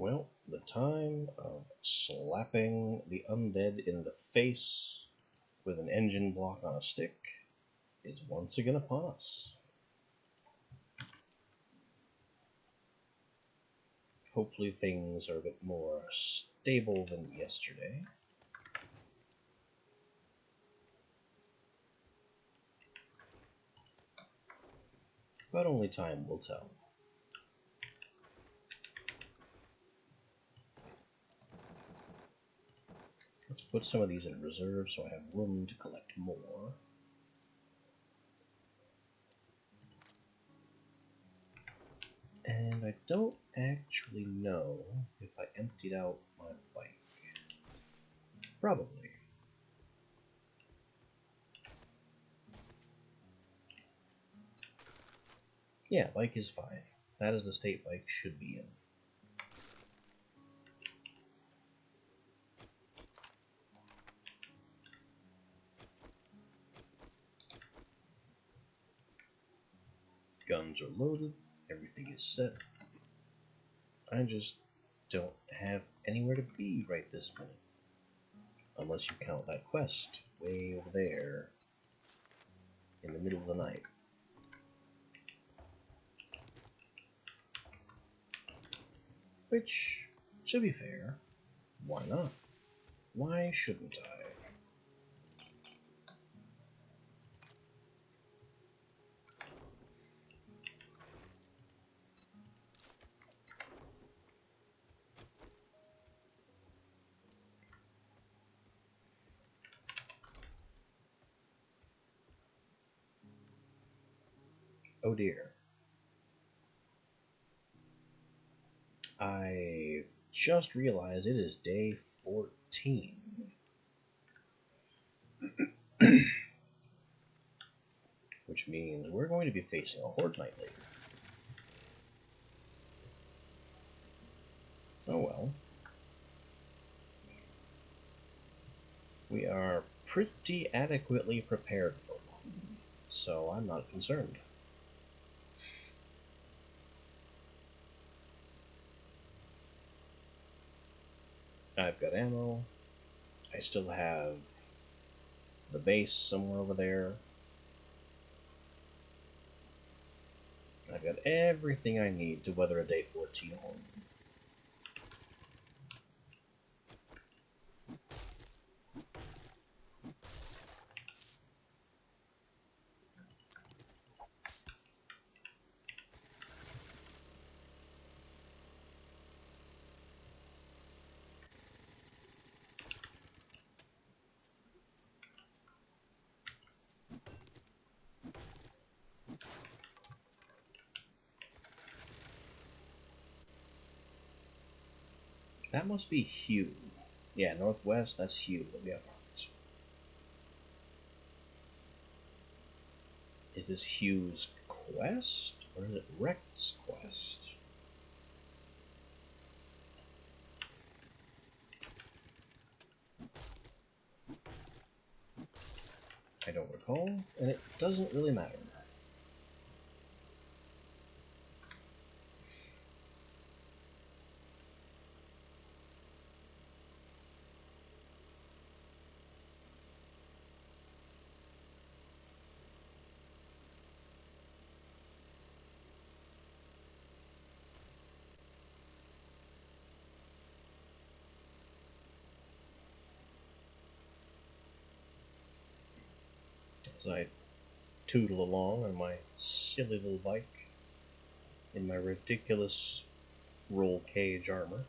Well, the time of slapping the undead in the face with an engine block on a stick is once again upon us. Hopefully things are a bit more stable than yesterday. But only time will tell. Let's put some of these in reserve so I have room to collect more. And I don't actually know if I emptied out my bike. Probably. Yeah, bike is fine. That is the state bike should be in. Guns are loaded, everything is set. I just don't have anywhere to be right this minute. Unless you count that quest way over there in the middle of the night. Which, to be fair, why not? Why shouldn't I? Oh dear. I've just realized it is day 14. Which means we're going to be facing a Horde Knight later. Oh well. We are pretty adequately prepared for one, so I'm not concerned. I've got ammo. I still have the base somewhere over there. I've got everything I need to weather a day 14 Horde. That must be Hugh. Yeah, northwest, that's Hugh that we have marked. Is this Hugh's quest, or is it Rex's quest? I don't recall, and it doesn't really matter. As I tootle along on my silly little bike in my ridiculous roll cage armor.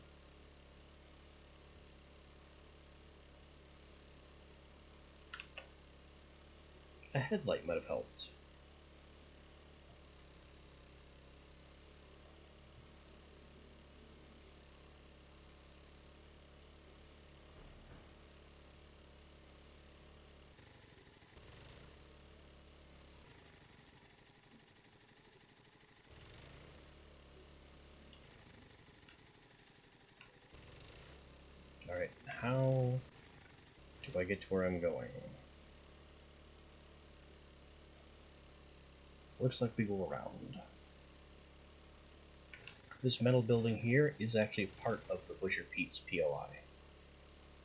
A headlight might have helped. Alright, how do I get to where I'm going? Looks like we go around. This metal building here is actually part of the Butcher Pete's POI.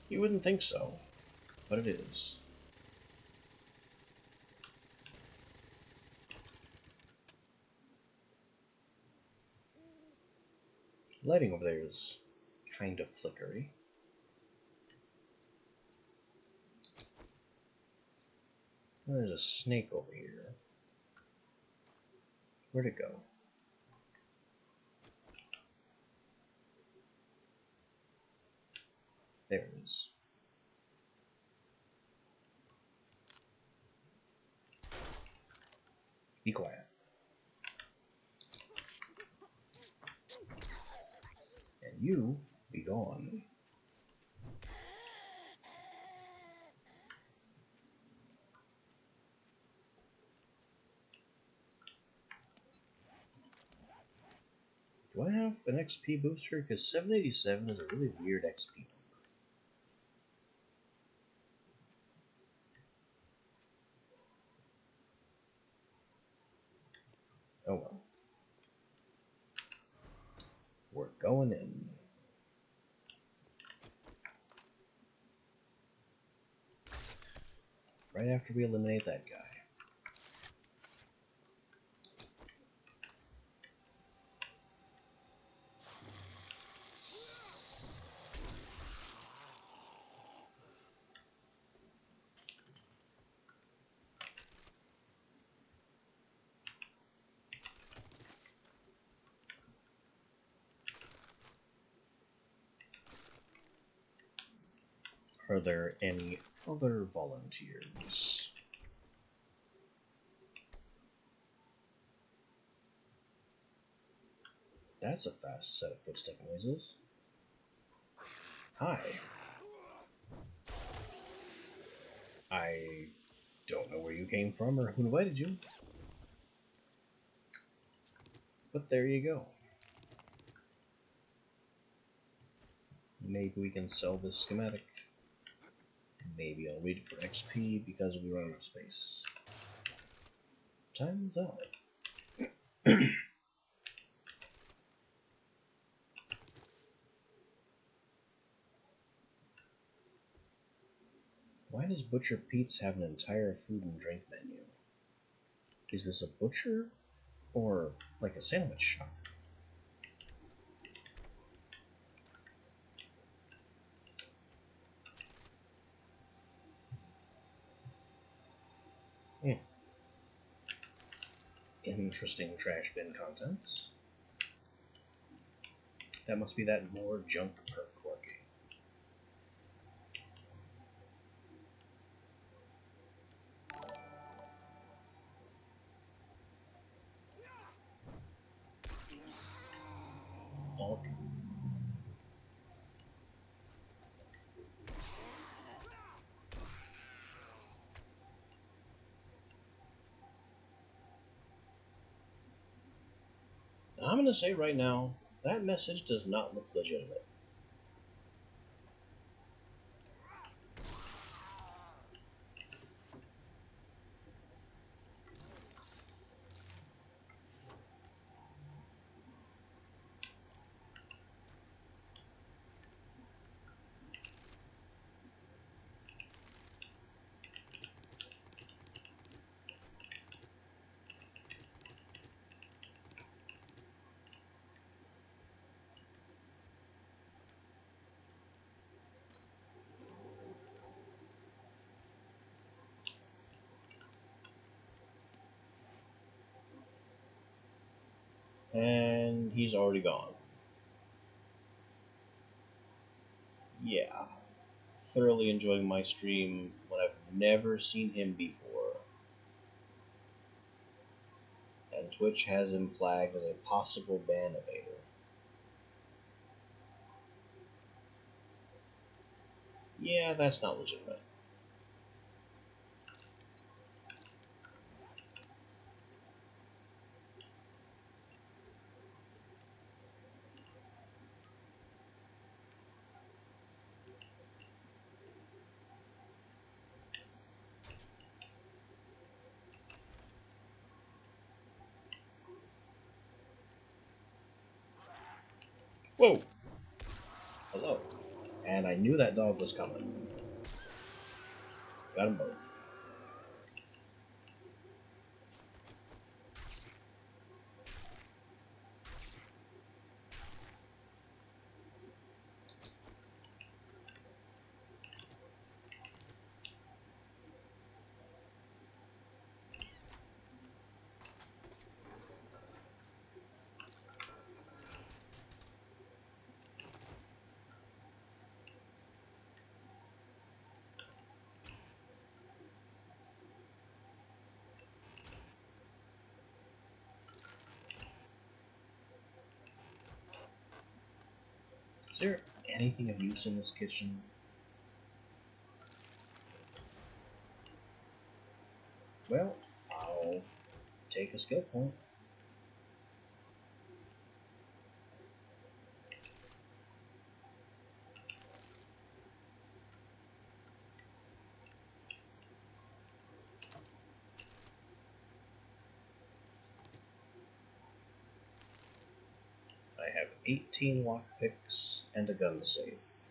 You wouldn't think so, but it is. Lighting over there is kind of flickery. There's a snake over here. Where'd it go? There it is. Be quiet. And you be gone. Do I have an XP booster? Because 787 is a really weird XP number. Oh well. We're going in. Right after we eliminate that guy. Are there any other volunteers? That's a fast set of footstep noises. Hi. I don't know where you came from or who invited you. But there you go. Maybe we can sell this schematic. Maybe I'll read it for XP because we run out of space. Time's out. Why does Butcher Pete's have an entire food and drink menu? Is this a butcher or like a sandwich shop? Interesting trash bin contents. That must be that more junk perk working. Thunk. I'm gonna say right now, that message does not look legitimate. And he's already gone. Yeah. Thoroughly enjoying my stream when I've never seen him before. And Twitch has him flagged as a possible ban evader. Yeah, that's not legitimate. Whoa! Hello. And I knew that dog was coming. Got them both. Is there anything of use in this kitchen? Well, I'll take a skill point. I have 18 lockpicks and a gun safe.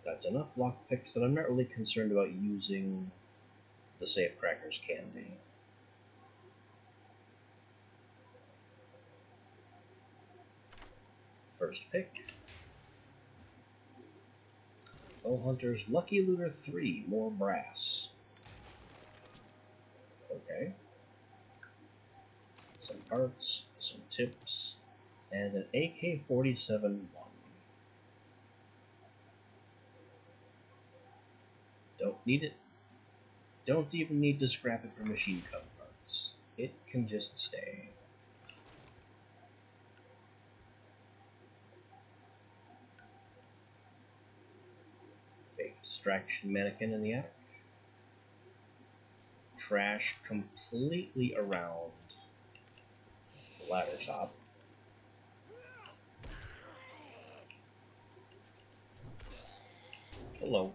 That's enough lockpicks that I'm not really concerned about using the safecracker's candy. First pick. Bowhunter's Lucky Looter 3, more brass. Okay. Some parts, some tips, and an AK-47-1. Don't need it. Don't even need to scrap it for machine gun parts. It can just stay. Fake distraction mannequin in the attic. Trash completely around the ladder top. Hello.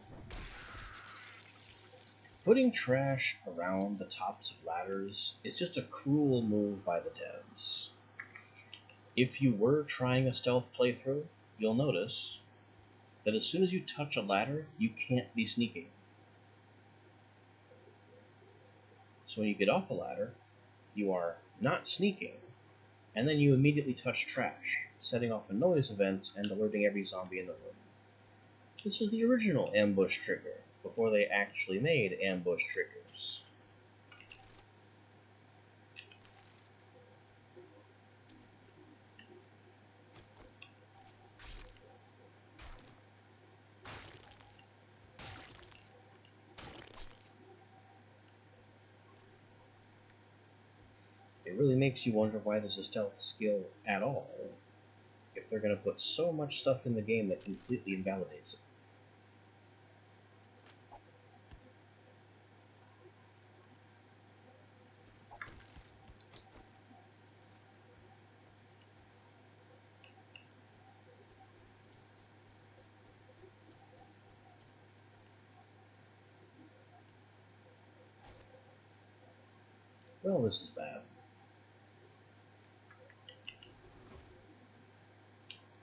Putting trash around the tops of ladders is just a cruel move by the devs. If you were trying a stealth playthrough, you'll notice that as soon as you touch a ladder, you can't be sneaking. So when you get off a ladder, you are not sneaking, and then you immediately touch trash, setting off a noise event and alerting every zombie in the room. This is the original ambush trigger, before they actually made ambush triggers. It really makes you wonder why there's a stealth skill at all, if they're going to put so much stuff in the game that completely invalidates it. Well, this is bad.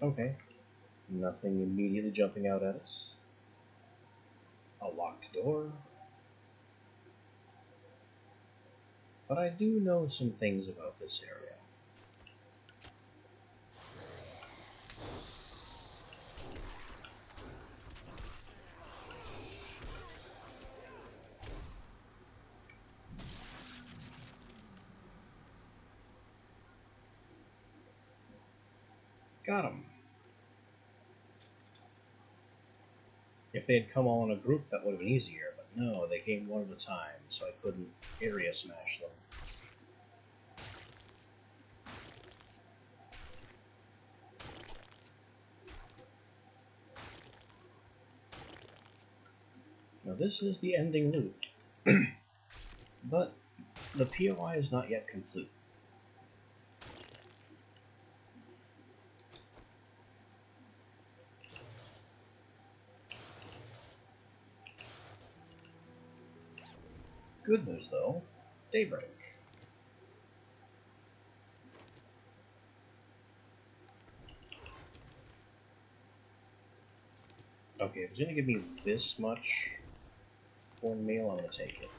Okay, nothing immediately jumping out at us. A locked door. But I do know some things about this area. Got him. If they had come all in a group, that would have been easier, but no, they came one at a time, so I couldn't area smash them. Now this is the ending loop, but the POI is not yet complete. Good news though, daybreak. Okay, if it's gonna give me this much cornmeal, I'm gonna take it.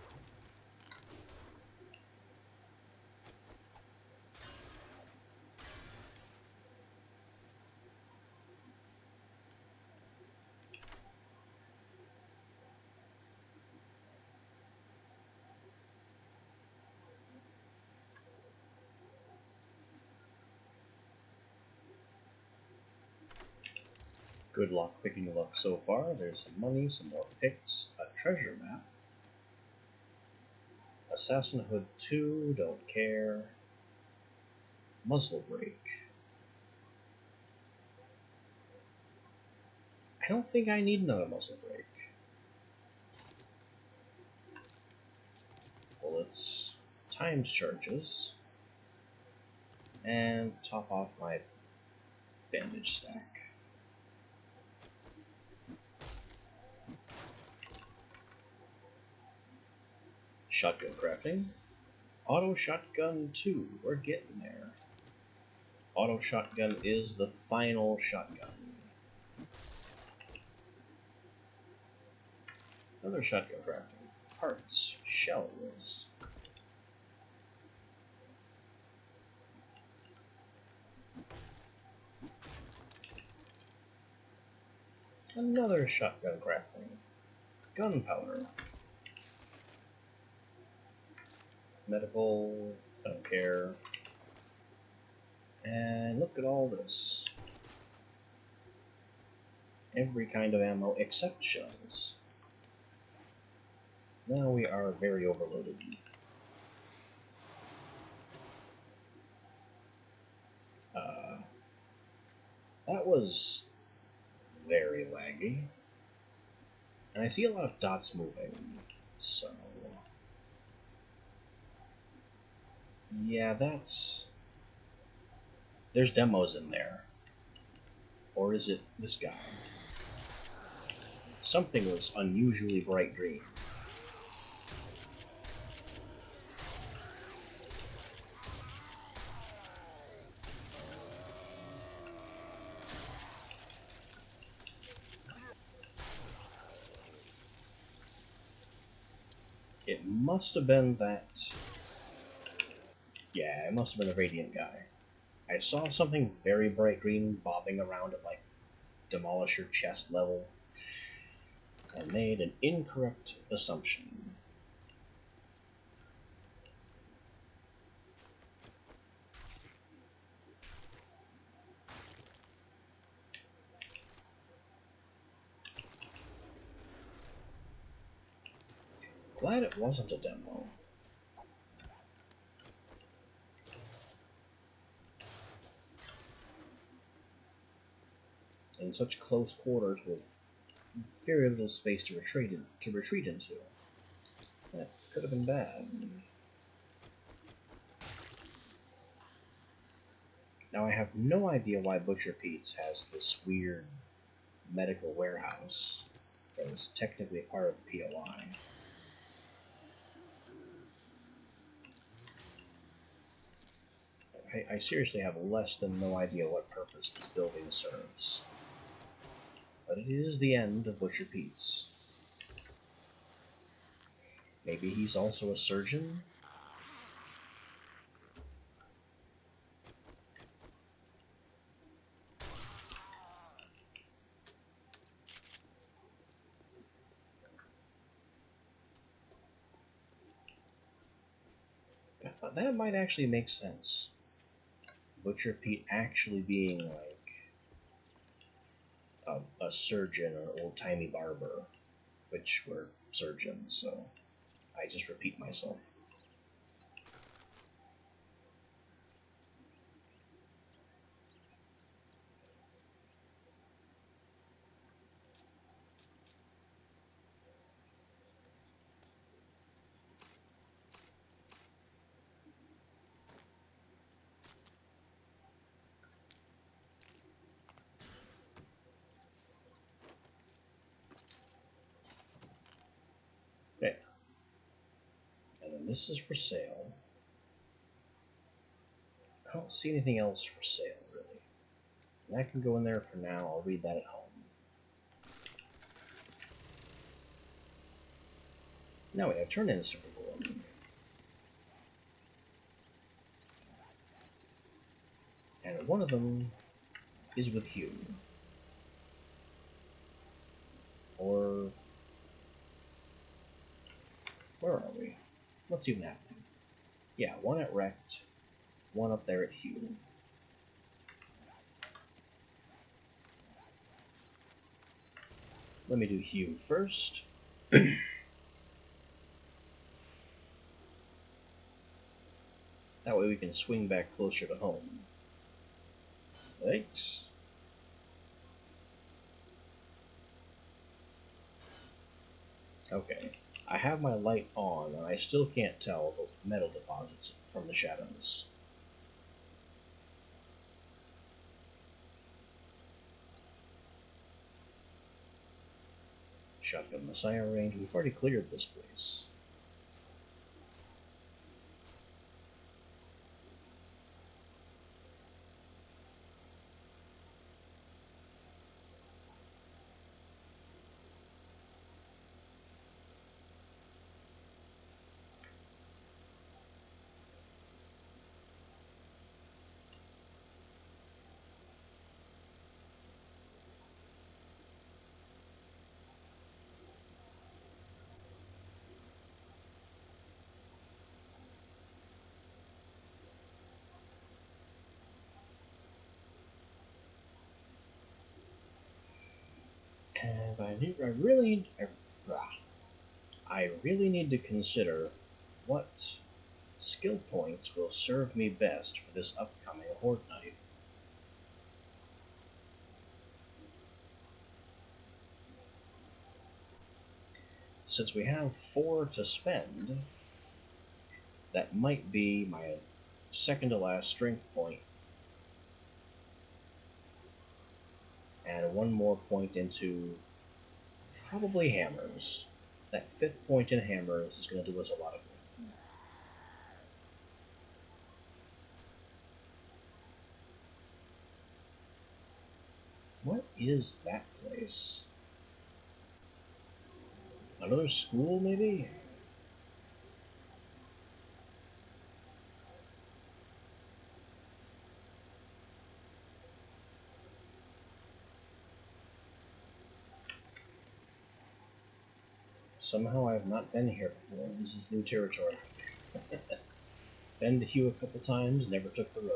Good luck picking luck so far. There's some money, some more picks, a treasure map. Assassin Hood 2, don't care. Muzzle break. I don't think I need another muzzle break. Bullets, times charges, and top off my bandage stack. Shotgun crafting. Auto shotgun 2, we're getting there. Auto shotgun is the final shotgun. Another shotgun crafting. Parts, shells. Another shotgun crafting. Gunpowder. Medical, don't care. And look at all this. Every kind of ammo except shells. Now we are very overloaded. That was very laggy. And I see a lot of dots moving, so... yeah, that's... there's demos in there. Or is it this guy? Something was unusually bright green. It must have been that... yeah, it must have been the Radiant guy. I saw something very bright green bobbing around at, like, Demolisher chest level, and made an incorrect assumption. Glad it wasn't a demo. In such close quarters with very little space to retreat into. That could have been bad. Now I have no idea why Butcher Pete's has this weird medical warehouse that is technically a part of the POI. I seriously have less than no idea what purpose this building serves. But it is the end of Butcher Pete's. Maybe he's also a surgeon? That might actually make sense. Butcher Pete actually being like a surgeon or old-timey barber, which were surgeons, so I just repeat myself. Okay. And then this is for sale. I don't see anything else for sale, really. And that can go in there for now. I'll read that at home. Now we have turn in super form. And one of them is with Hugh. Or where are we? What's even happening? Yeah, one at Rect, one up there at Hugh. Let me do Hugh first. That way we can swing back closer to home. Thanks. Okay. I have my light on, and I still can't tell the metal deposits from the shadows. Shotgun Messiah range. We've already cleared this place. And I really need to consider what skill points will serve me best for this upcoming Horde Night. Since we have 4 to spend, that might be my second to last strength point, and 1 more point into probably hammers. That 5th point in hammers is going to do us a lot of good. What is that place? Another school, maybe? Somehow I have not been here before. This is new territory. Been to Hugh a couple times, never took the road.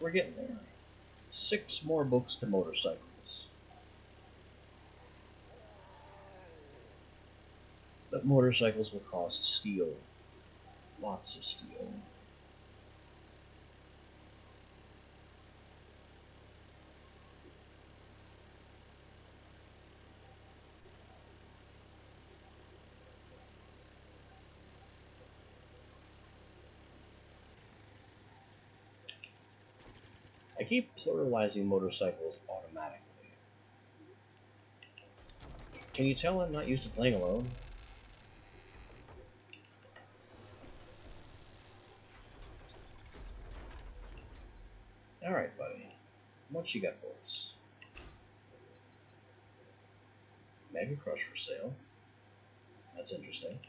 We're getting there. 6 more books to motorcycles. But motorcycles will cost steel. Lots of steel. I keep pluralizing motorcycles automatically. Can you tell I'm not used to playing alone? Alright, buddy. What you got for us? Mega Crush for sale. That's interesting.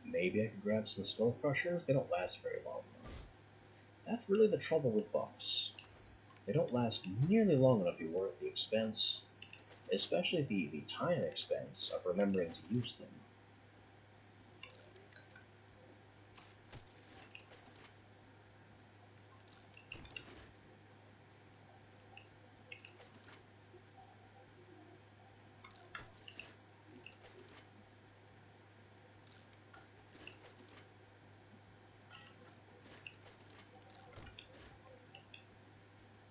Maybe I could grab some Skull Crushers? They don't last very long, though. That's really the trouble with buffs. They don't last nearly long enough to be worth the expense, especially the time expense of remembering to use them.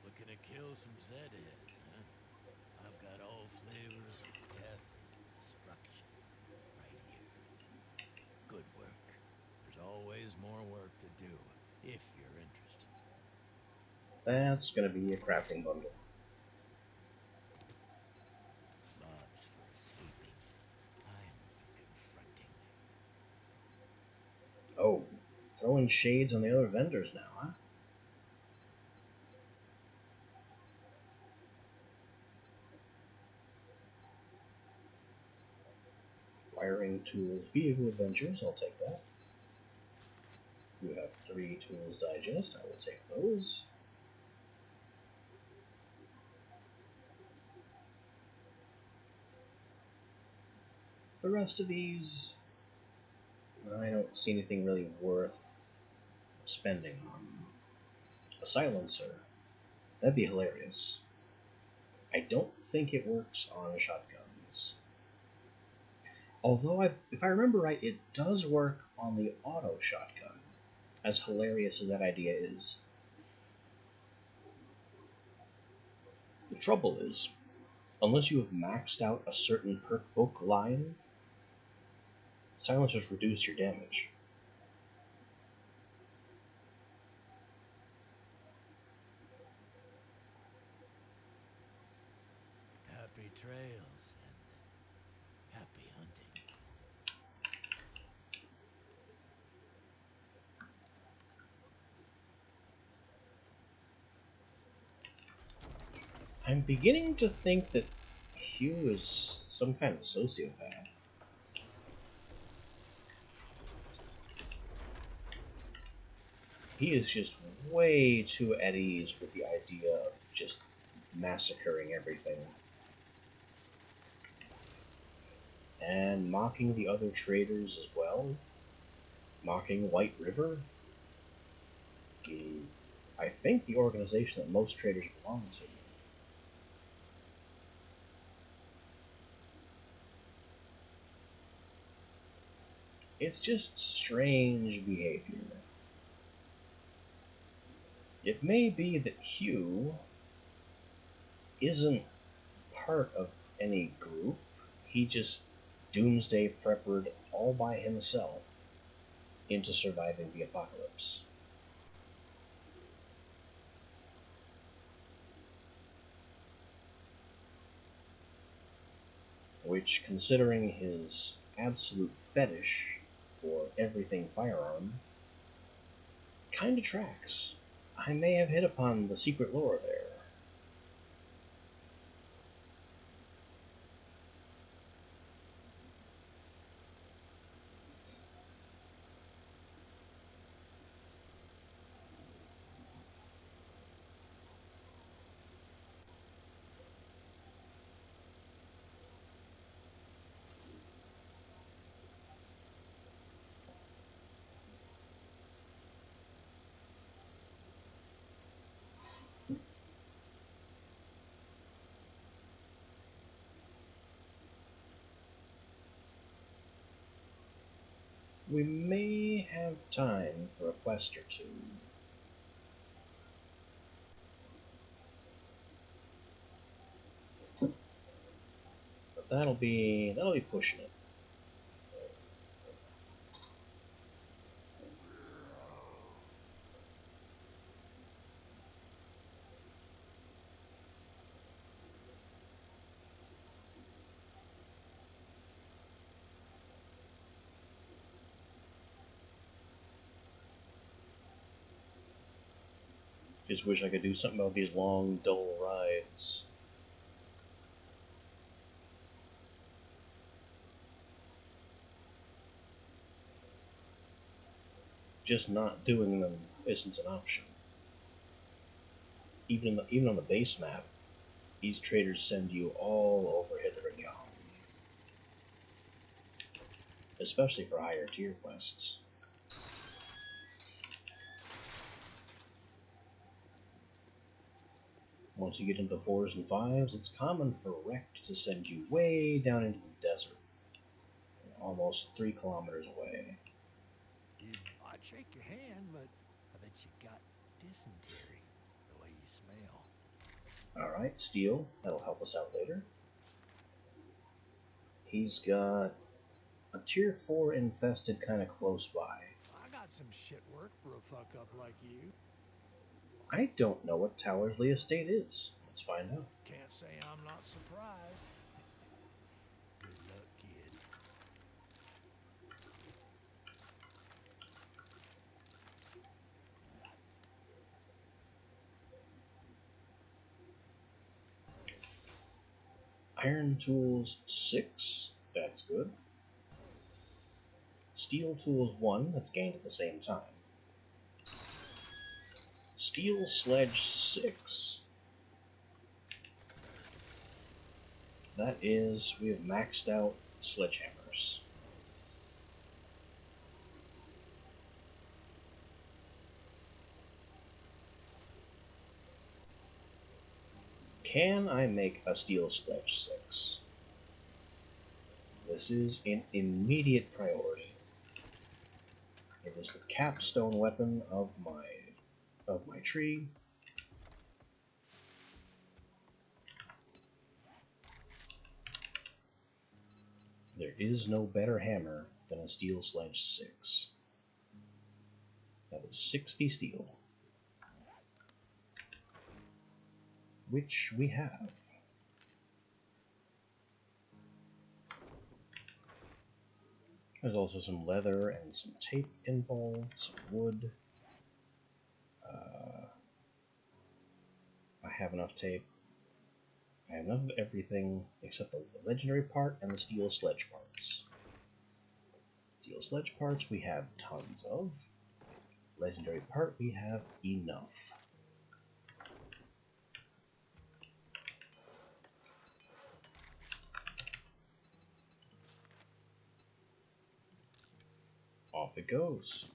Looking to kill some Zedheads, huh? I've got all flavors of death, destruction, right here. Good work. There's always That's gonna be a crafting bundle. Mobs for escaping. I'm for confronting. Oh, throwing shades on the other vendors now, huh? Wiring tools, vehicle adventures, I'll take that. You have 3 tools digest, I will take those. The rest of these, I don't see anything really worth spending on. A silencer, that'd be hilarious. I don't think it works on shotguns. Although, if I remember right, it does work on the auto shotgun, as hilarious as that idea is. The trouble is, unless you have maxed out a certain perk book line, silencers reduce your damage. Happy trails and happy hunting. I'm beginning to think that Hugh is some kind of sociopath. He is just way too at ease with the idea of just massacring everything. And mocking the other traders as well. Mocking White River. I think the organization that most traders belong to. It's just strange behavior. It may be that Hugh isn't part of any group. He just doomsday preppered all by himself into surviving the apocalypse. Which, considering his absolute fetish for everything firearm, kinda tracks. I may have hit upon the secret lore there. We may have time for a quest or two. But that'll be pushing it. Just wish I could do something about these long, dull rides. Just not doing them isn't an option. Even on the base map, these traders send you all over hither and yon. Especially for higher tier quests. Once you get into the 4s and 5s, it's common for Rekt to send you way down into the desert. Almost 3 kilometers away. I'd shake your hand, but I bet you got dysentery the way you smell. Alright, steel. That'll help us out later. He's got a tier 4 infested kind of close by. I got some shit work for a fuck up like you. I don't know what Towersley Estate is. Let's find out. Can't say I'm not surprised. Good luck, kid. Iron Tools 6. That's good. Steel Tools 1. That's gained at the same time. Steel Sledge 6. That is, we have maxed out sledgehammers. Can I make a Steel Sledge 6? This is an immediate priority. It is the capstone weapon of my tree. There is no better hammer than a Steel Sledge 6. That is 60 steel. Which we have. There's also some leather and some tape involved, some wood. I have enough tape. I have enough of everything except the legendary part and the steel sledge parts. Steel sledge parts we have tons of. Legendary part we have enough. Off it goes.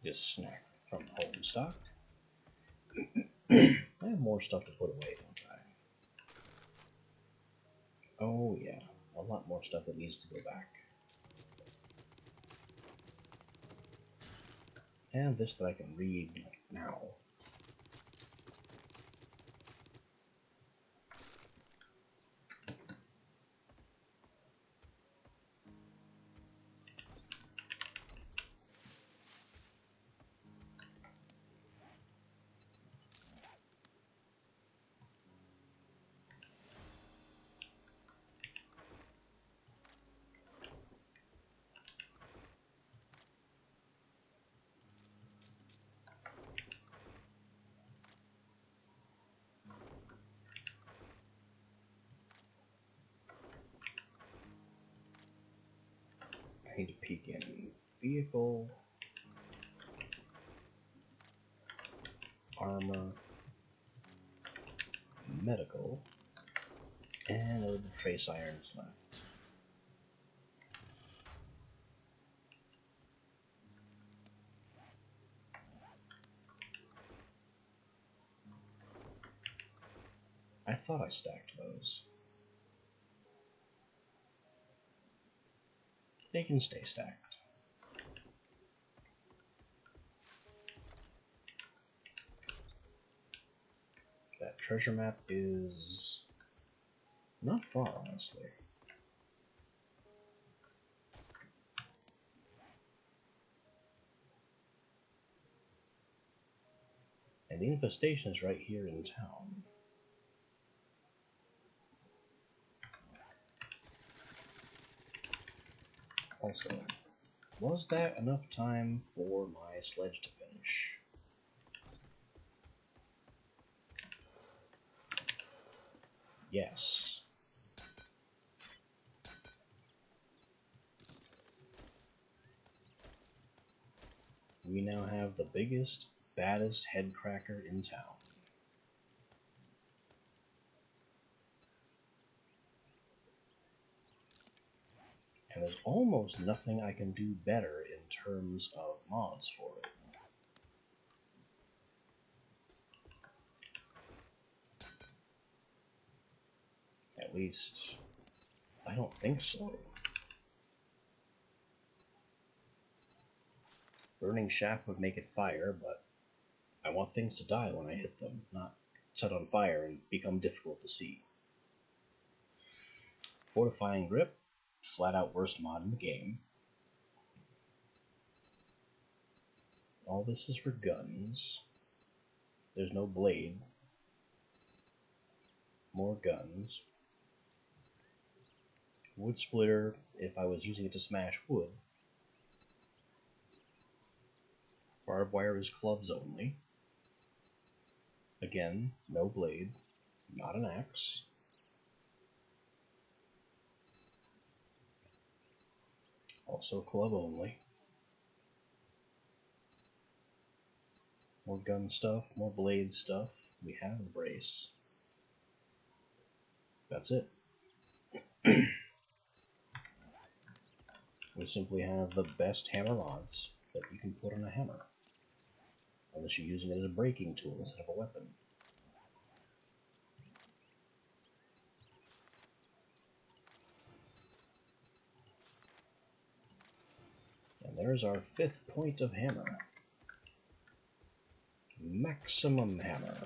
This snack from home stock. I have more stuff to put away, don't I? Oh yeah, a lot more stuff that needs to go back. And this that I can read now. I need to peek in vehicle, armor, medical, and a little trace irons left. I thought I stacked those. They can stay stacked. That treasure map is not far, honestly. And the infestation is right here in town. Also, was that enough time for my sledge to finish? Yes. we now have the biggest, baddest head cracker in town. And there's almost nothing I can do better in terms of mods for it. At least, I don't think so. Burning shaft would make it fire, but I want things to die when I hit them, not set on fire and become difficult to see. Fortifying grip, flat out worst mod in the game. All this is for guns. There's no blade. More guns. Wood splitter, if I was using it to smash wood. Barbed wire is clubs only. Again, no blade, not an axe. Also club only. More gun stuff, more blade stuff. We have the brace. That's it. We simply have the best hammer mods that you can put on a hammer. Unless you're using it as a breaking tool instead of a weapon. And there's our 5th point of hammer. Maximum hammer.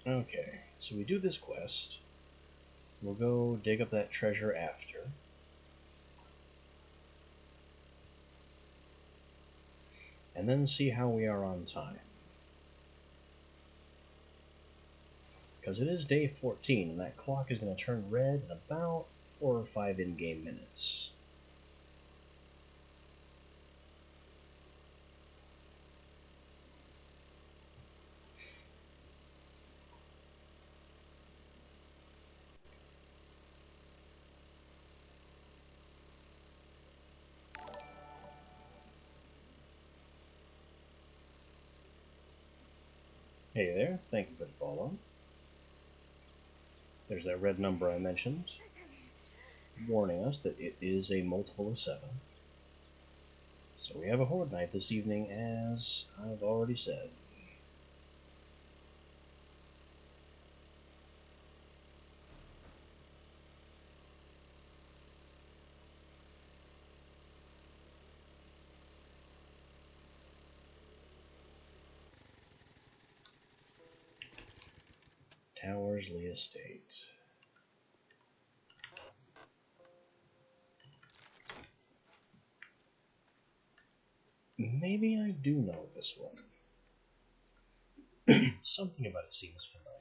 Okay, so we do this quest. We'll go dig up that treasure after. And then see how we are on time. Because it is day 14, and that clock is going to turn red in about 4 or 5 in-game minutes. Hey there, thank you for the follow. There's that red number I mentioned, warning us that it is a multiple of 7. So we have a Horde Night this evening, as I've already said. Towersley Estate. Maybe I do know this one. Something about it seems familiar.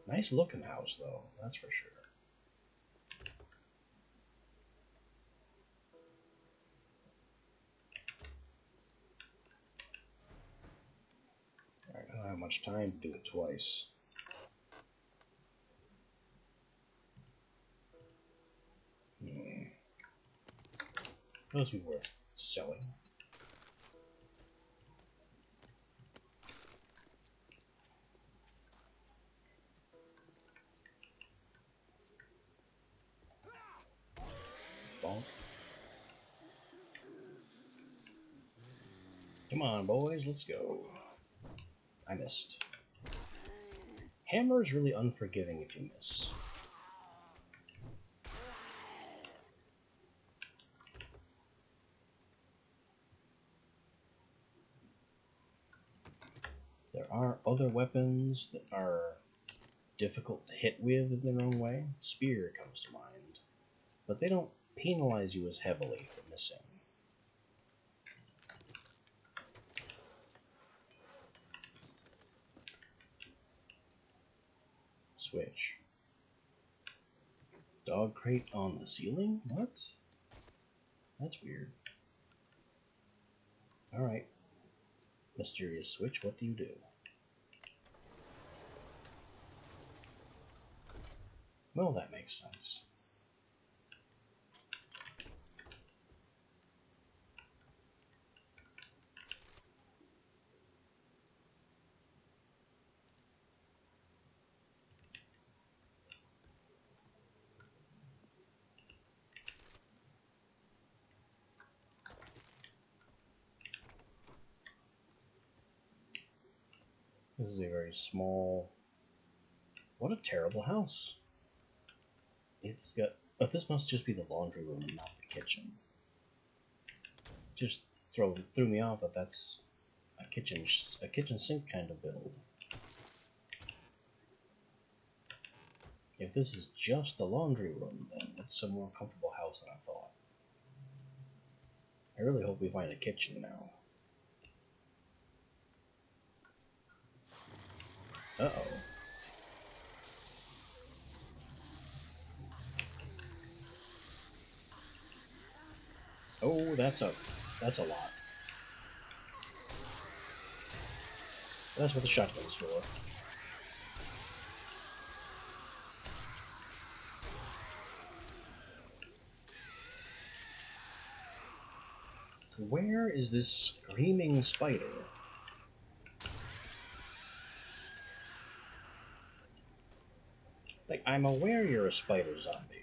Nice looking house, though, that's for sure. Alright, I don't have much time to do it twice. Those would be worth selling. Bonk. Come on, boys, let's go. I missed. Hammer is really unforgiving if you miss. There are other weapons that are difficult to hit with in their own way. Spear comes to mind. But they don't penalize you as heavily for missing. Switch. Dog crate on the ceiling? What? That's weird. Alright. Mysterious switch, what do you do? Well, that makes sense. This is a very small... What a terrible house. It's got... But this must just be the laundry room and not the kitchen. Just threw me off that that's a kitchen sink kind of build. If this is just the laundry room, then it's a more comfortable house than I thought. I really hope we find a kitchen now. Uh-oh. Oh, that's a lot. That's what the shotgun's for. Where is this screaming spider? Like, I'm aware you're a spider zombie.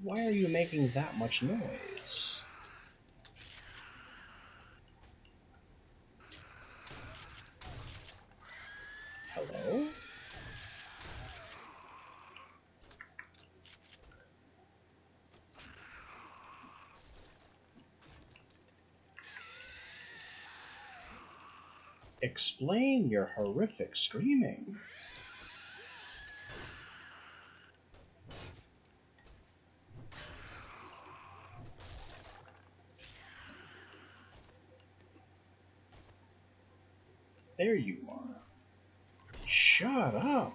Why are you making that much noise? Hello? Explain your horrific screaming. There you are. Shut up.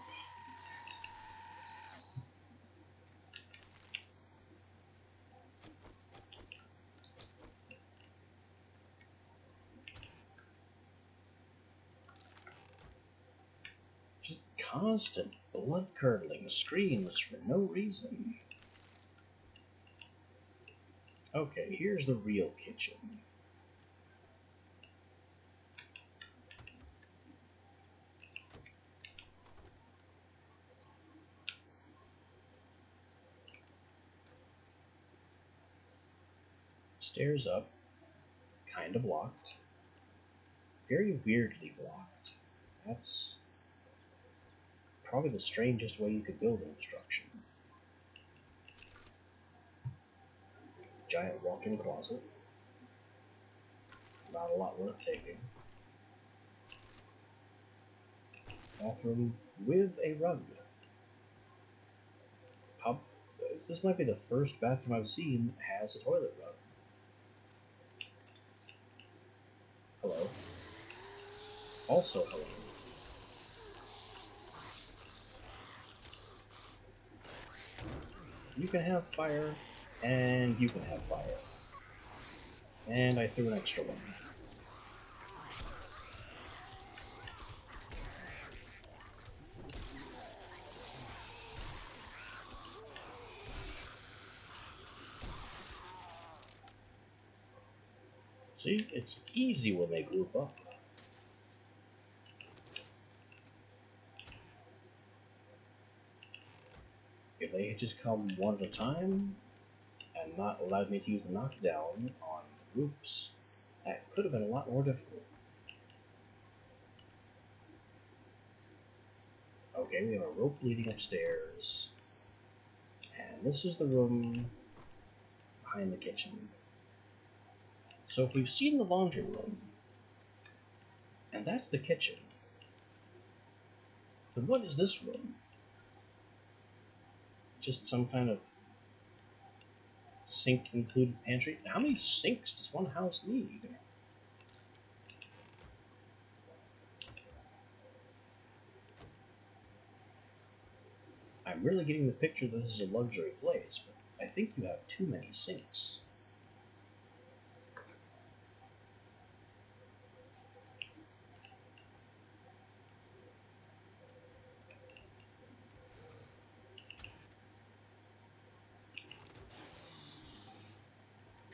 Just constant blood-curdling screams for no reason. Okay, here's the real kitchen. Stairs up, kind of blocked. Very weirdly blocked. That's probably the strangest way you could build an obstruction. Giant walk-in closet. Not a lot worth taking. Bathroom with a rug. This might be the first bathroom I've seen that has a toilet rug. Hello. Also hello. You can have fire, and you can have fire. And I threw an extra one. See, it's easy when they group up. If they had just come one at a time, and not allowed me to use the knockdown on the groups, that could have been a lot more difficult. Okay, we have a rope leading upstairs, and this is the room behind the kitchen. So if we've seen the laundry room, and that's the kitchen, then what is this room? Just some kind of sink-included pantry? How many sinks does one house need? I'm really getting the picture that this is a luxury place, but I think you have too many sinks.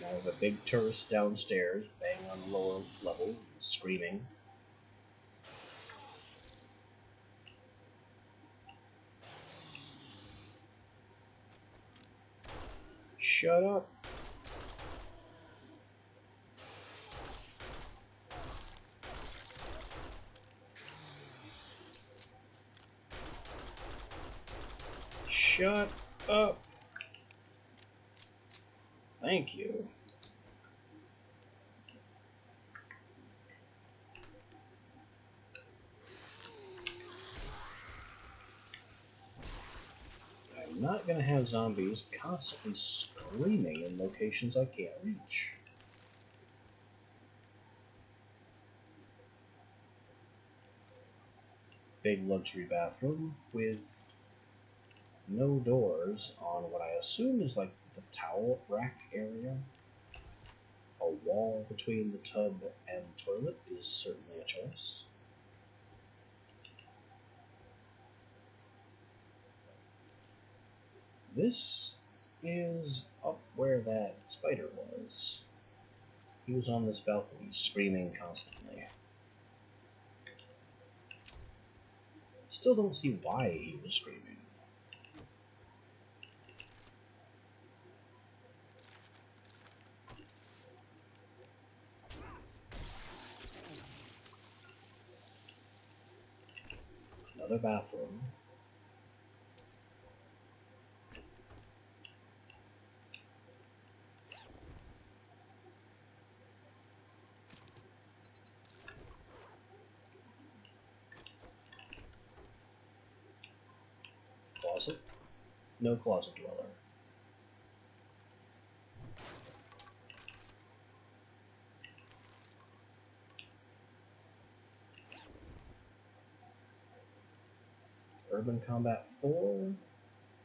I have a big tourist downstairs, banging on the lower level, screaming. Shut up! Shut up! Thank you. I'm not gonna have zombies constantly screaming in locations I can't reach. Big luxury bathroom with no doors on what I assume is like the towel rack area. A wall between the tub and the toilet is certainly a choice. This is up where that spider was. He was on this balcony, screaming constantly. Still don't see why he was screaming. Another bathroom. Closet? No closet dweller. Urban Combat 4.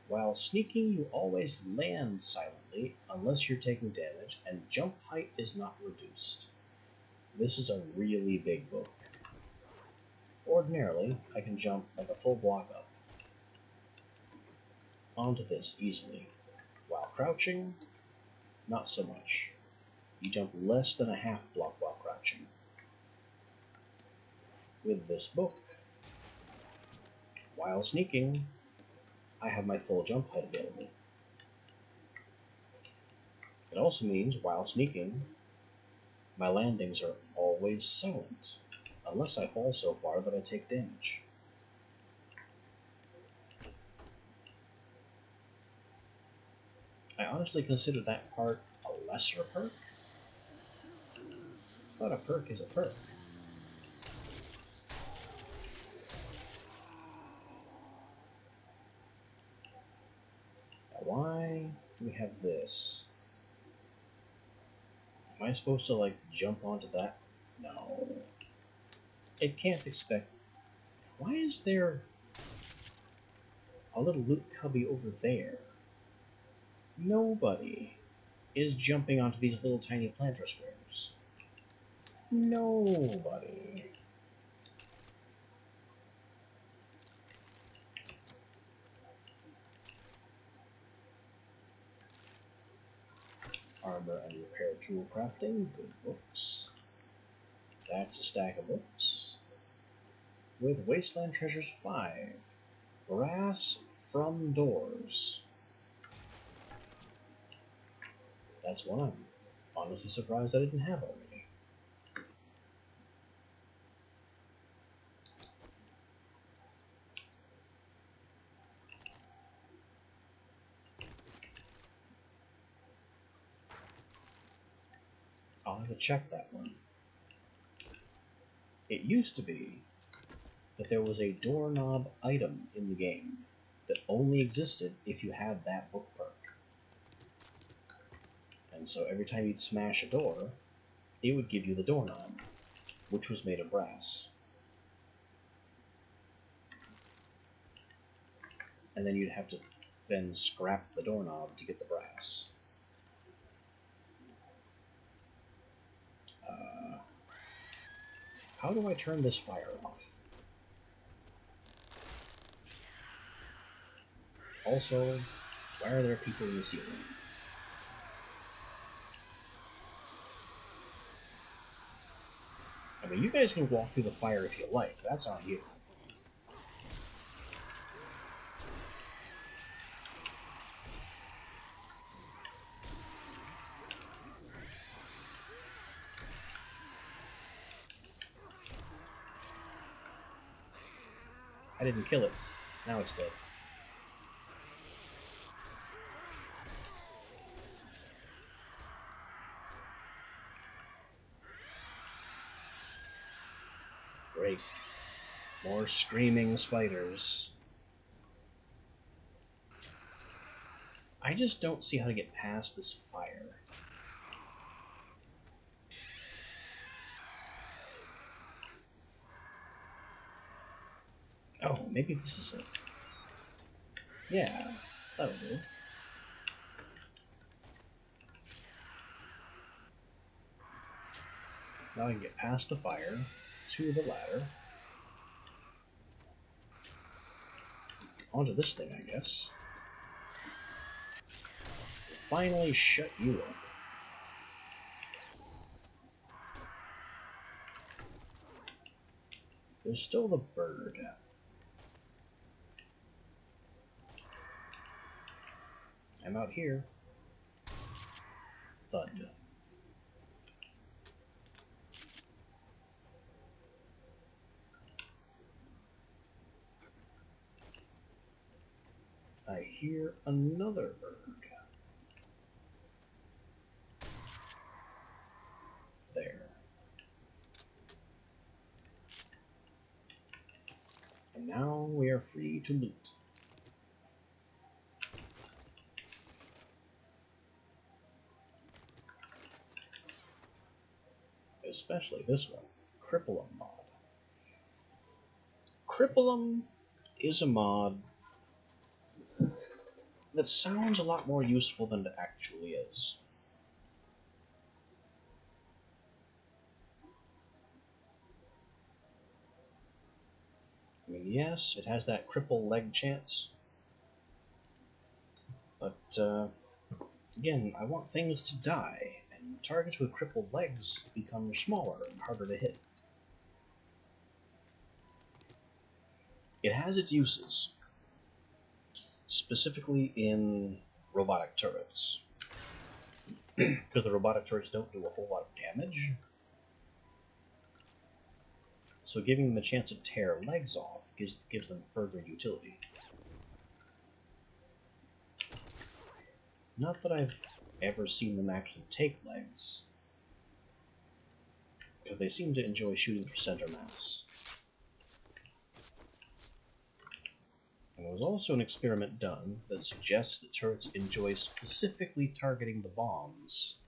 While sneaking, you always land silently unless you're taking damage, and jump height is not reduced. This is a really big book. Ordinarily, I can jump like a full block up onto this easily. While crouching, not so much. You jump less than a half block while crouching. With this book, while sneaking, I have my full jump height available. It also means, while sneaking, my landings are always silent, unless I fall so far that I take damage. I honestly consider that part a lesser perk, but a perk is a perk. Now, why do we have this? Am I supposed to, like, jump onto that? No. It can't expect... Why is there a little loot cubby over there? Nobody is jumping onto these little tiny planter squares. Nobody. Armor and repair tool crafting, good books. That's a stack of books. With Wasteland Treasures 5. Brass from Doors. That's one I'm honestly surprised I didn't have already. I'll have to check that one. It used to be that there was a doorknob item in the game that only existed if you had that book perk. And so every time you'd smash a door, it would give you the doorknob, which was made of brass. And then you'd have to then scrap the doorknob to get the brass. How do I turn this fire off? Also, why are there people in the ceiling? I mean, you guys can walk through the fire if you like. That's on you. I didn't kill it. Now it's dead. Great. More screaming spiders. I just don't see how to get past this fire. Oh, maybe this is it. Yeah, that'll do. Now I can get past the fire to the ladder. Onto this thing, I guess. Finally shut you up. There's still the bird. I'm out here. Thud. I hear another bird. There. And now we are free to loot. Especially this one, Cripplum mod. Cripplum is a mod that sounds a lot more useful than it actually is. I mean, yes, it has that cripple leg chance, but again, I want things to die, and targets with crippled legs become smaller and harder to hit. It has its uses, specifically in robotic turrets, because the robotic turrets don't do a whole lot of damage, so giving them a chance to tear legs off gives them further utility. Not that I've ever seen them actually take legs, because they seem to enjoy shooting for center mass. And there was also an experiment done that suggests that turrets enjoy specifically targeting the bombs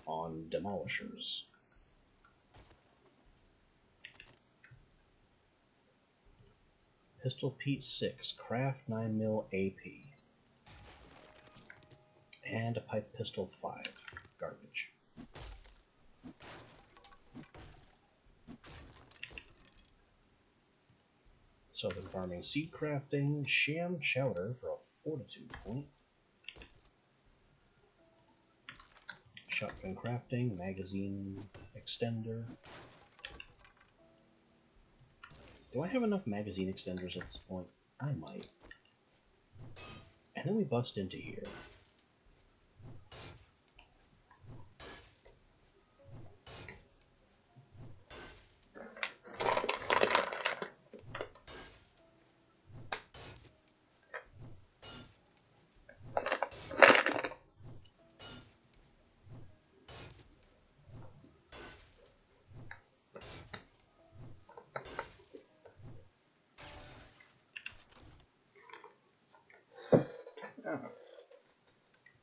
on demolishers. Pistol Pete 6, Craft 9mm AP. And a Pipe Pistol 5. Garbage. Southern Farming Seed Crafting, Sham Chowder for a Fortitude point. Shotgun Crafting, Magazine Extender. Do I have enough magazine extenders at this point? I might. And then we bust into here.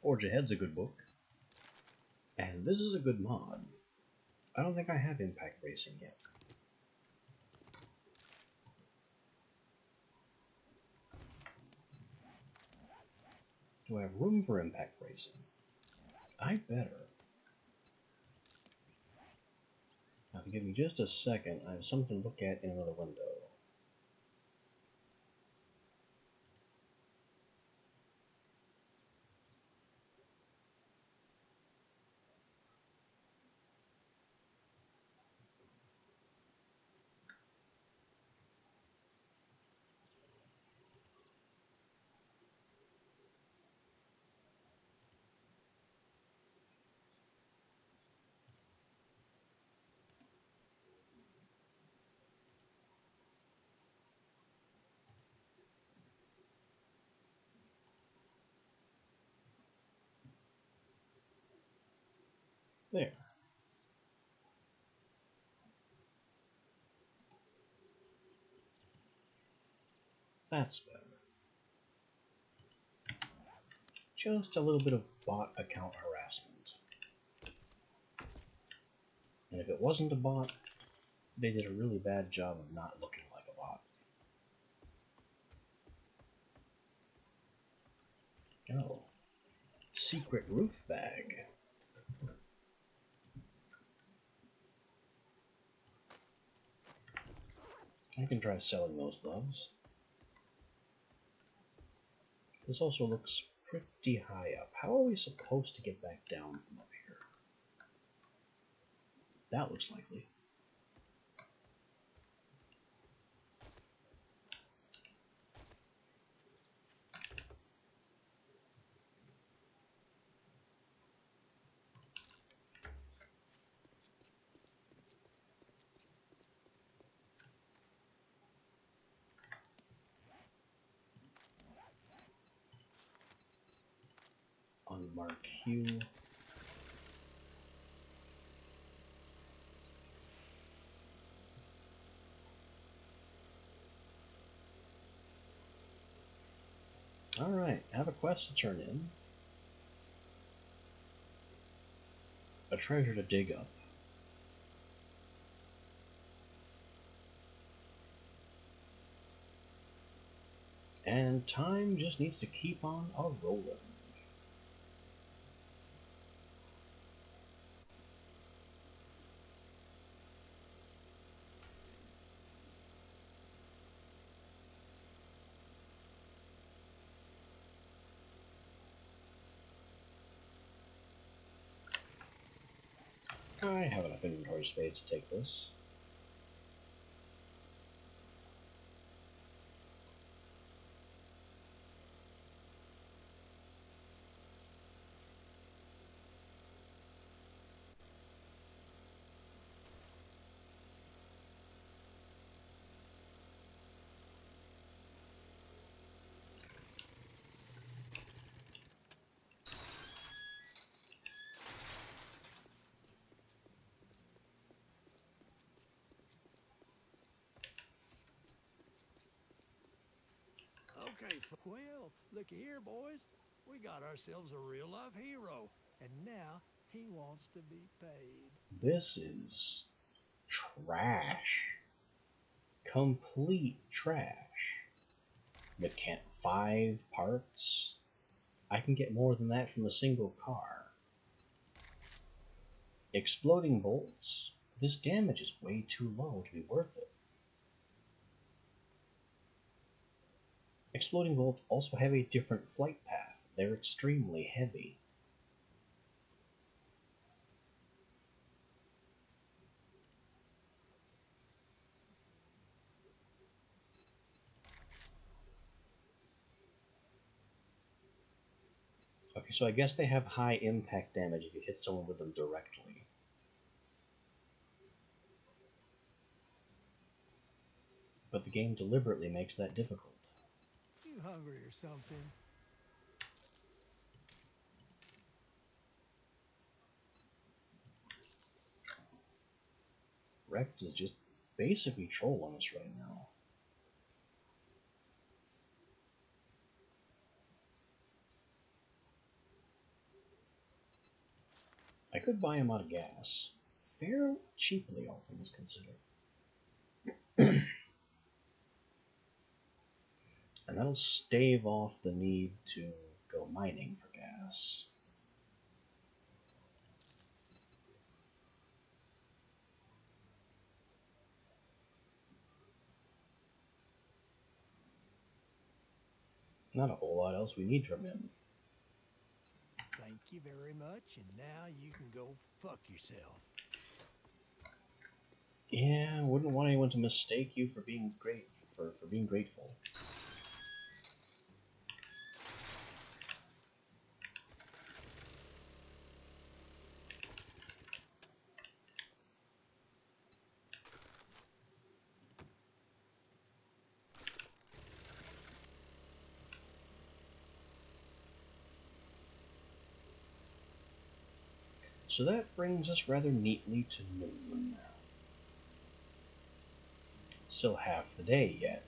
Forge Ahead's a good book. And this is a good mod. I don't think I have Impact Racing yet. Do I have room for Impact Racing? I better. Now, if you give me just a second, I have something to look at in another window. There. That's better. Just a little bit of bot account harassment. And if it wasn't a bot, they did a really bad job of not looking like a bot. Oh. Secret roof bag. I can try selling those gloves. This also looks pretty high up. How are we supposed to get back down from up here? That looks likely. Unmark Q. Alright, I have a quest to turn in. A treasure to dig up. And time just needs to keep on a-rolling. I have enough inventory space to take this. Okay, well, look here, boys. We got ourselves a real-life hero, and now he wants to be paid. This is trash. Complete trash. Mechan 5 parts. I can get more than that from a single car. Exploding bolts. This damage is way too low to be worth it. Exploding bolts also have a different flight path. They're extremely heavy. Okay, so I guess they have high impact damage if you hit someone with them directly. But the game deliberately makes that difficult. You hungry or something? Rect is just basically trolling us right now. I could buy him out of gas. Fairly cheaply, all things considered. And that'll stave off the need to go mining for gas. Not a whole lot else we need from him. Thank you very much, and now you can go fuck yourself. Yeah, wouldn't want anyone to mistake you for being for being grateful. So that brings us rather neatly to noon. Still half the day yet.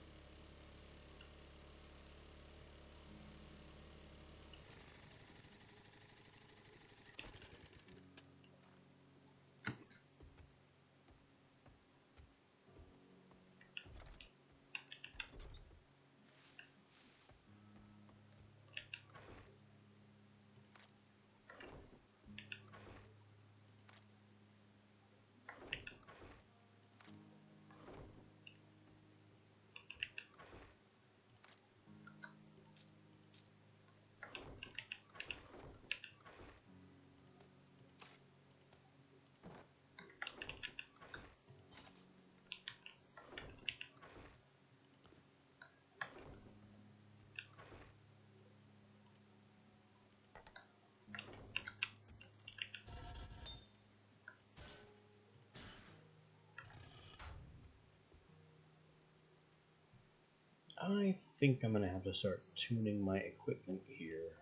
I think I'm going to have to start tuning my equipment here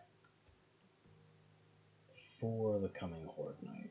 for the coming Horde Night.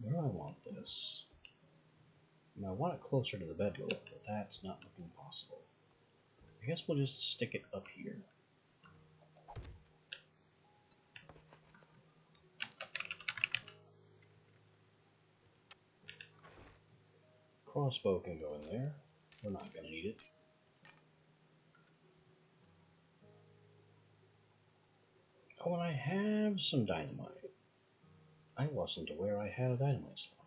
Where do I want this? I want it closer to the bedroll, but that's not looking possible. I guess we'll just stick it up here. Crossbow can go in there. We're not going to need it. Oh, and I have some dynamite. I wasn't aware I had a dynamite slot.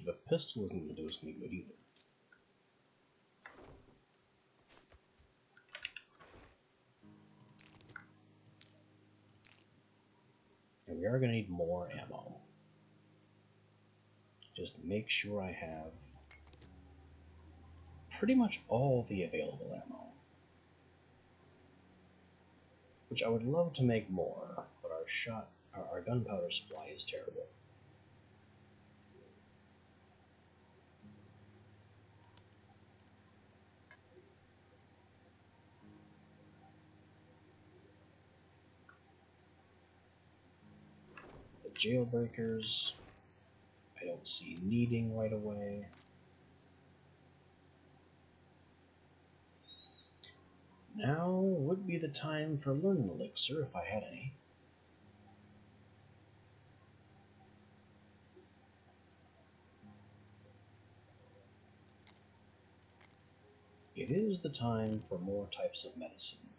The pistol isn't going to do us any good either. And we are going to need more ammo. Just make sure I have pretty much all the available ammo. Which I would love to make more, but our gunpowder supply is terrible. The jailbreakers, I don't see needing right away. Now would be the time for learning elixir if I had any. It is the time for more types of medicine.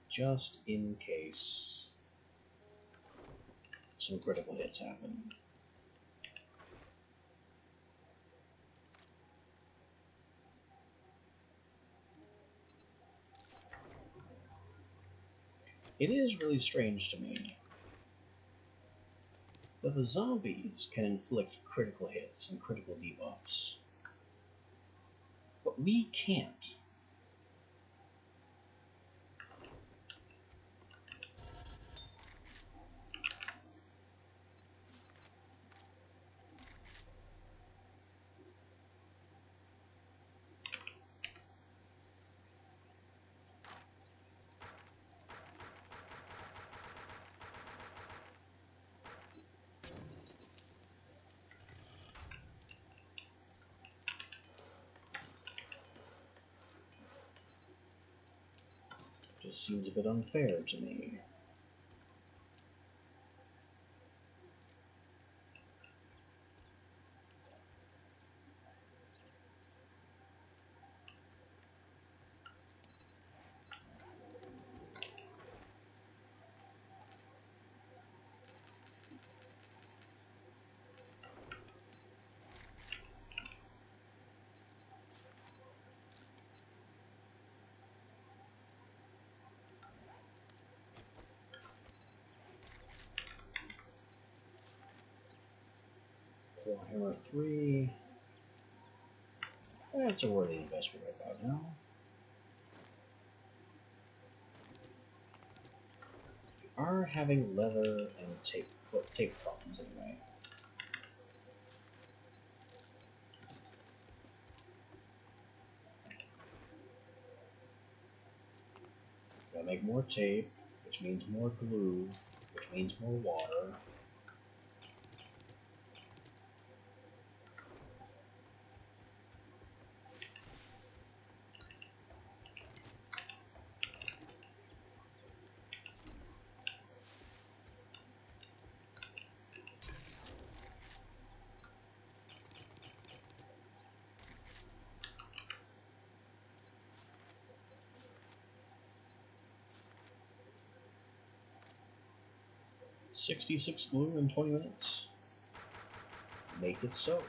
Just in case some critical hits happen. It is really strange to me that the zombies can inflict critical hits and critical debuffs, but we can't. Just seems a bit unfair to me. Clawhammer 3. That's a worthy investment right about now. We are having leather and tape problems anyway. Gotta make more tape, which means more glue, which means more water. $66 glue in 20 minutes. Make it so.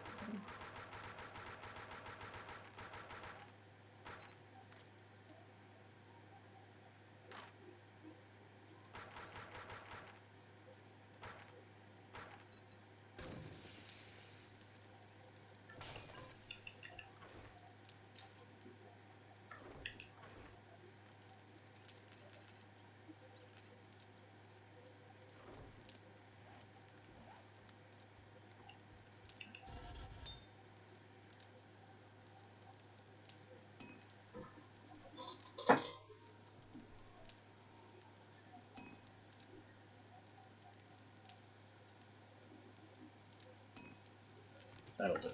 That'll do.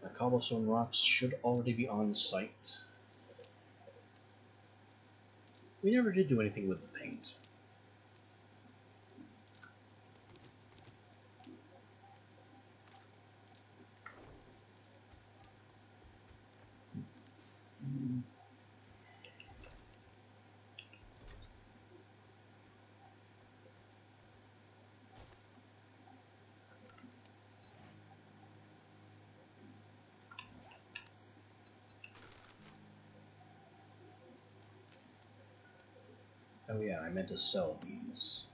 The cobblestone rocks should already be on site. We never did do anything with the paint. Oh yeah, I meant to sell these.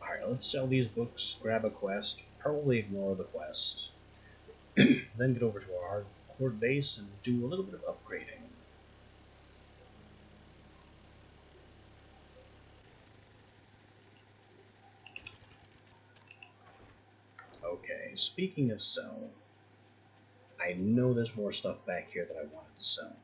Alright, let's sell these books, grab a quest, probably ignore the quest, then get over to our horde base and do a little bit of upgrading. Okay, speaking of sell, I know there's more stuff back here that I wanted to sell.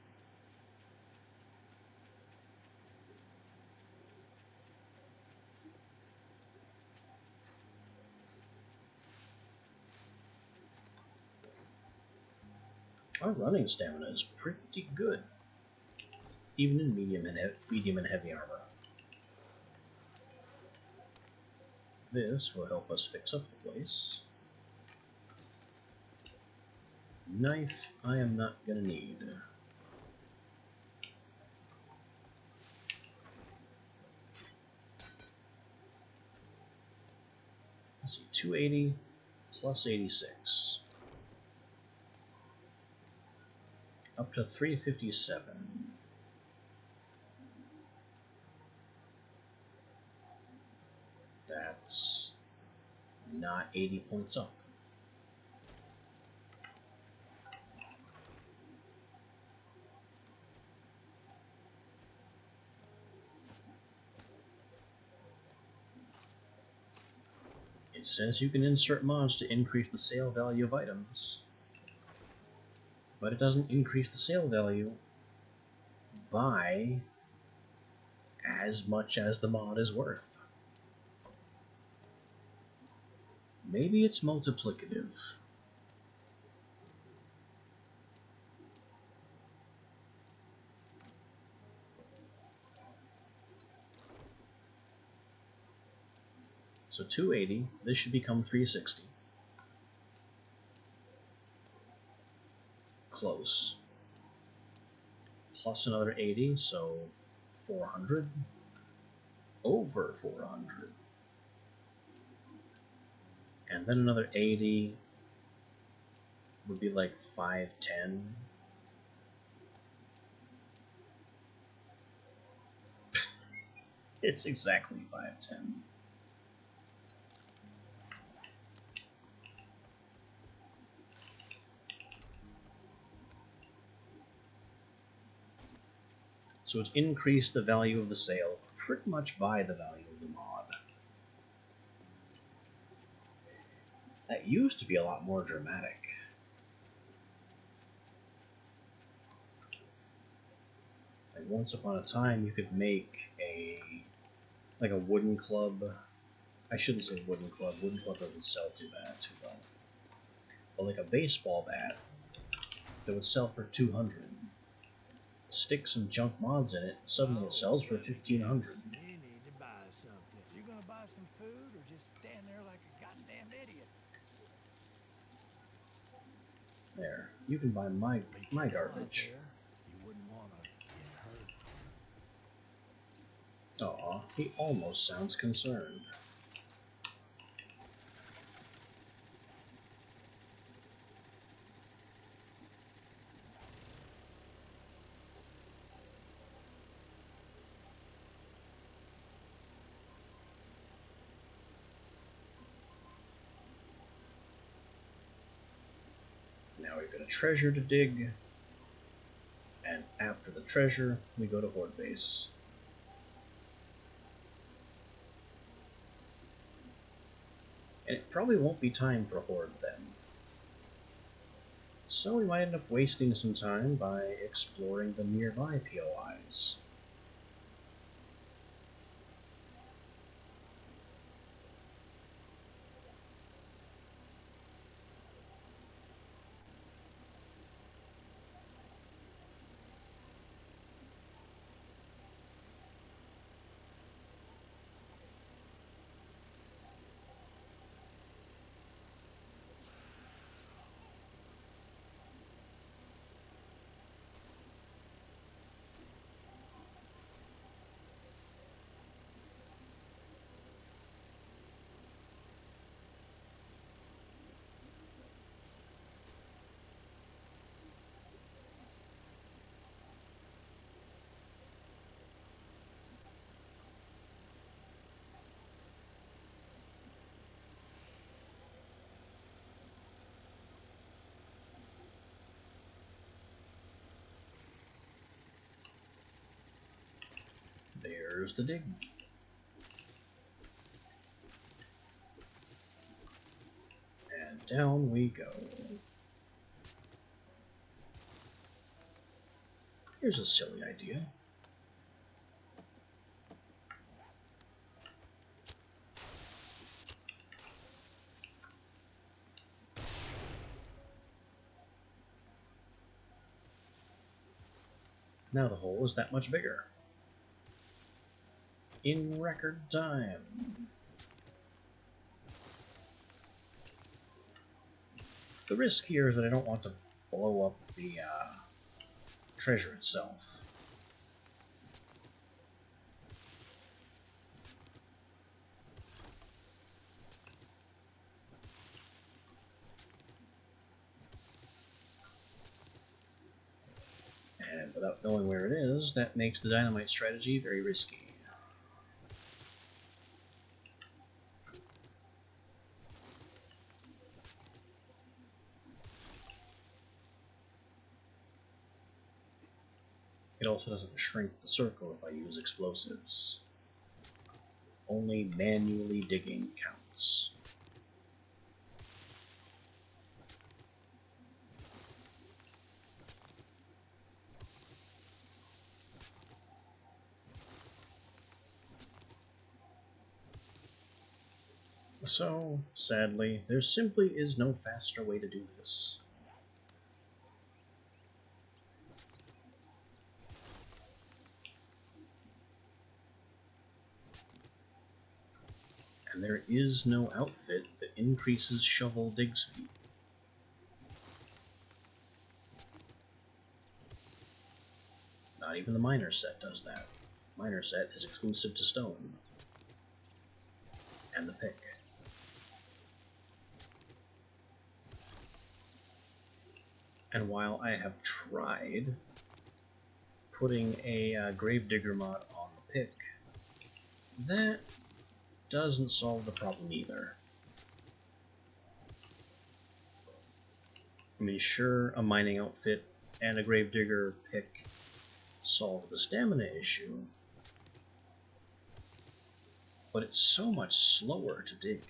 Our running stamina is pretty good, even in medium and heavy armor. This will help us fix up the place. Knife, I am not gonna need. Let's see, 280 plus 86. Up to 357. That's not 80 points up. It says you can insert mods to increase the sale value of items, but it doesn't increase the sale value by as much as the mod is worth. Maybe it's multiplicative. So 280, this should become 360. Close. Plus another 80, so 400. Over 400. And then another 80 would be like 510. It's exactly 510. So it's increased the value of the sale pretty much by the value of the mod. That used to be a lot more dramatic. Like once upon a time, you could make a wooden club. I shouldn't say wooden club. Wooden club doesn't sell too well. But like a baseball bat that would sell for 200. Stick some junk mods in it, suddenly it sells for 1,500. You need to buy something. You gonna buy some food or just stand there like a goddamn idiot? There, you can buy my garbage. You wouldn't want to get hurt. Aw, he almost sounds concerned. Now we've got a treasure to dig, and after the treasure, we go to Horde Base. And it probably won't be time for Horde then. So we might end up wasting some time by exploring the nearby POIs. There's the dig. And down we go. Here's a silly idea. Now the hole is that much bigger. In record time. The risk here is that I don't want to blow up the treasure itself. And without knowing where it is, that makes the dynamite strategy very risky. It also doesn't shrink the circle if I use explosives. Only manually digging counts. So, sadly, there simply is no faster way to do this. And there is no outfit that increases shovel dig speed. Not even the miner set does that. Miner set is exclusive to stone. And the pick. And while I have tried putting a Gravedigger mod on the pick, that doesn't solve the problem either. I mean, sure, a mining outfit and a Gravedigger pick solve the stamina issue, but it's so much slower to dig.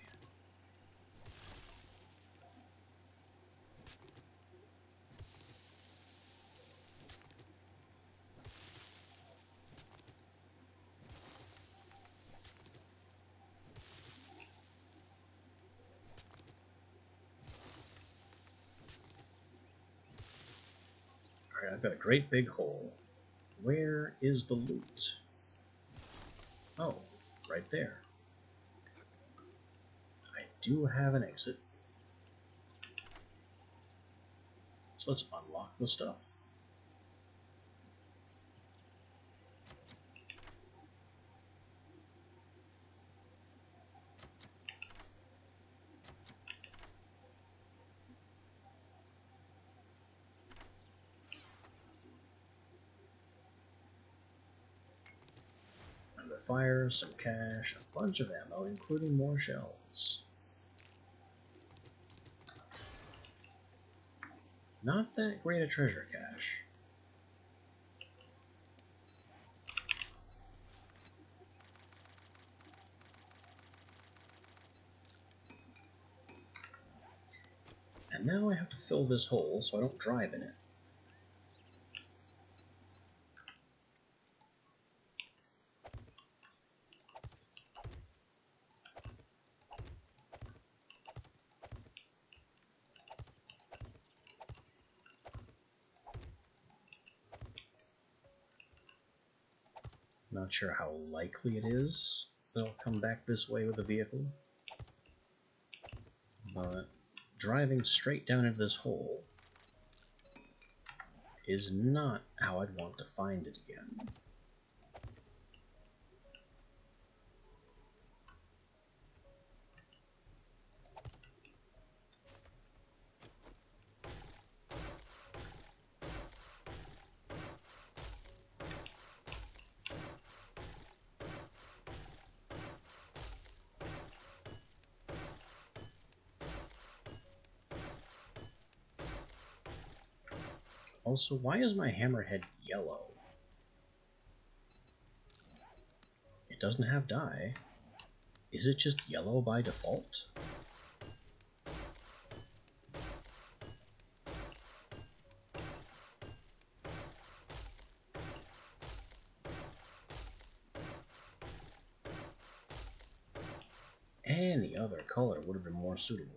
Alright, I've got a great big hole. Where is the loot? Oh, right there. I do have an exit. So let's unlock the stuff. Under fire, some cash, a bunch of ammo, including more shells. Not that great a treasure cache. And now I have to fill this hole so I don't drive in it. Not sure how likely it is that I'll come back this way with a vehicle, but driving straight down into this hole is not how I'd want to find it again. Also, why is my hammerhead yellow? It doesn't have dye. Is it just yellow by default? Any other color would have been more suitable.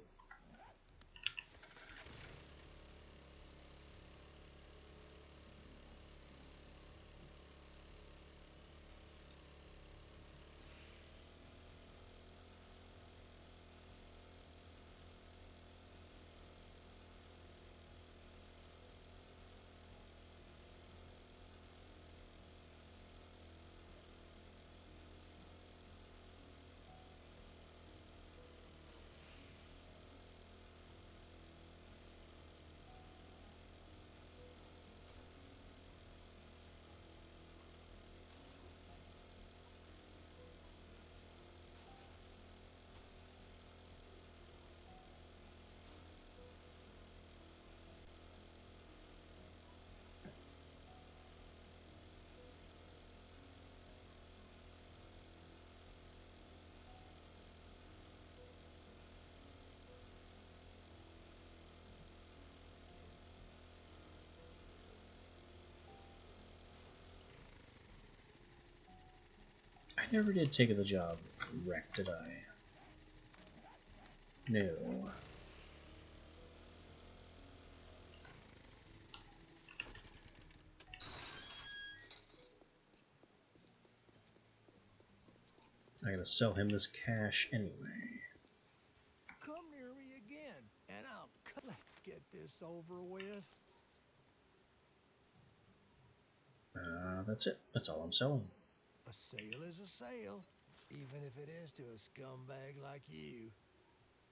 I never did take the job wreck, did I? No. I gotta sell him this cash anyway. Come near me again, and let's get this over with. That's it. That's all I'm selling. A sale is a sale, even if it is to a scumbag like you.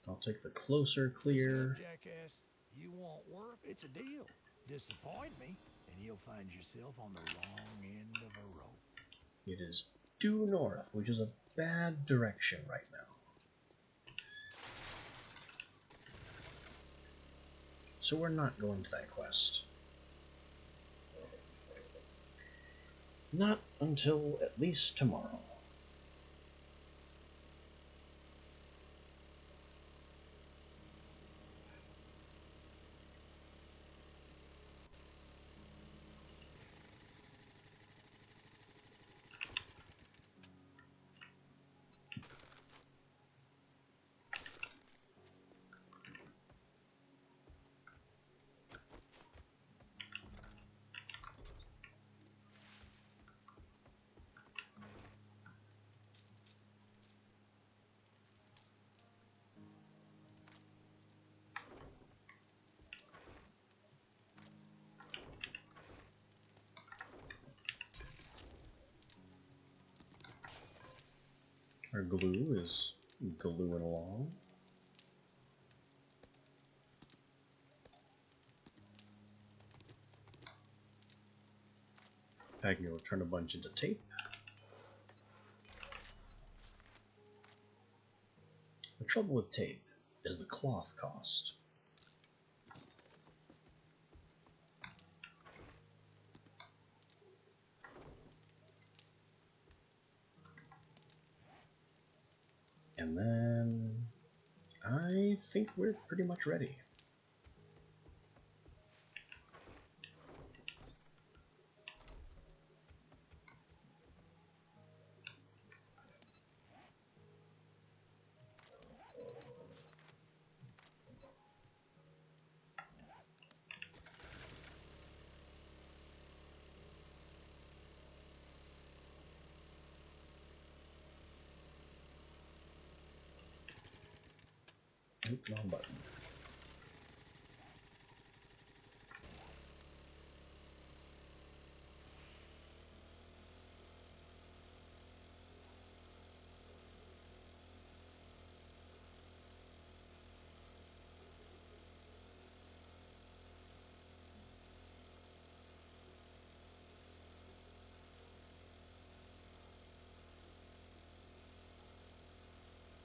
I'll take the closer Listen clear. up, jackass. You want work? It's a deal. Disappoint me, and you'll find yourself on the wrong end of a rope. It is due north, which is a bad direction right now. So we're not going to that quest. Not until at least tomorrow. Our glue is gluing along. I can go turn a bunch into tape. The trouble with tape is the cloth cost. And then I think we're pretty much ready. Oop, wrong button.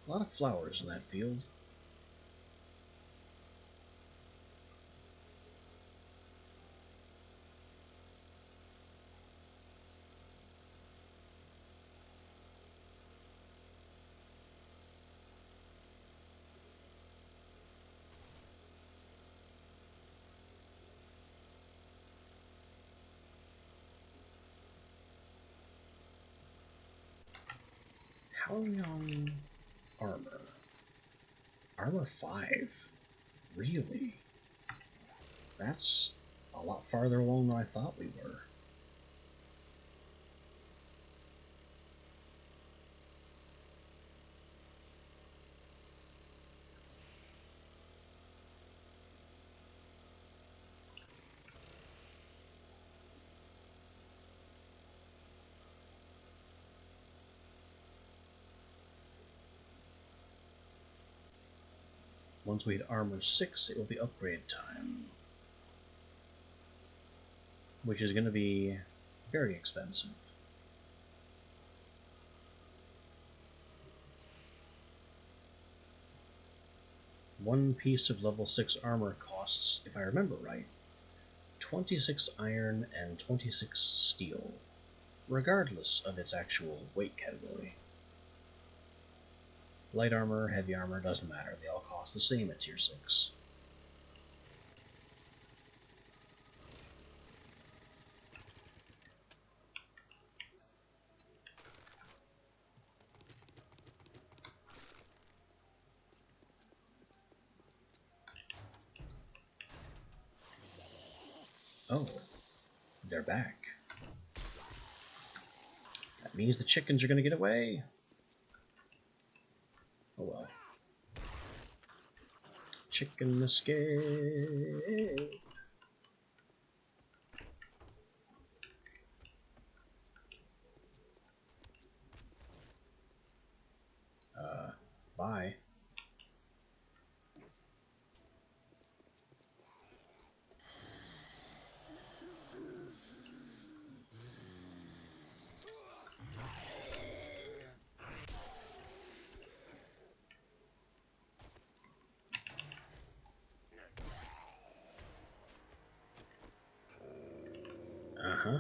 A lot of flowers in that field. How are we on armor? Armor 5? Really? That's a lot farther along than I thought we were. Once we hit armor 6, it will be upgrade time. Which is going to be very expensive. One piece of level 6 armor costs, if I remember right, 26 iron and 26 steel, regardless of its actual weight category. Light armor, heavy armor, doesn't matter, they all cost the same at tier 6. Oh, they're back. That means the chickens are gonna get away. Oh well. Chicken escape. Bye. Uh-huh.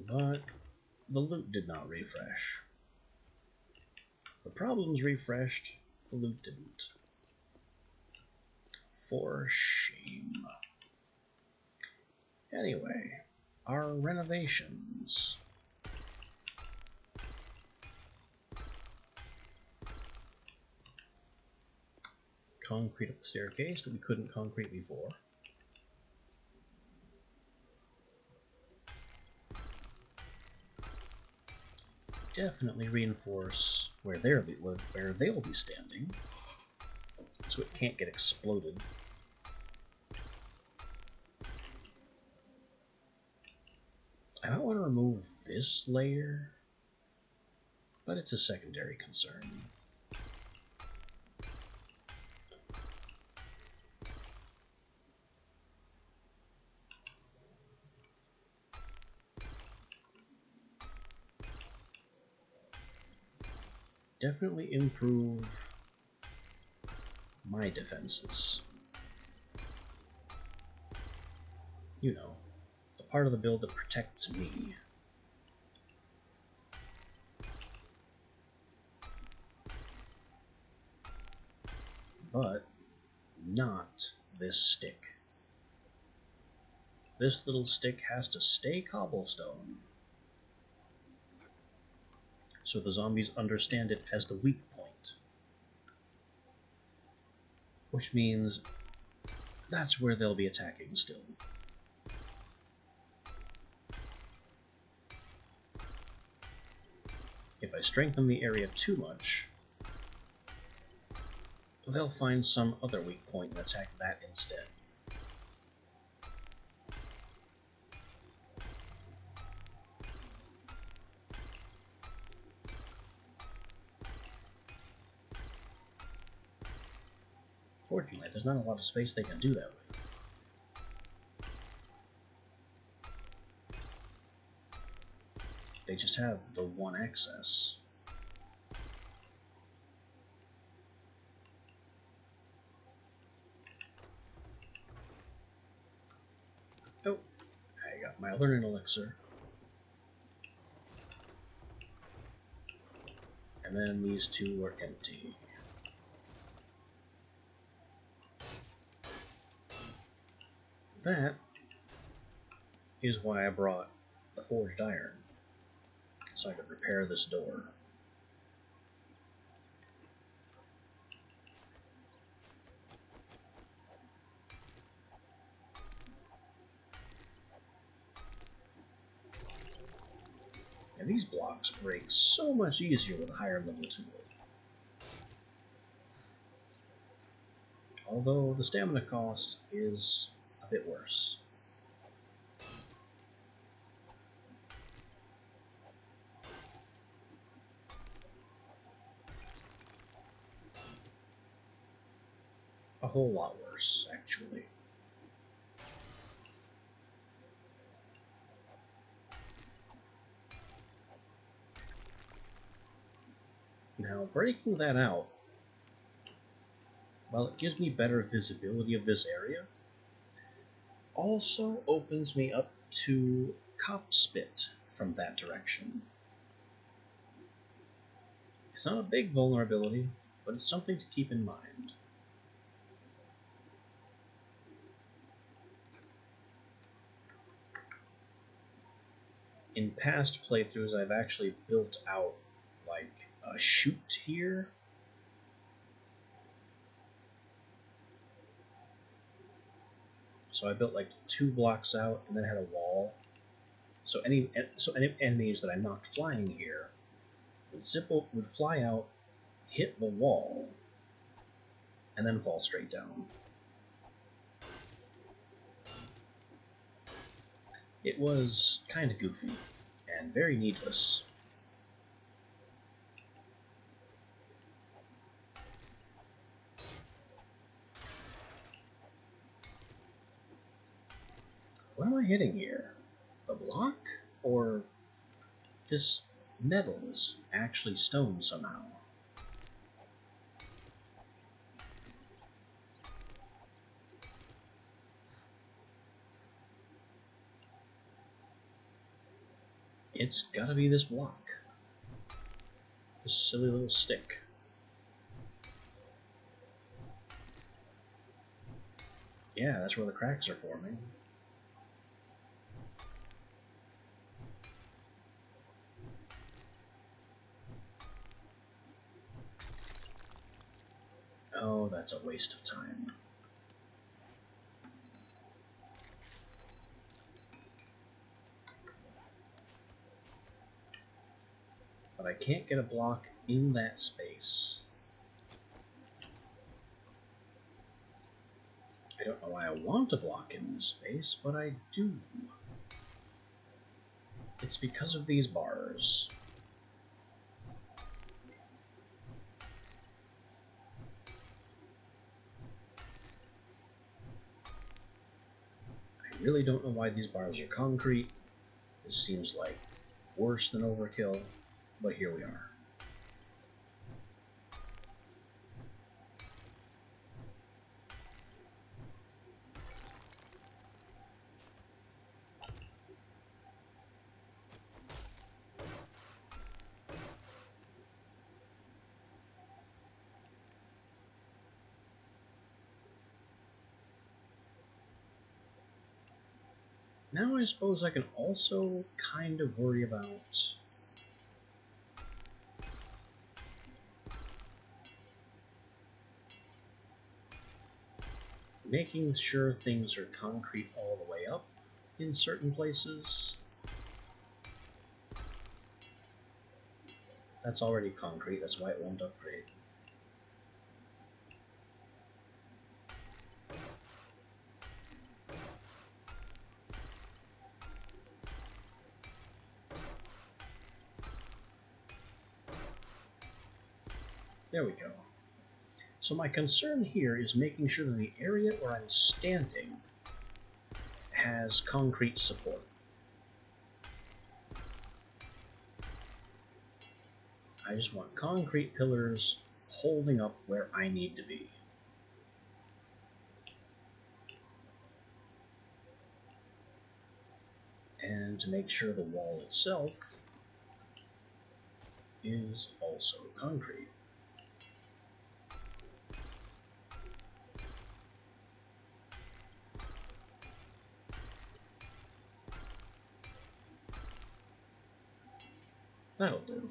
But the loot did not refresh. The problems refreshed, the loot didn't. For shame. Anyway, our renovations. Concrete up the staircase that we couldn't concrete before. Definitely reinforce where they'll be standing, so it can't get exploded. I might want to remove this layer, but it's a secondary concern. Definitely improve my defenses. You know, the part of the build that protects me. But not this stick. This little stick has to stay cobblestone, so the zombies understand it as the weak point. Which means that's where they'll be attacking still. If I strengthen the area too much, they'll find some other weak point and attack that instead. Fortunately, there's not a lot of space they can do that with. They just have the one access. Oh, I got my learning elixir. And then these two are empty. That is why I brought the forged iron, so I could repair this door. And these blocks break so much easier with a higher level tool. Although the stamina cost is a bit worse. A whole lot worse, actually. Now, breaking that out, while it gives me better visibility of this area, also opens me up to cop spit from that direction. It's not a big vulnerability, but it's something to keep in mind. In past playthroughs, I've actually built out like a chute here. So I built like 2 blocks out and then had a wall. So any enemies that I knocked flying here would fly out, hit the wall, and then fall straight down. It was kinda goofy and very needless. What am I hitting here? The block? Or this metal is actually stone somehow? It's gotta be this block. This silly little stick. Yeah, that's where the cracks are forming. Oh, that's a waste of time. But I can't get a block in that space. I don't know why I want a block in this space, but I do. It's because of these bars. I really don't know why these bars are concrete. This seems like worse than overkill, but here we are. Now I suppose I can also kind of worry about making sure things are concrete all the way up in certain places. That's already concrete, that's why it won't upgrade. There we go. So my concern here is making sure that the area where I'm standing has concrete support. I just want concrete pillars holding up where I need to be. And to make sure the wall itself is also concrete. That'll do.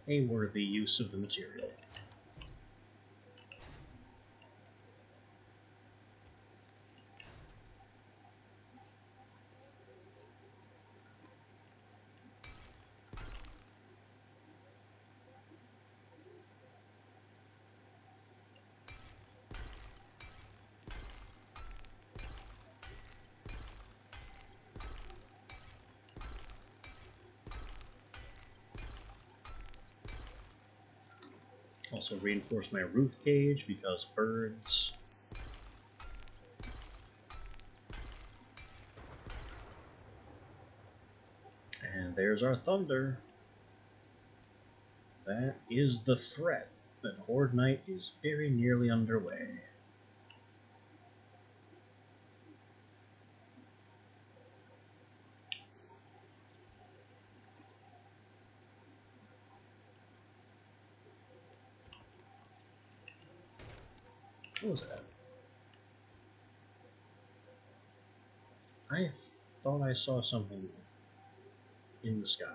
A worthy use of the material. Also reinforce my roof cage because birds. And there's our thunder. That is the threat that Horde Night is very nearly underway. What was that? I thought I saw something in the sky.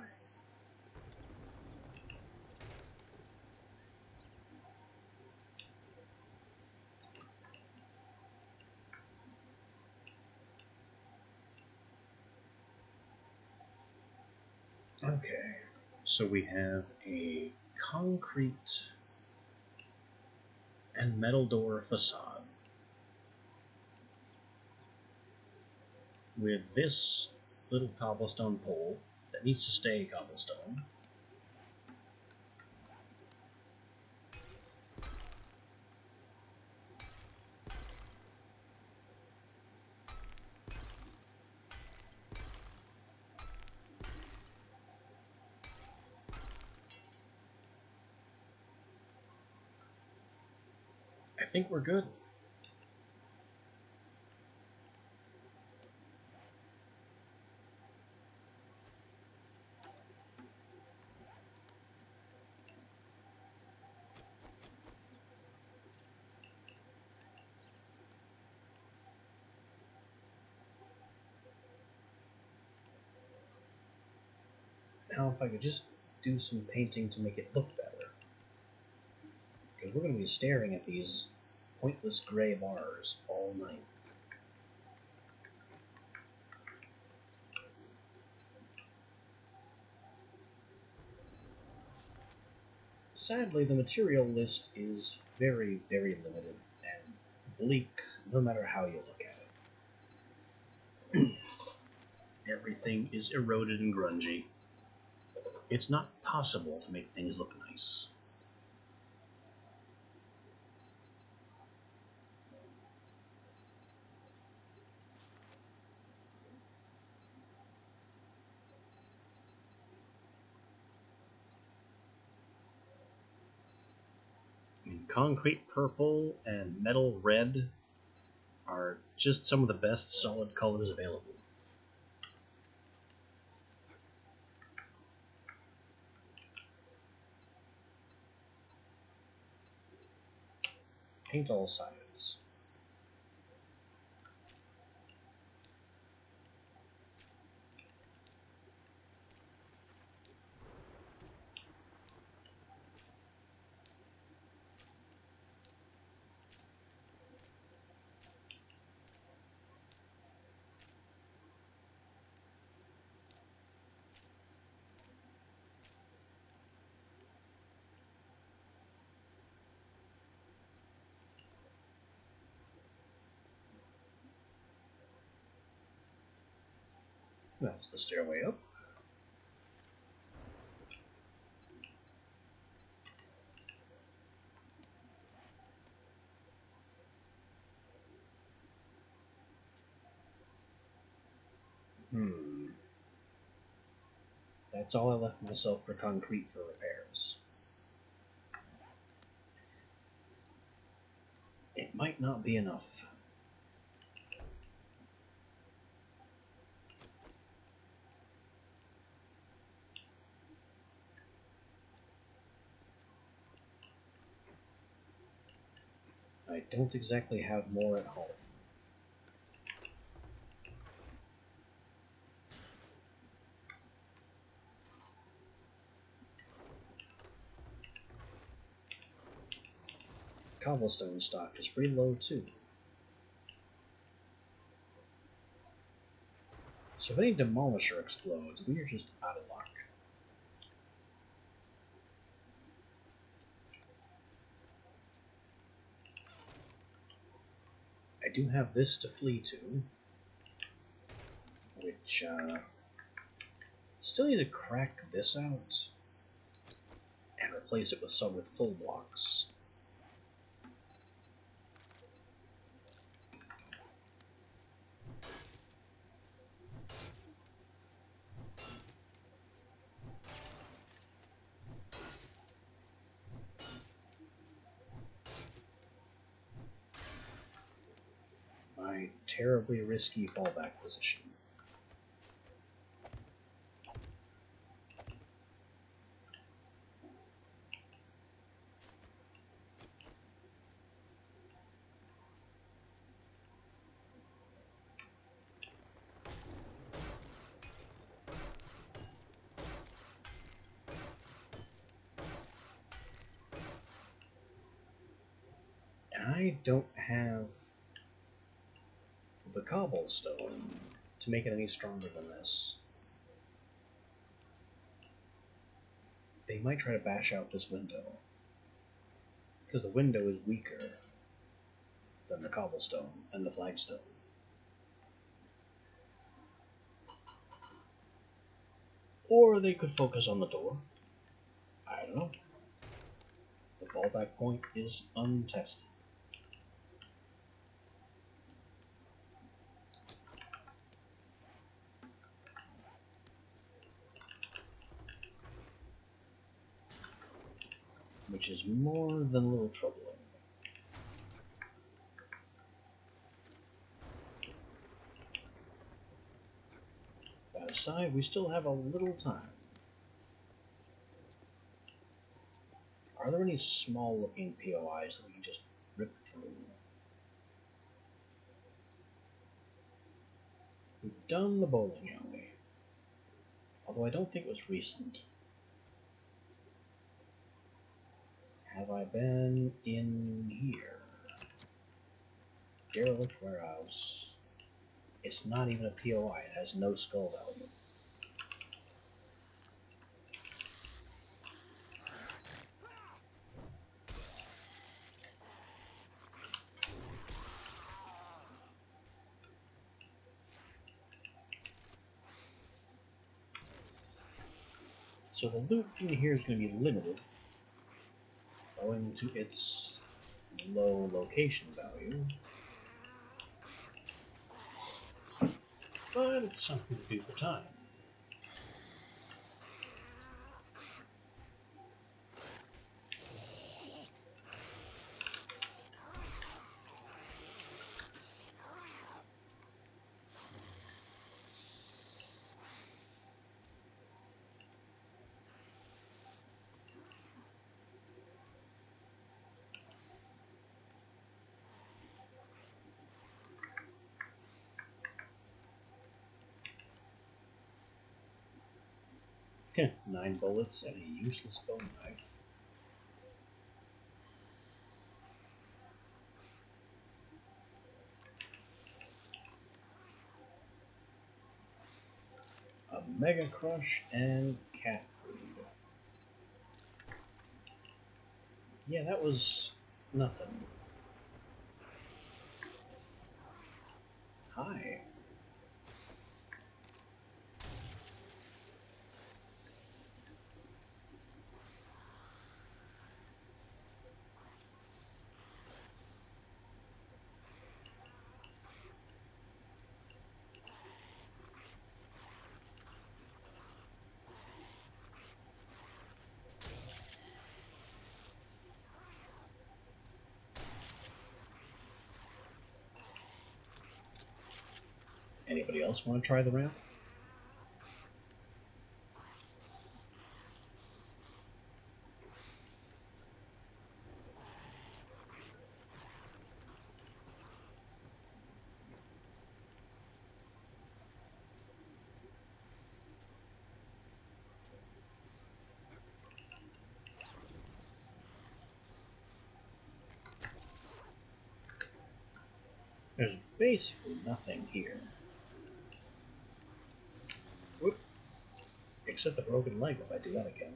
Okay, So we have a concrete and metal door facade with this little cobblestone pole that needs to stay cobblestone. I think we're good. Now if I could just do some painting to make it look better. Because we're going to be staring at these pointless gray bars all night. Sadly, the material list is very, very limited and bleak no matter how you look at it. Everything is eroded and grungy. It's not possible to make things look nice. Concrete purple and metal red are just some of the best solid colors available. Paint all sides. That's the stairway up. That's all I left myself for concrete for repairs. It might not be enough. I don't exactly have more at home. Cobblestone stock is pretty low too. So if any demolisher explodes, we are just out of luck. I do have this to flee to, which still need to crack this out and replace it with some with full blocks. My terribly risky fallback position. And I don't have the cobblestone to make it any stronger than this. they might try to bash out this window. Because the window is weaker than the cobblestone and the flagstone. Or they could focus on the door. I don't know. The fallback point is untested. Which is more than a little troubling. That aside, we still have a little time. Are there any small-looking POIs that we can just rip through? We've done the bowling alley. Although I don't think it was recent. Have I been in here? Derelict warehouse. It's not even a POI. It has no skull value. So the loot in here is going to be limited, owing to its low location value. But it's something to do for time. Okay, 9 bullets and a useless bone knife. A Mega Crush and cat food. Yeah, that was nothing. Hi. Anybody else want to try the ramp? There's basically nothing here. Whoop. Except the broken leg if I do that again.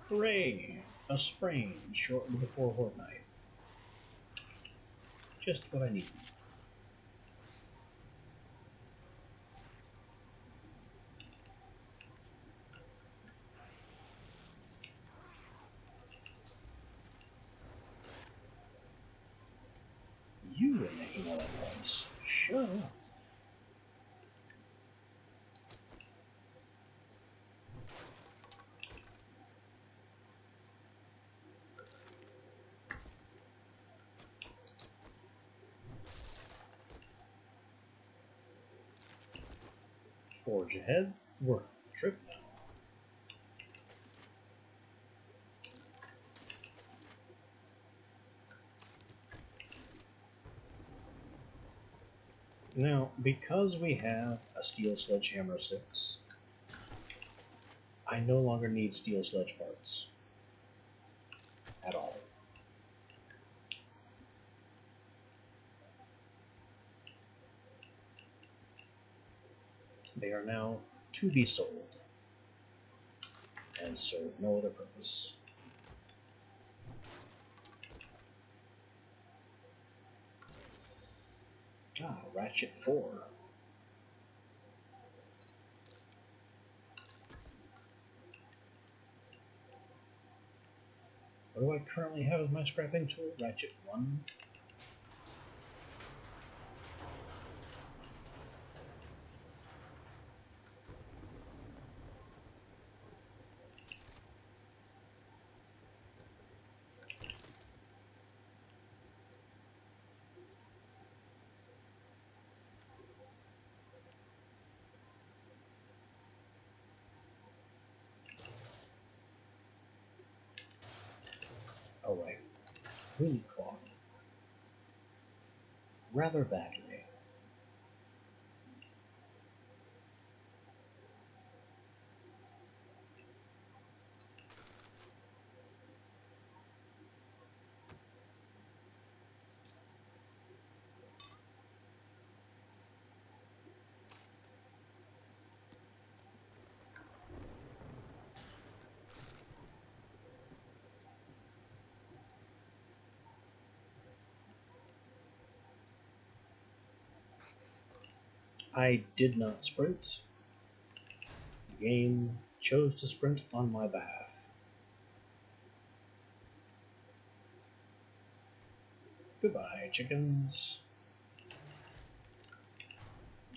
Hooray! A sprain shortly before Horde Night. Just what I need. You were making all that noise. Shut up. Forge ahead. Worth the trip now. Now, because we have a Steel Sledgehammer 6, I no longer need Steel Sledge parts. At all. They are now to be sold and serve no other purpose. Ah, Ratchet 4. What do I currently have as my scrapping tool? Ratchet 1. Oh, right. We need cloth. Rather badly. I did not sprint. The game chose to sprint on my behalf. Goodbye, chickens.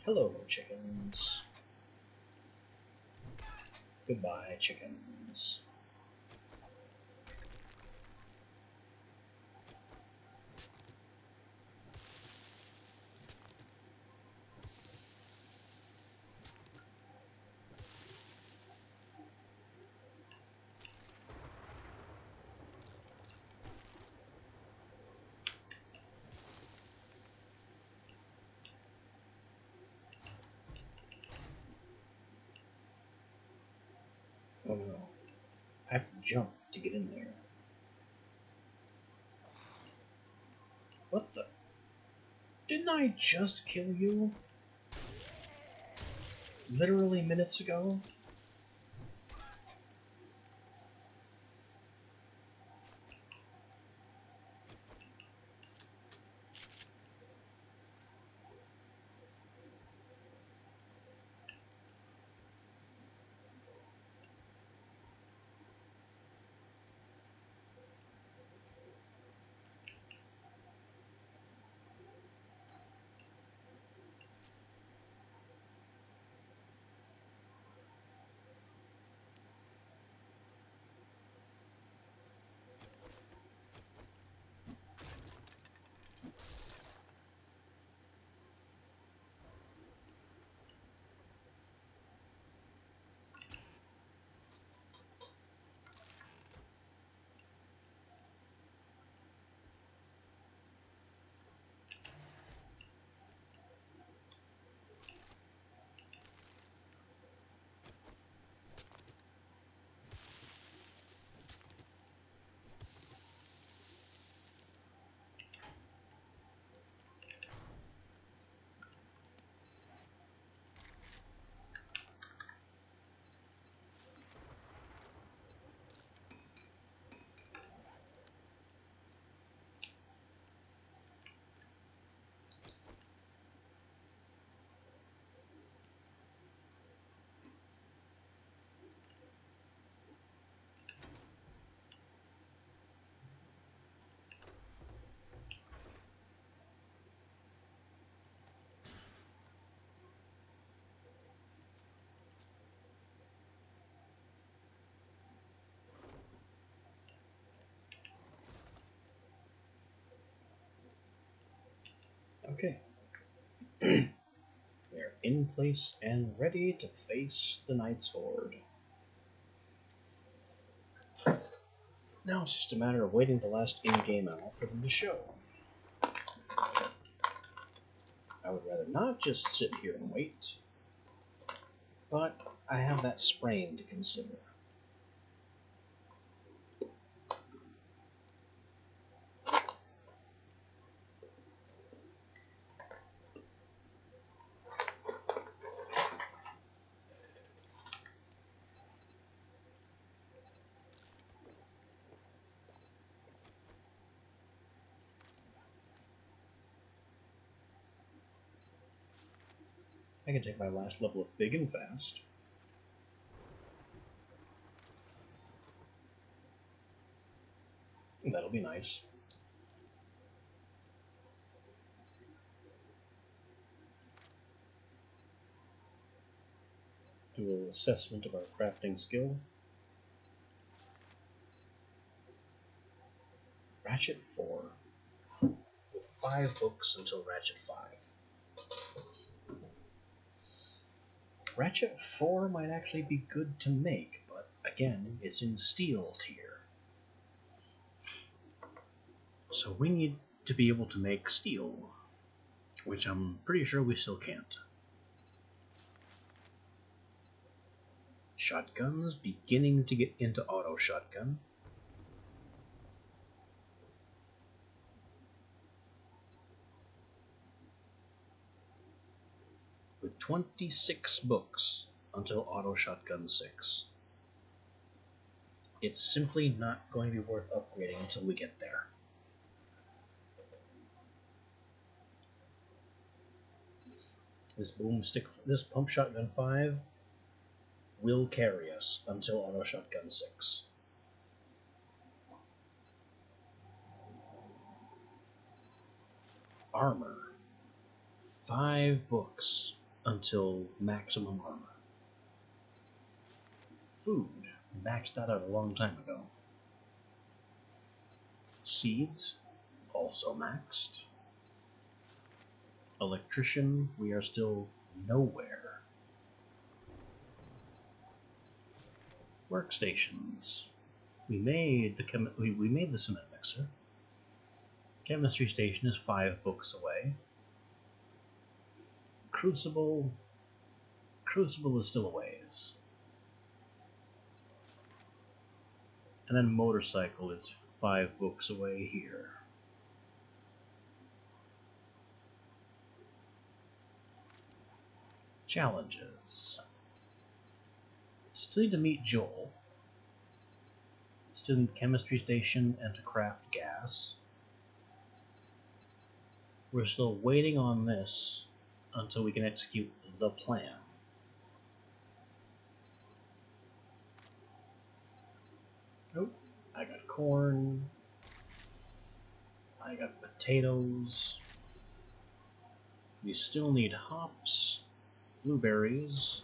Hello, chickens. Goodbye, chickens. Oh no. I have to jump to get in there. What the? Didn't I just kill you? Literally minutes ago? Okay. We're in place and ready to face the Knight's Horde. Now it's just a matter of waiting the last in-game hour for them to show. I would rather not just sit here and wait, but I have that sprain to consider. I can take my last level of big and fast. That'll be nice. Do a little assessment of our crafting skill. Ratchet 4. With 5 books until Ratchet 5. Ratchet 4 might actually be good to make, but again, it's in steel tier. So we need to be able to make steel, which I'm pretty sure we still can't. Shotguns, beginning to get into auto shotgun. With 26 books until auto shotgun 6. It's simply not going to be worth upgrading until we get there. This pump shotgun 5 will carry us until auto shotgun 6. Armor. 5 books until maximum armor. Food. Maxed that out a long time ago. Seeds. Also maxed. Electrician. We are still nowhere. Workstations. We made the cement mixer. Chemistry station is 5 books away. Crucible is still a ways. And then motorcycle is 5 books away here. Challenges. Still need to meet Joel. Still need chemistry station and to craft gas. We're still waiting on this until we can execute the plan. Nope. I got corn. I got potatoes. We still need hops, blueberries,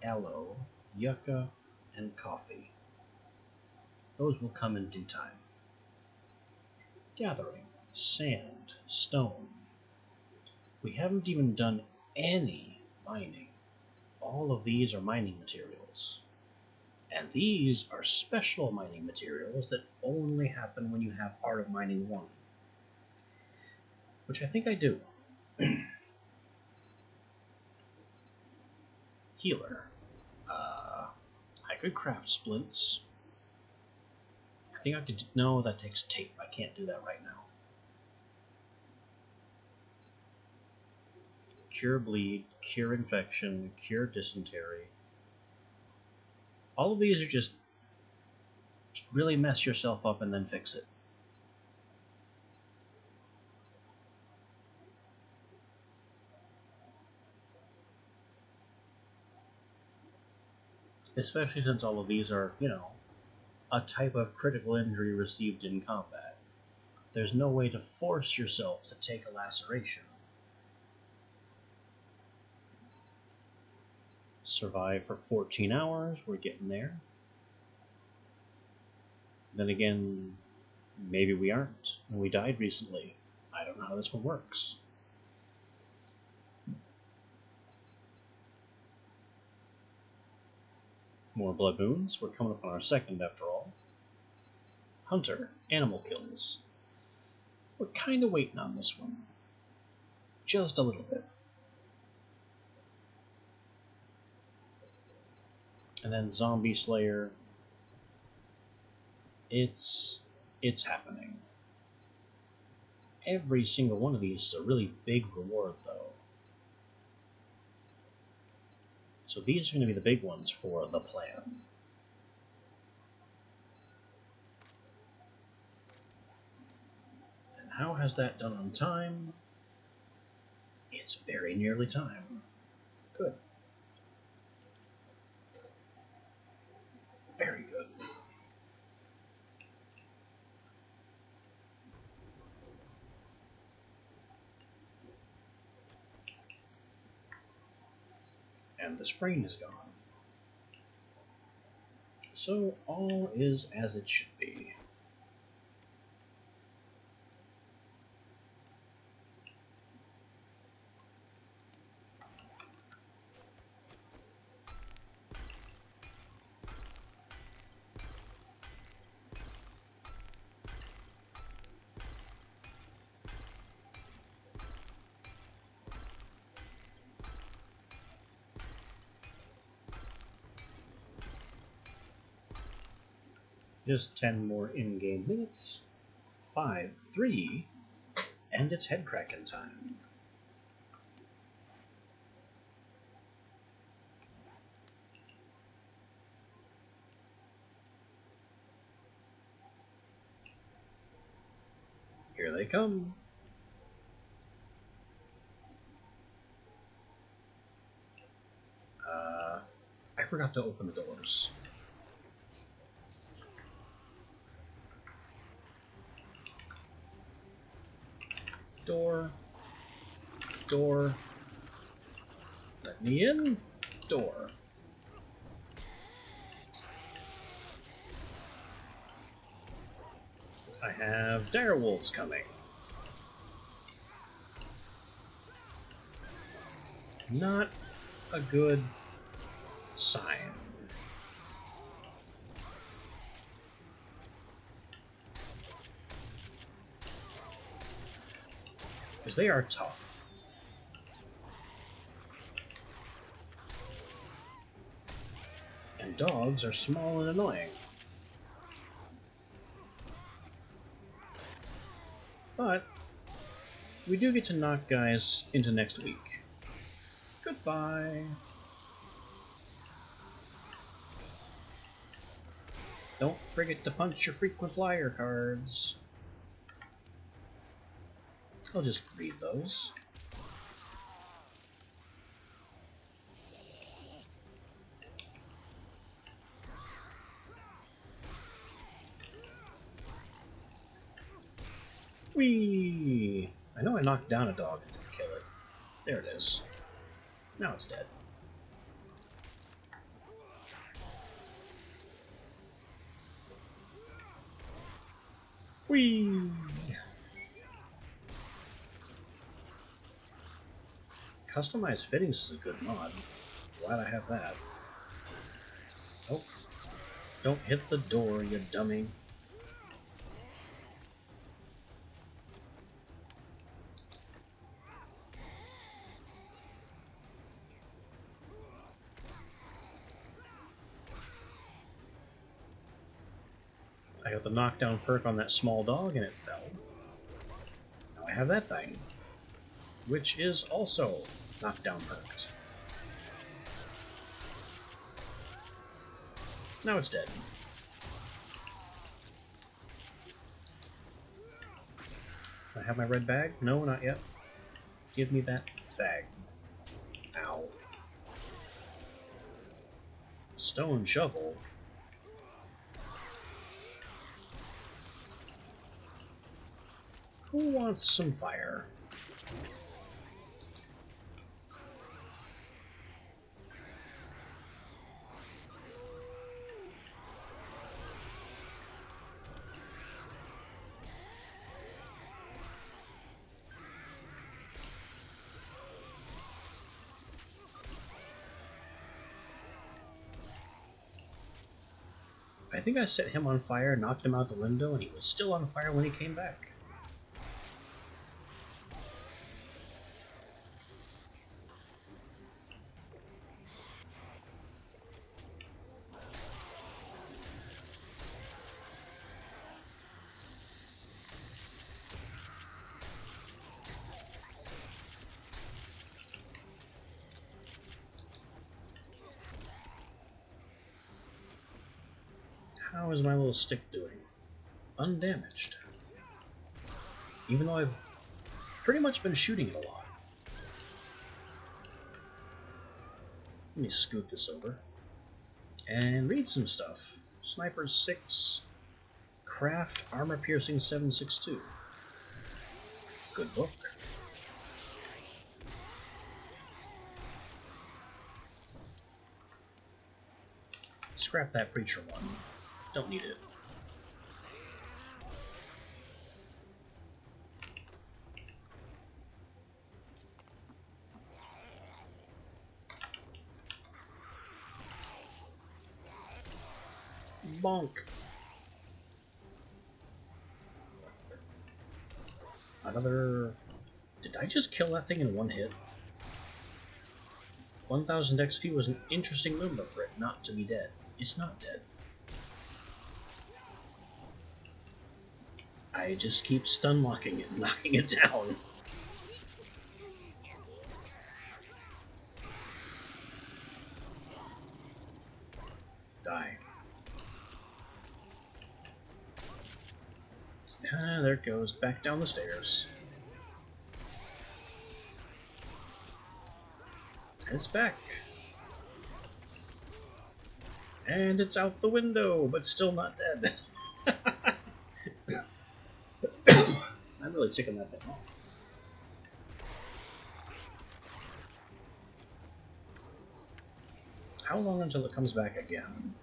aloe, yucca, and coffee. Those will come in due time. Gathering, sand, stone. We haven't even done any mining. All of these are mining materials. And these are special mining materials that only happen when you have Art of Mining 1. Which I think I do. Healer. I could craft splints. I think I could... No, that takes tape. I can't do that right now. Cure bleed, cure infection, cure dysentery. All of these are just really mess yourself up and then fix it. Especially since all of these are, a type of critical injury received in combat. There's no way to force yourself to take a laceration. Survive for 14 hours, we're getting there. Then again, maybe we aren't, and we died recently. I don't know how this one works. More blood moons, we're coming up on our second after all. Hunter, animal kills. We're kind of waiting on this one. Just a little bit. And then Zombie Slayer. It's happening. Every single one of these is a really big reward, though. So these are going to be the big ones for the plan. And how has that done on time? It's very nearly time. Good. Very good. And the sprain is gone. So all is as it should be. Just 10 more in-game minutes. 5, 3, and it's head cracking time. Here they come. I forgot to open the doors. Door. Door. Let me in. Door. I have direwolves coming. Not a good sign. Because they are tough. And dogs are small and annoying. But we do get to knock guys into next week. Goodbye. Don't forget to punch your frequent flyer cards. I'll just read those. Whee! I know I knocked down a dog and didn't kill it. There it is. Now it's dead. Whee! Customized fittings is a good mod. Glad I have that. Oh. Don't hit the door, you dummy. I got the knockdown perk on that small dog and it fell. Now I have that thing, which is also knockdown perked. Now it's dead. I have my red bag? No, not yet. Give me that bag. Ow. Stone shovel? Who wants some fire? I think I set him on fire, knocked him out the window, and he was still on fire when he came back. How is my little stick doing? Undamaged. Even though I've pretty much been shooting it a lot. Let me scoot this over and read some stuff. Sniper 6, Craft Armor Piercing 762. Good book. Scrap that preacher one. Don't need it. Bonk. Another... Did I just kill that thing in one hit? 1000 XP was an interesting number for it not to be dead. It's not dead. I just keep stun locking it and knocking it down. Die. Ah, there it goes, back down the stairs. And it's back. And it's out the window, but still not dead. I'm really ticking that thing off. How long until it comes back again?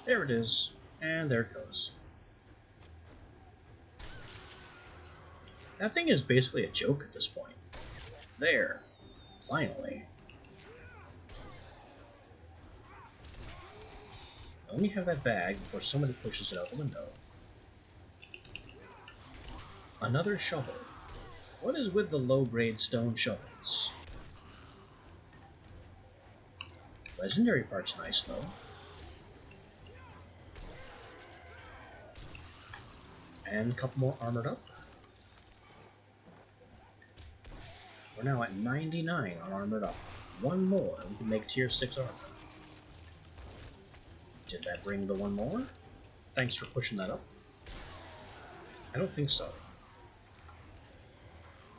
There it is, and there it goes. That thing is basically a joke at this point. There. Finally. Let me have that bag before somebody pushes it out the window. Another shovel. What is with the low-grade stone shovels? Legendary part's nice, though. And a couple more armored up. We're now at 99 on armored up. One more and we can make tier 6 armor. Did that bring the one more? Thanks for pushing that up. I don't think so.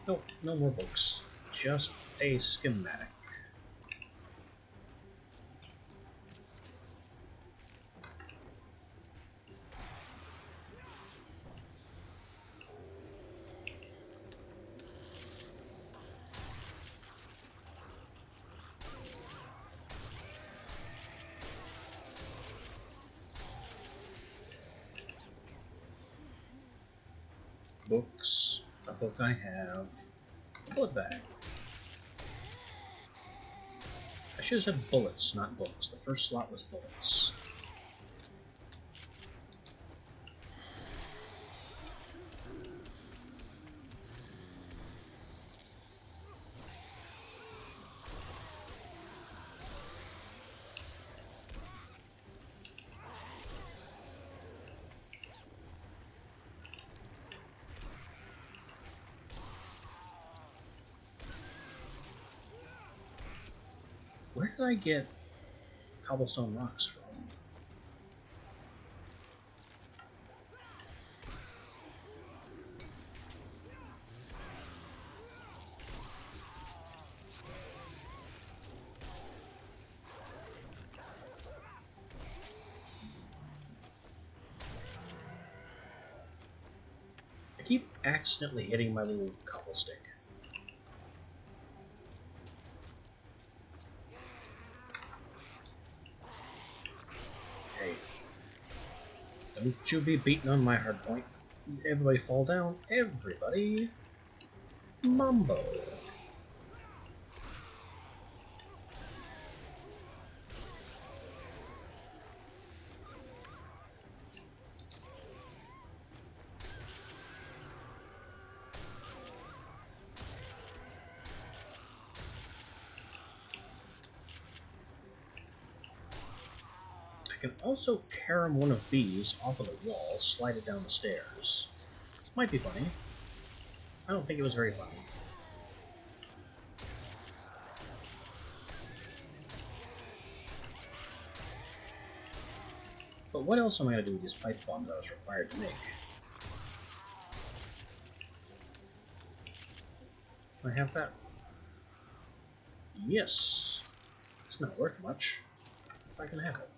Nope, no more books. Just a schematic. Books, a book I have, a bullet bag. I should have said bullets, not books. The first slot was bullets. Where did I get cobblestone rocks from? I keep accidentally hitting my little cobble stick. Don't you be beating on my hard point. Everybody fall down. Everybody. Mambo. I can also carom one of these off of the wall, slide it down the stairs. Might be funny. I don't think it was very funny. But what else am I going to do with these pipe bombs I was required to make? Can I have that? Yes. It's not worth much. I can have it.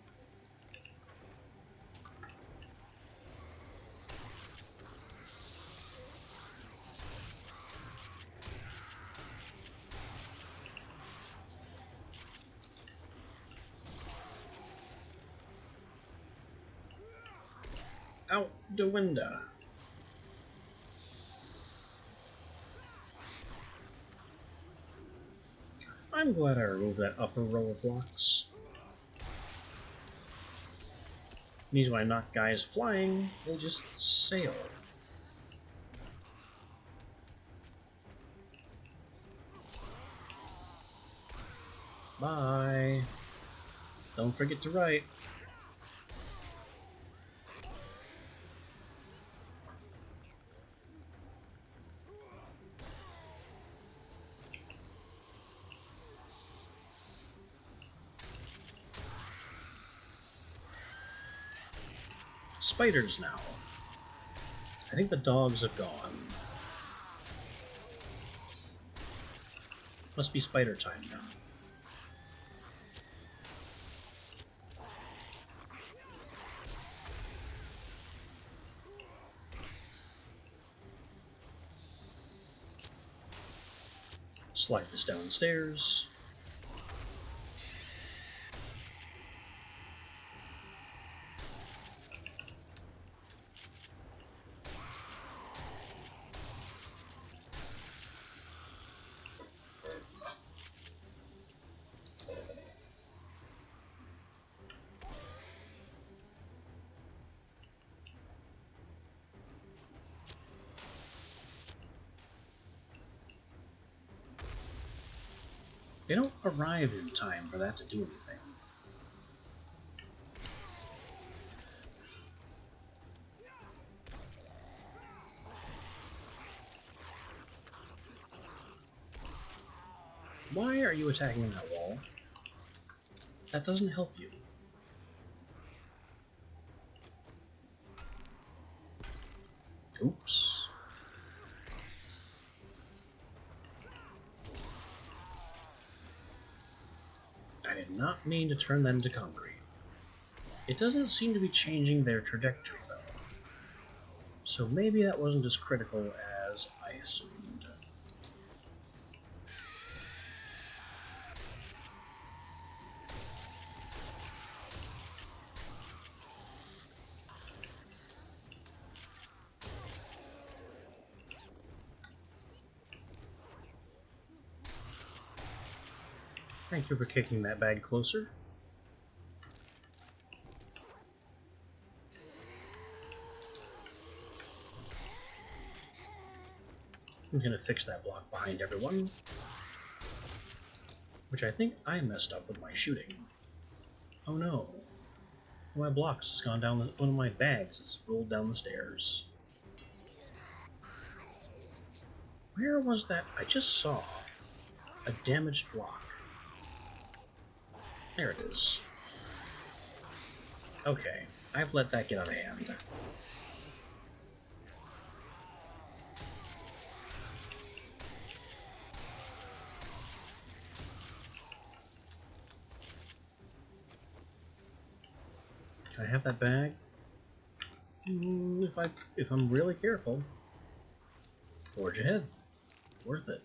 Out the window. I'm glad I removed that upper row of blocks. Means when I knock guys flying, they just sail. Bye. Don't forget to write. Spiders now. I think the dogs have gone. Must be spider time now. Slide this downstairs. They don't arrive in time for that to do anything. Why are you attacking that wall? That doesn't help you. Oops. I did not mean to turn that into concrete. It doesn't seem to be changing their trajectory, though. So maybe that wasn't as critical as I assumed. Thank you for kicking that bag closer. I'm gonna fix that block behind everyone. Which I think I messed up with my shooting. Oh no. One of my blocks has gone down one of my bags has rolled down the stairs. Where was that? I just saw a damaged block. There it is. Okay, I've let that get out of hand. Can I have that bag? If I'm really careful. Forge ahead. Worth it.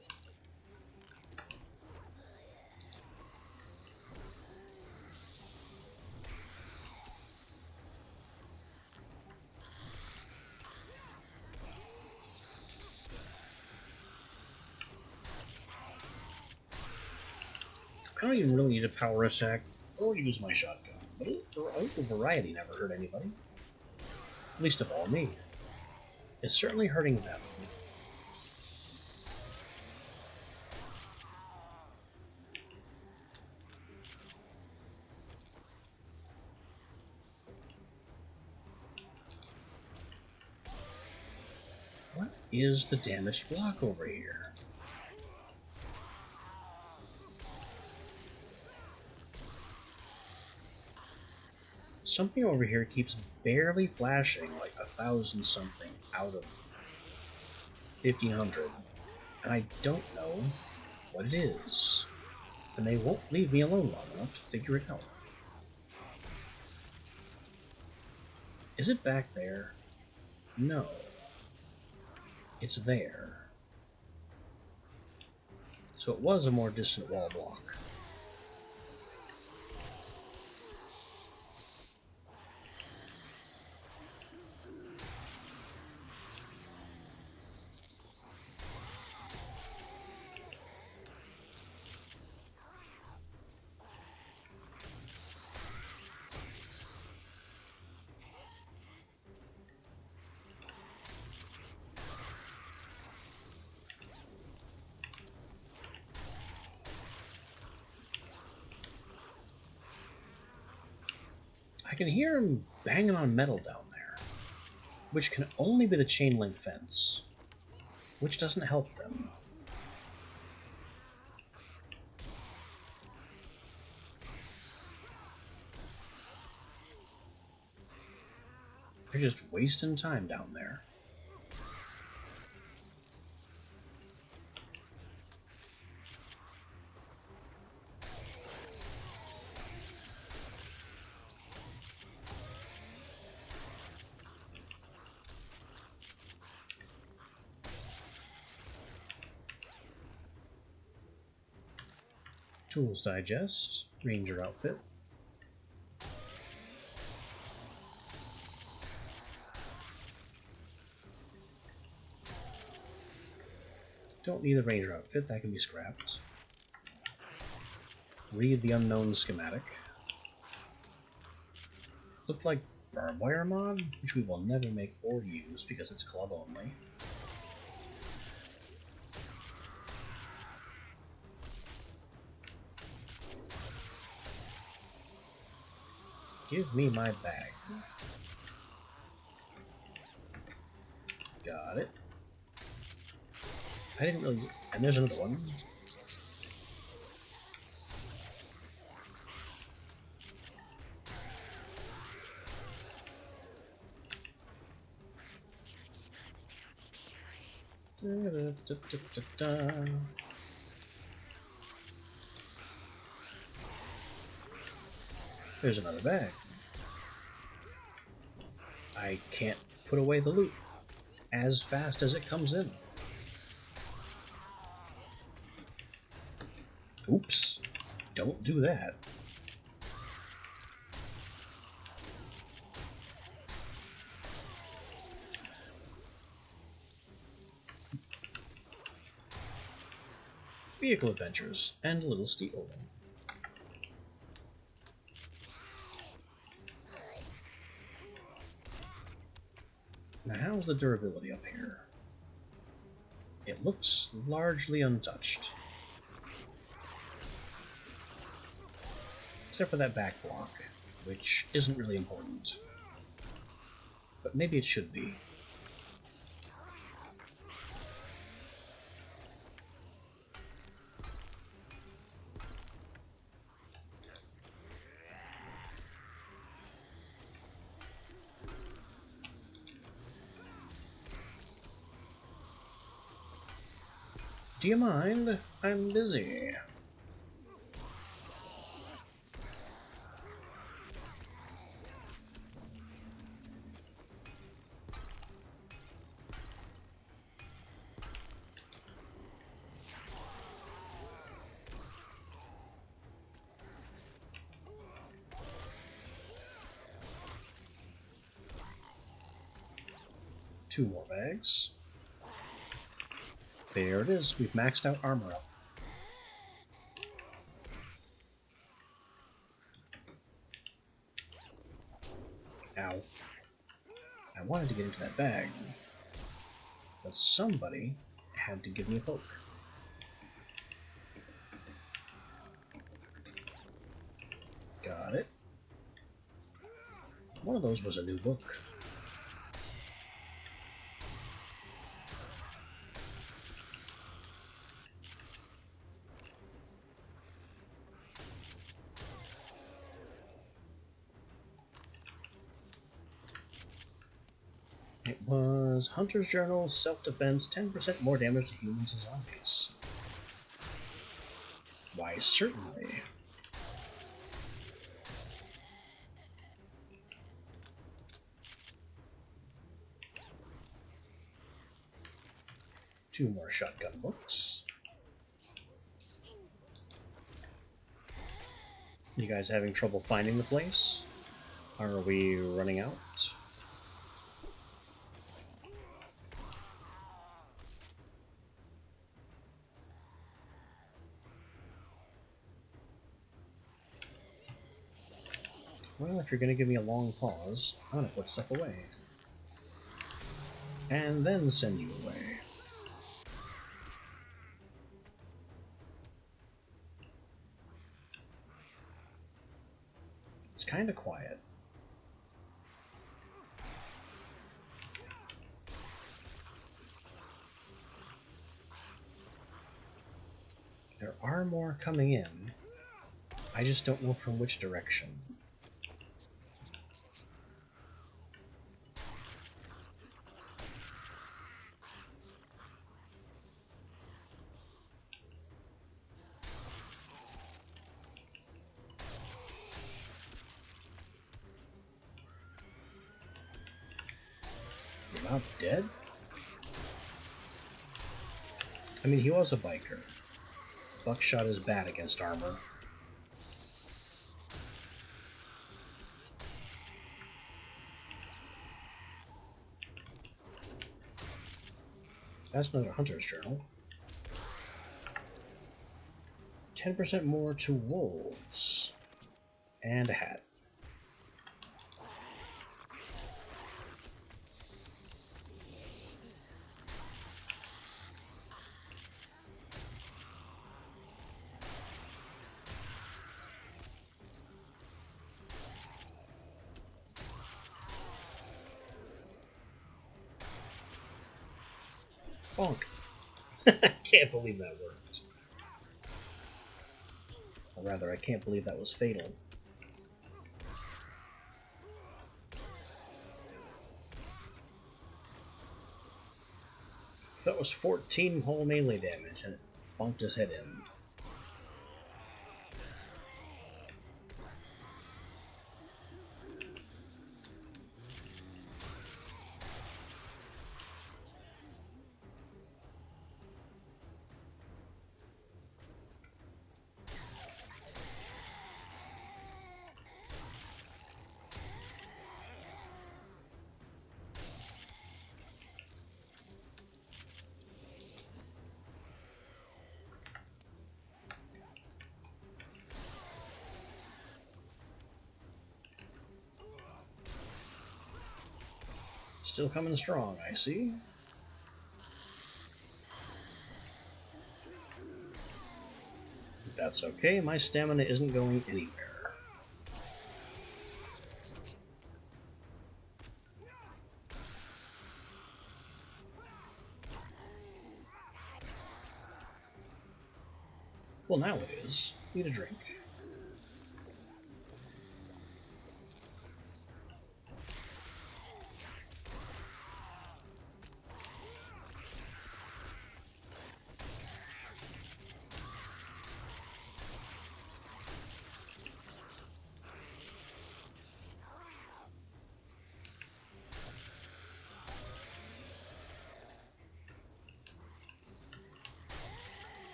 I don't even really need a power attack or use my shotgun, but a little variety never hurt anybody. Least of all me. It's certainly hurting them. What is the damaged block over here? Something over here keeps barely flashing like 1,000 something out of 1,500, and I don't know what it is. And they won't leave me alone long enough to figure it out. Is it back there? No. It's there. So it was a more distant wall block. I can hear him banging on metal down there, which can only be the chain link fence, which doesn't help them. They're just wasting time down there. Tools Digest, Ranger outfit. Don't need the Ranger outfit, that can be scrapped. Read the unknown schematic. Looked like barbed wire mod, which we will never make or use because it's club only. Give me my bag. Got it. I didn't really... And there's another one. There's another bag. I can't put away the loot as fast as it comes in. Oops. Don't do that. Vehicle adventures and a little steel. Now, how's the durability up here? It looks largely untouched. Except for that back block, which isn't really important. But maybe it should be. Do you mind? I'm busy. Two more bags. There it is. We've maxed out armor up. Ow. I wanted to get into that bag, but somebody had to give me a poke. Got it. One of those was a new book. It was Hunter's Journal, self-defense, 10% more damage to humans and zombies. Why, certainly. Two more shotgun books. You guys having trouble finding the place? Are we running out? Well, if you're going to give me a long pause, I'm going to put stuff away. And then send you away. It's kind of quiet. There are more coming in. I just don't know from which direction. You're not dead? I mean, he was a biker. Buckshot is bad against armor. That's another Hunter's Journal. 10% more to wolves. And a hat. Bonk. I can't believe that worked. Or rather, I can't believe that was fatal. That was 14 whole melee damage, and it bonked his head in. Still coming strong, I see. That's okay, my stamina isn't going anywhere. Well, now it is. Need a drink.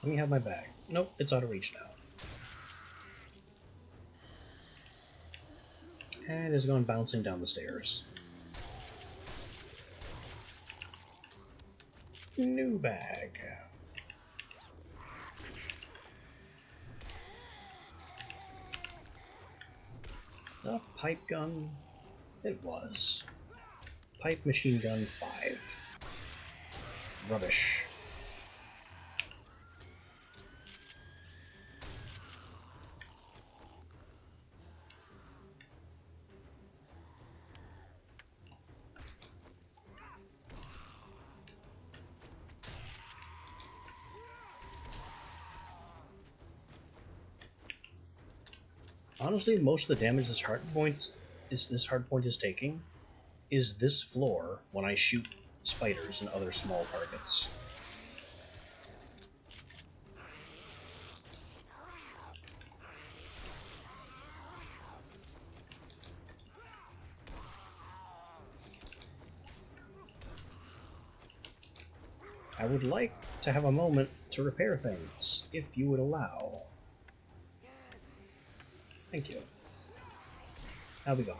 Let me have my bag. Nope, it's out of reach now. And it's gone bouncing down the stairs. New bag. A pipe gun? It was. Pipe machine gun 5. Rubbish. Honestly, most of the damage this hardpoint is taking is this floor when I shoot spiders and other small targets. I would like to have a moment to repair things, if you would allow. Thank you. I'll be gone.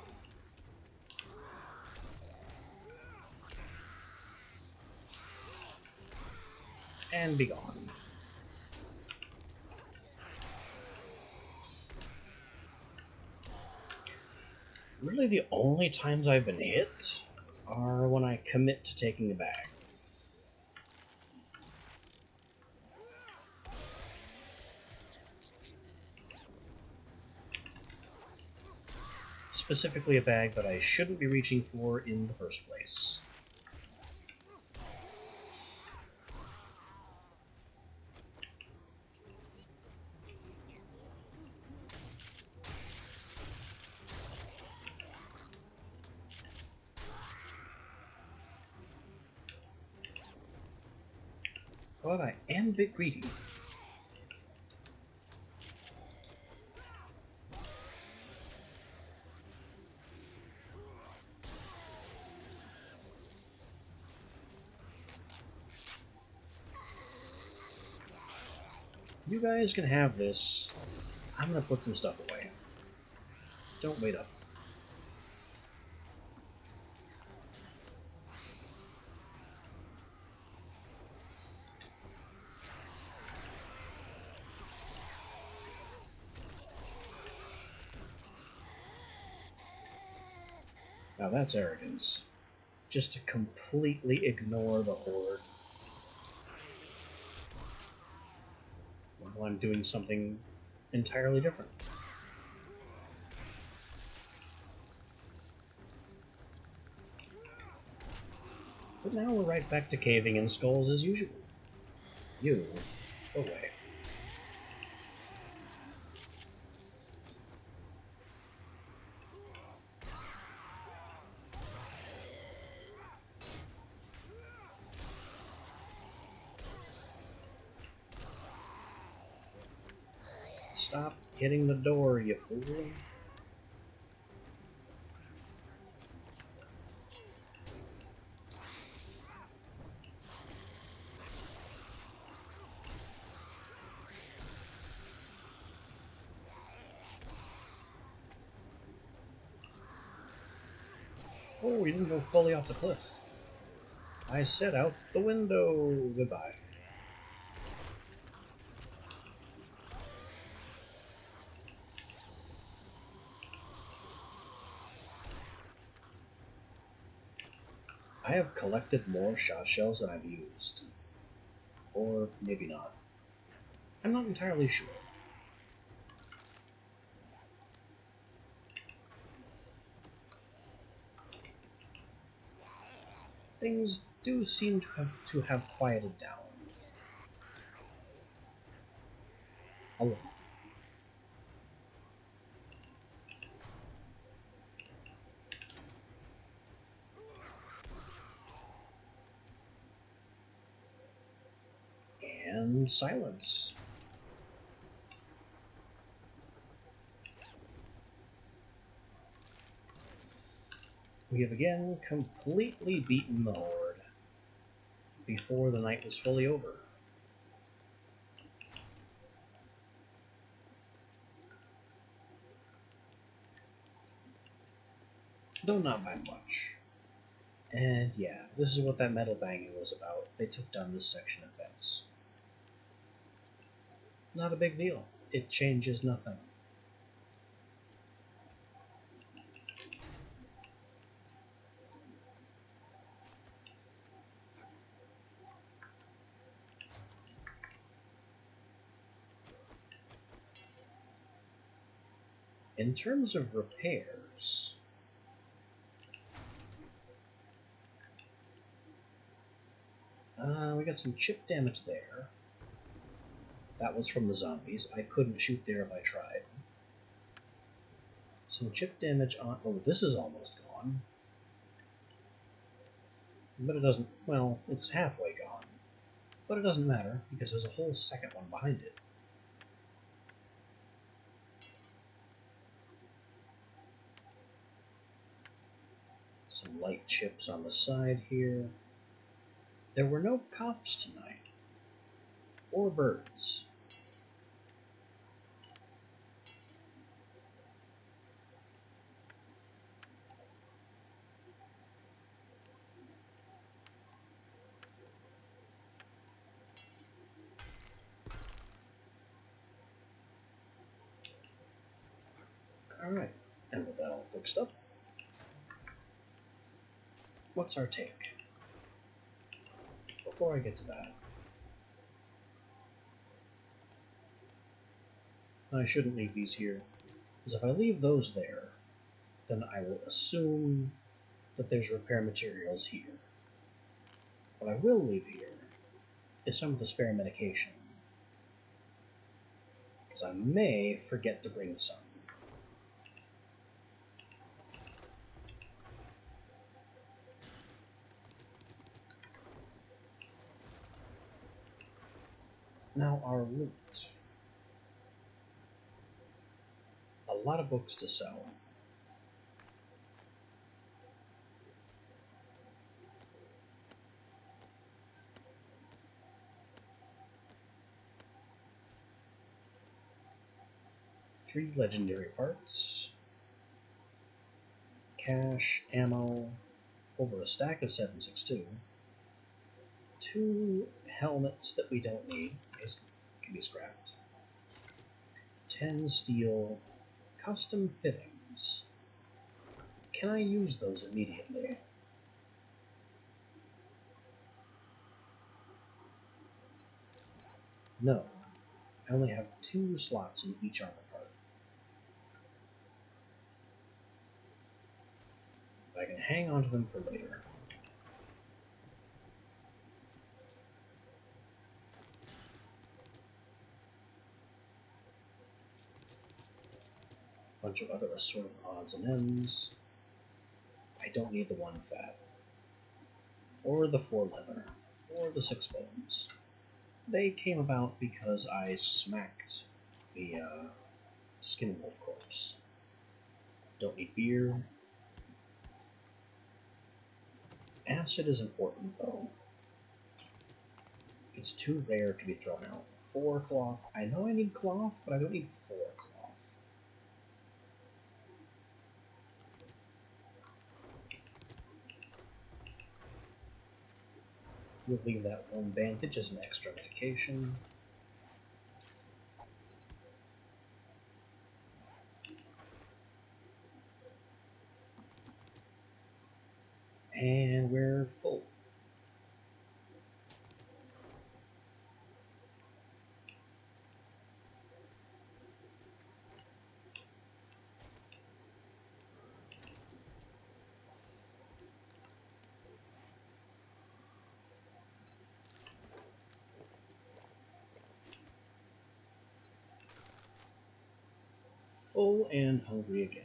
And be gone. Really, the only times I've been hit are when I commit to taking a bag. Specifically a bag that I shouldn't be reaching for in the first place. But I am a bit greedy. You guys can have this. I'm gonna put some stuff away. Don't wait up. Now that's arrogance. Just to completely ignore the horde while I'm doing something entirely different. But now we're right back to caving in skulls as usual. You, away. Stop hitting the door, you fool. Oh, we didn't go fully off the cliff. I said out the window. Goodbye. I have collected more shot shells than I've used. Or maybe not. I'm not entirely sure. Things do seem to have quieted down. A lot. And silence. We have again completely beaten the horde before the night was fully over. Though not by much. And yeah, this is what that metal banging was about. They took down this section of fence. Not a big deal. It changes nothing. In terms of repairs, we got some chip damage there. That was from the zombies. I couldn't shoot there if I tried. Some chip damage on... Oh, this is almost gone. But it doesn't, well, it's halfway gone. But it doesn't matter, because there's a whole second one behind it. Some light chips on the side here. There were no cops tonight. Or birds. Alright, and with that all fixed up, what's our take? Before I get to that, I shouldn't leave these here, because if I leave those there, then I will assume that there's repair materials here. What I will leave here is some of the spare medication, because I may forget to bring some. Now our loot. A lot of books to sell. Three legendary parts. Cash, ammo, over a stack of 762. Two helmets that we don't need. These can be scrapped. 10 steel. Custom fittings. Can I use those immediately? No. I only have 2 slots in each armor part. But I can hang on to them for later. Bunch of other assorted odds and ends. I don't need the 1 fat. Or the 4 leather. Or the 6 bones. They came about because I smacked the skin wolf corpse. Don't need beer. Acid is important, though. It's too rare to be thrown out. 4 cloth. I know I need cloth, but I don't need 4 cloth. We'll leave that 1 bandage as an extra medication. And we're full. Full and hungry again.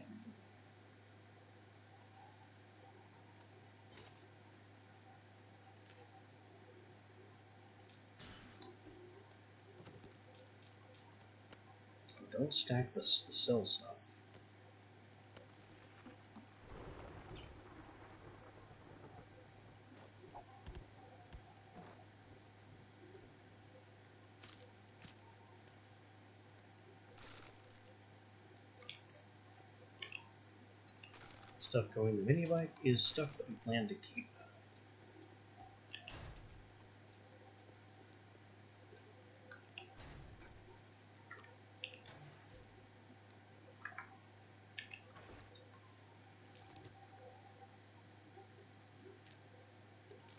Don't stack the cell stuff. Stuff going to mini bike is stuff that we plan to keep.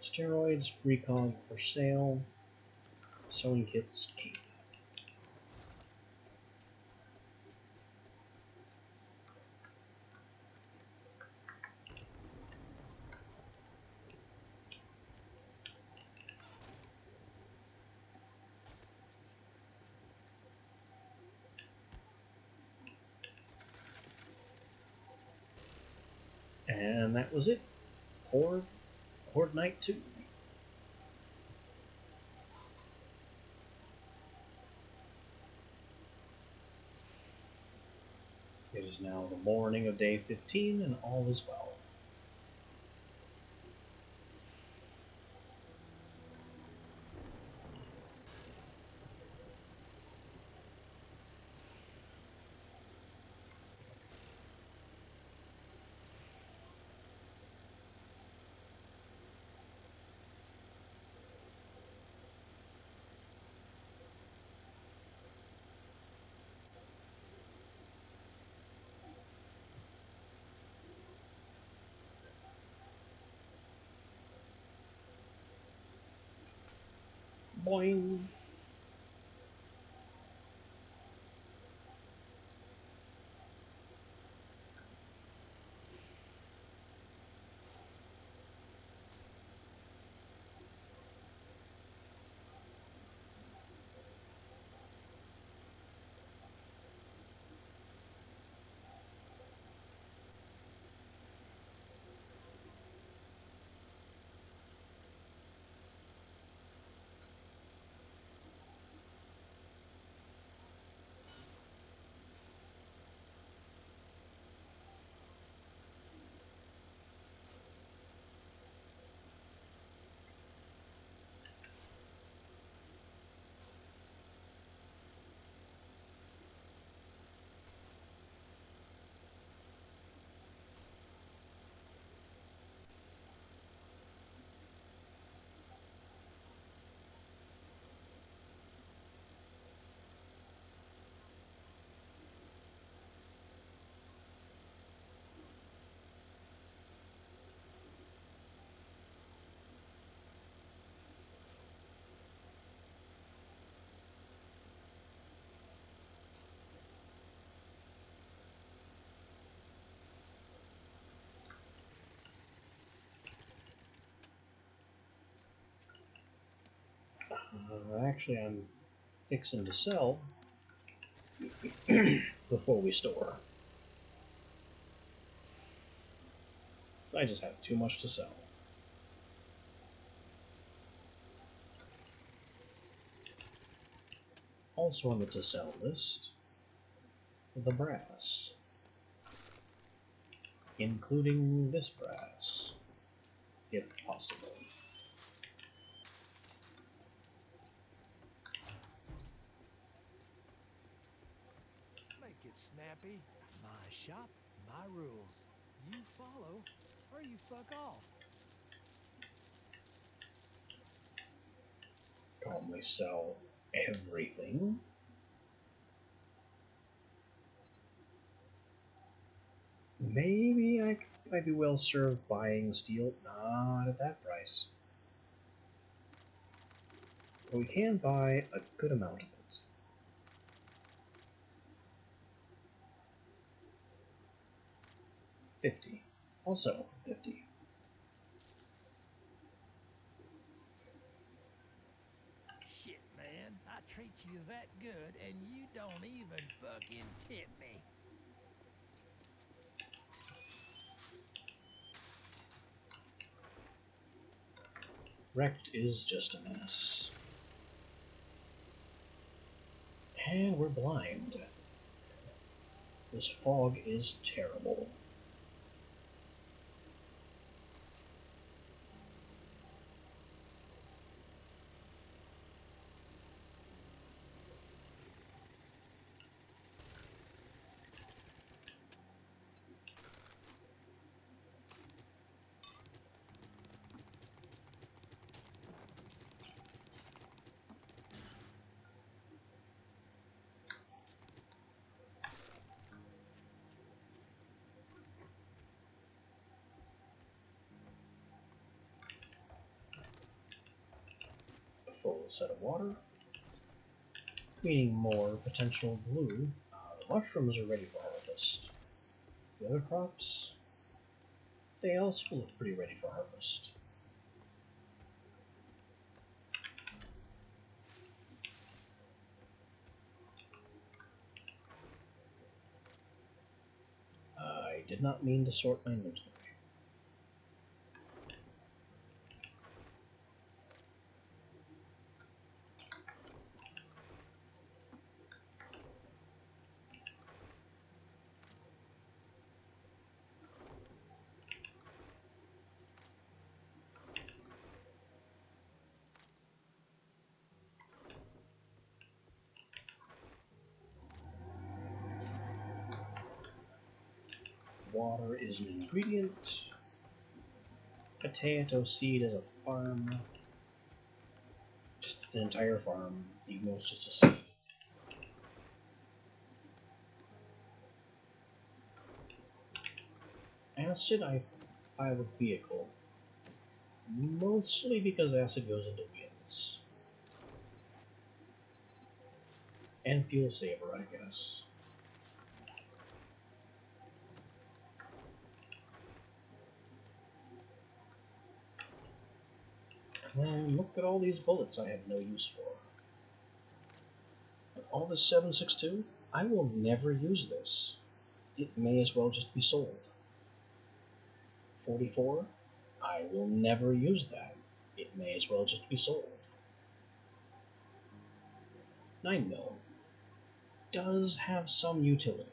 Steroids, recog for sale. Sewing kits, keep. And that was it. Horde Horde Night 2. It is now the morning of day 15, and all is well. Boing! Actually, I'm fixing to sell before we store. So I just have too much to sell. Also on the to sell list, the brass. Including this brass, if possible. Make it snappy. My shop, my rules. You follow, or you fuck off. Calmly sell everything. Maybe I might be well served buying steel. Not at that price. But we can buy a good amount of it. $50. I'll settle for $50. Shit, man. I treat you that good, and you don't even fucking tip me. Wrecked is just a mess. And we're blind. This fog is terrible. A full set of water, meaning more potential blue. The mushrooms are ready for harvest. The other crops, they also look pretty ready for harvest. I did not mean to sort my inventory. water is an ingredient. Potato seed is a farm. Just an entire farm, even though it's just a seed. Acid, I file with vehicle. Mostly because acid goes into wheels. And fuel saver, I guess. And then look at all these bullets I have no use for. All this 7.62, I will never use this. It may as well just be sold. 44, I will never use that. It may as well just be sold. 9mm does have some utility.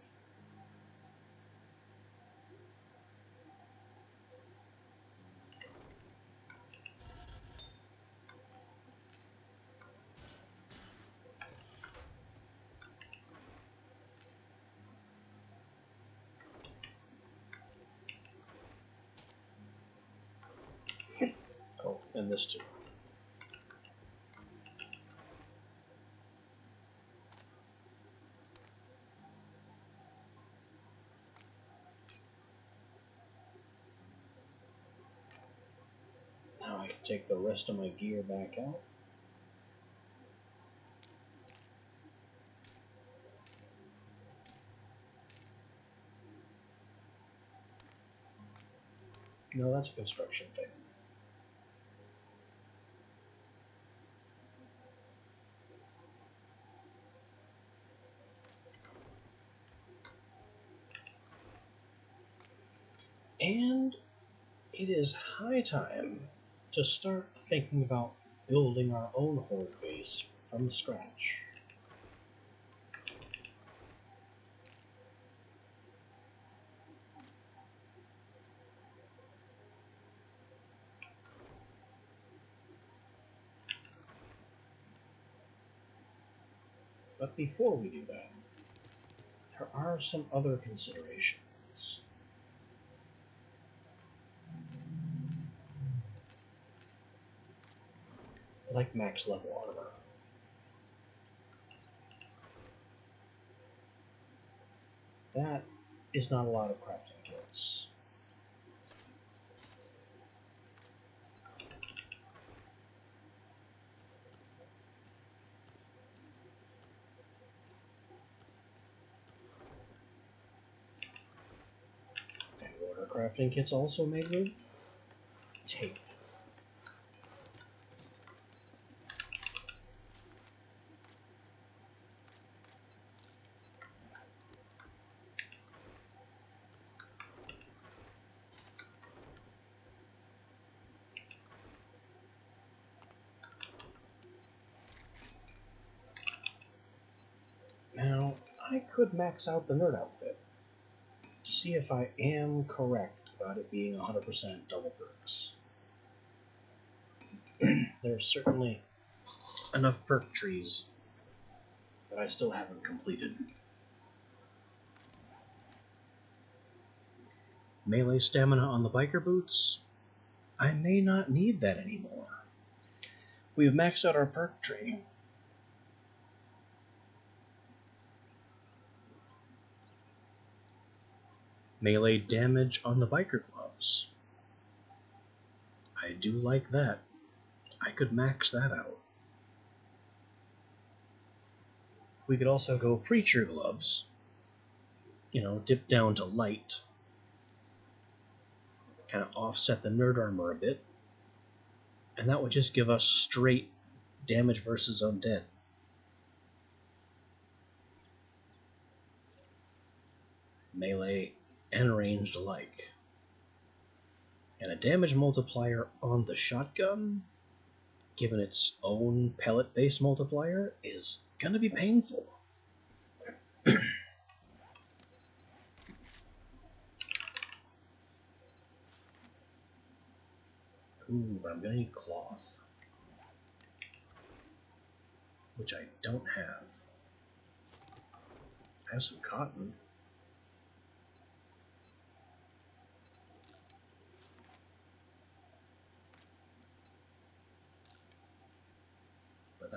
Oh, and this too. Now I can take the rest of my gear back out. No, that's a construction thing. And it is high time to start thinking about building our own horde base from scratch. But before we do that, there are some other considerations. Like max level armor. That is not a lot of crafting kits. And what are crafting kits also made with? Tape. Now, I could max out the nerd outfit to see if I am correct about it being 100% double perks. There's certainly enough perk trees that I still haven't completed. Melee stamina on the biker boots? I may not need that anymore. We've maxed out our perk tree. Melee damage on the biker gloves. I do like that. I could max that out. We could also go preacher gloves. Dip down to light. Kind of offset the nerd armor a bit. And that would just give us straight damage versus undead. Melee and ranged alike. And a damage multiplier on the shotgun, given its own pellet-based multiplier, is gonna be painful. Ooh, but I'm gonna need cloth. Which I don't have. I have some cotton.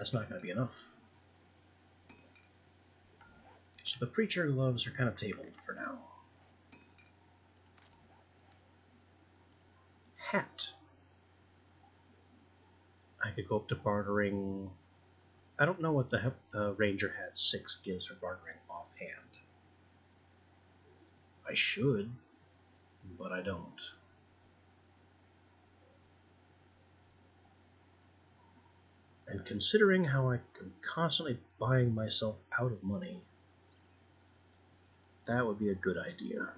that's not going to be enough. So the Preacher gloves are kind of tabled for now. Hat. I could go up to bartering. I don't know what the Ranger Hat 6 gives for bartering offhand. I should, but I don't. And considering how I'm constantly buying myself out of money, that would be a good idea.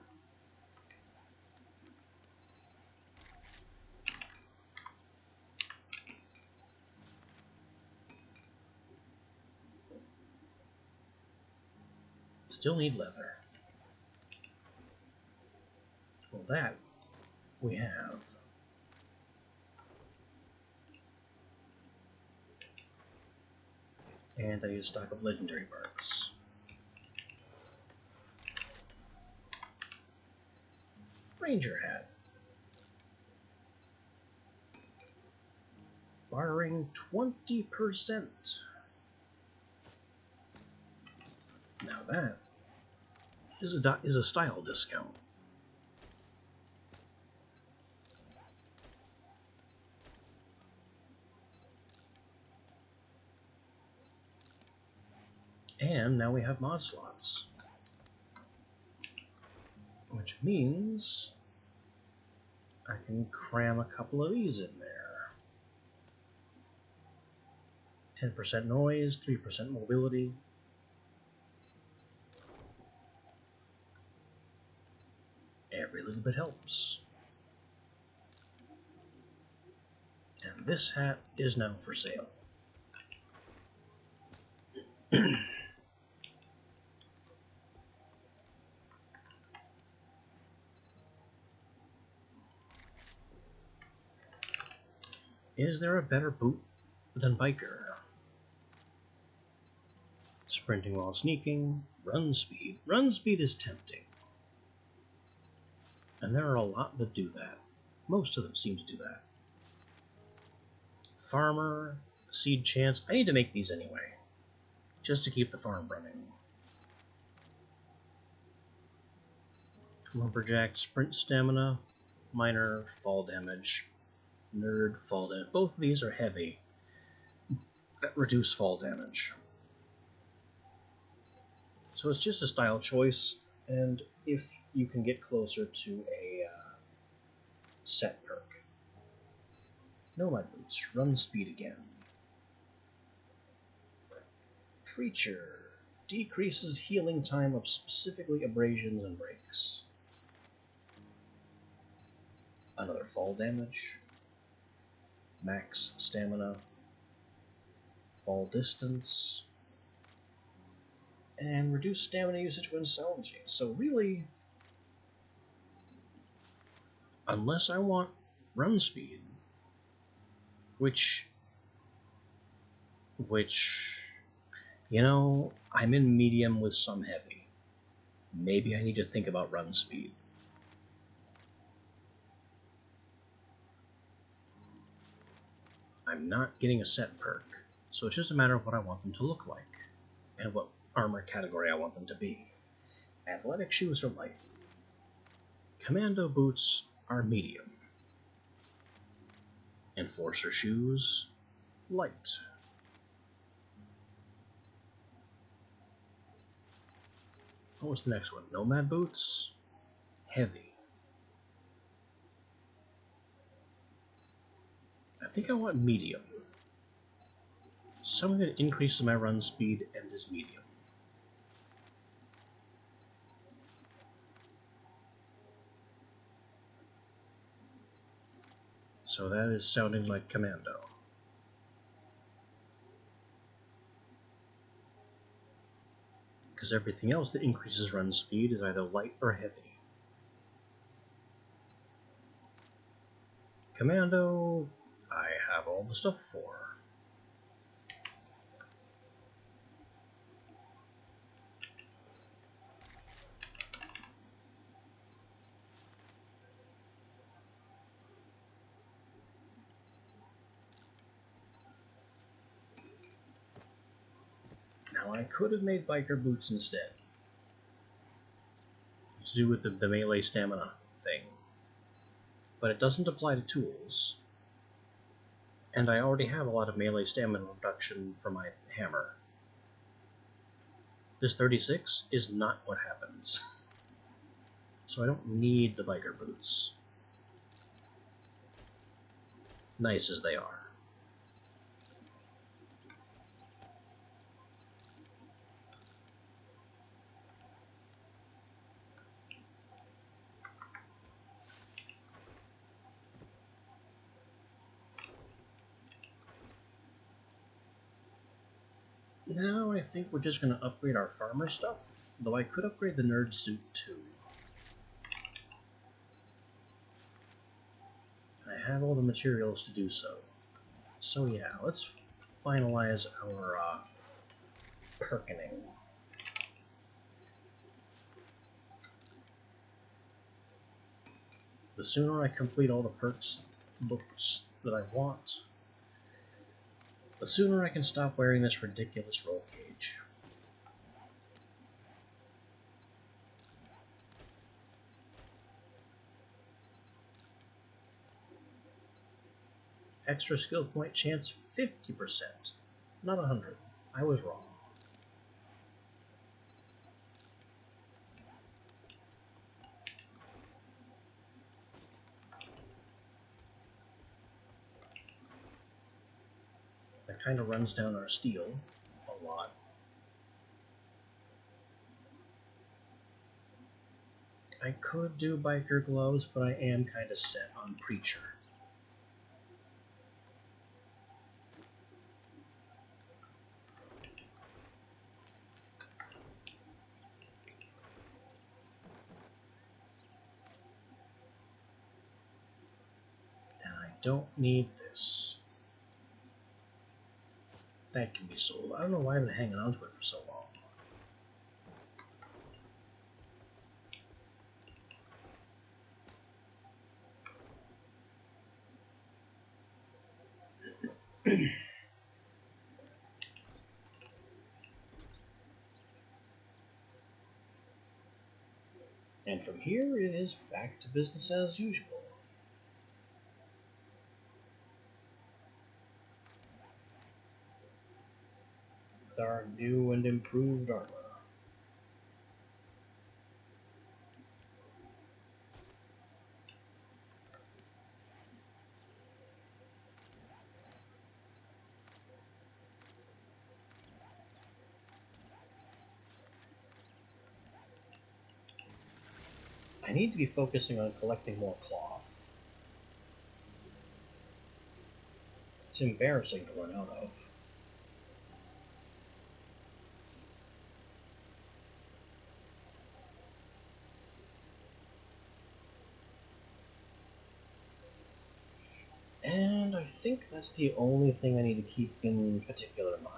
Still need leather. Well, that we have. And I need a stock of legendary barks. Ranger Hat. Bartering 20%. Now that is a style discount. And now we have mod slots. Which means I can cram a couple of these in there. 10% noise, 3% mobility. Every little bit helps. And this hat is now for sale. Is there a better boot than Biker? Sprinting while sneaking, run speed. Run speed is tempting. And there are a lot that do that. Most of them seem to do that. Farmer, seed chance. I need to make these anyway, just to keep the farm running. Lumberjack, sprint stamina, minor fall damage, nerd fall damage. Both of these are heavy that reduce fall damage. So it's just a style choice, and if you can get closer to a set perk. Nomad Boots, run speed again. Preacher, decreases healing time of specifically abrasions and breaks. Another fall damage. Max stamina. Fall distance. And reduce stamina usage when salvaging. So really, unless I want run speed, which, you know, I'm in medium with some heavy. Maybe I need to think about run speed. I'm not getting a set perk, so it's just a matter of what I want them to look like, and what armor category I want them to be. Athletic shoes are light. Commando boots are medium. Enforcer shoes, light. What was the next one? Nomad boots, heavy. I think I want medium. Something that increases my run speed and is medium. So that is sounding like Commando. Because everything else that increases run speed is either light or heavy. Commando, I have all the stuff for. Now, I could have made biker boots instead. To do with the melee stamina thing. But it doesn't apply to tools. And I already have a lot of melee stamina reduction for my hammer. This 36 is not what happens. So I don't need the biker boots. Nice as they are. Now I think we're just going to upgrade our farmer stuff, though I could upgrade the nerd suit too. I have all the materials to do so. So yeah, let's finalize our perkening. The sooner I complete all the perks books that I want, the sooner I can stop wearing this ridiculous roll cage. Extra skill point chance 50%, not 100. I was wrong. That kind of runs down our steel a lot. I could do biker gloves, but I am kind of set on preacher. And I don't need this. That can be sold. I don't know why I've been hanging on to it for so long. And from here, it is back to business as usual. With our new and improved armor. I need to be focusing on collecting more cloth. It's embarrassing to run out of. And I think that's the only thing I need to keep in particular mind.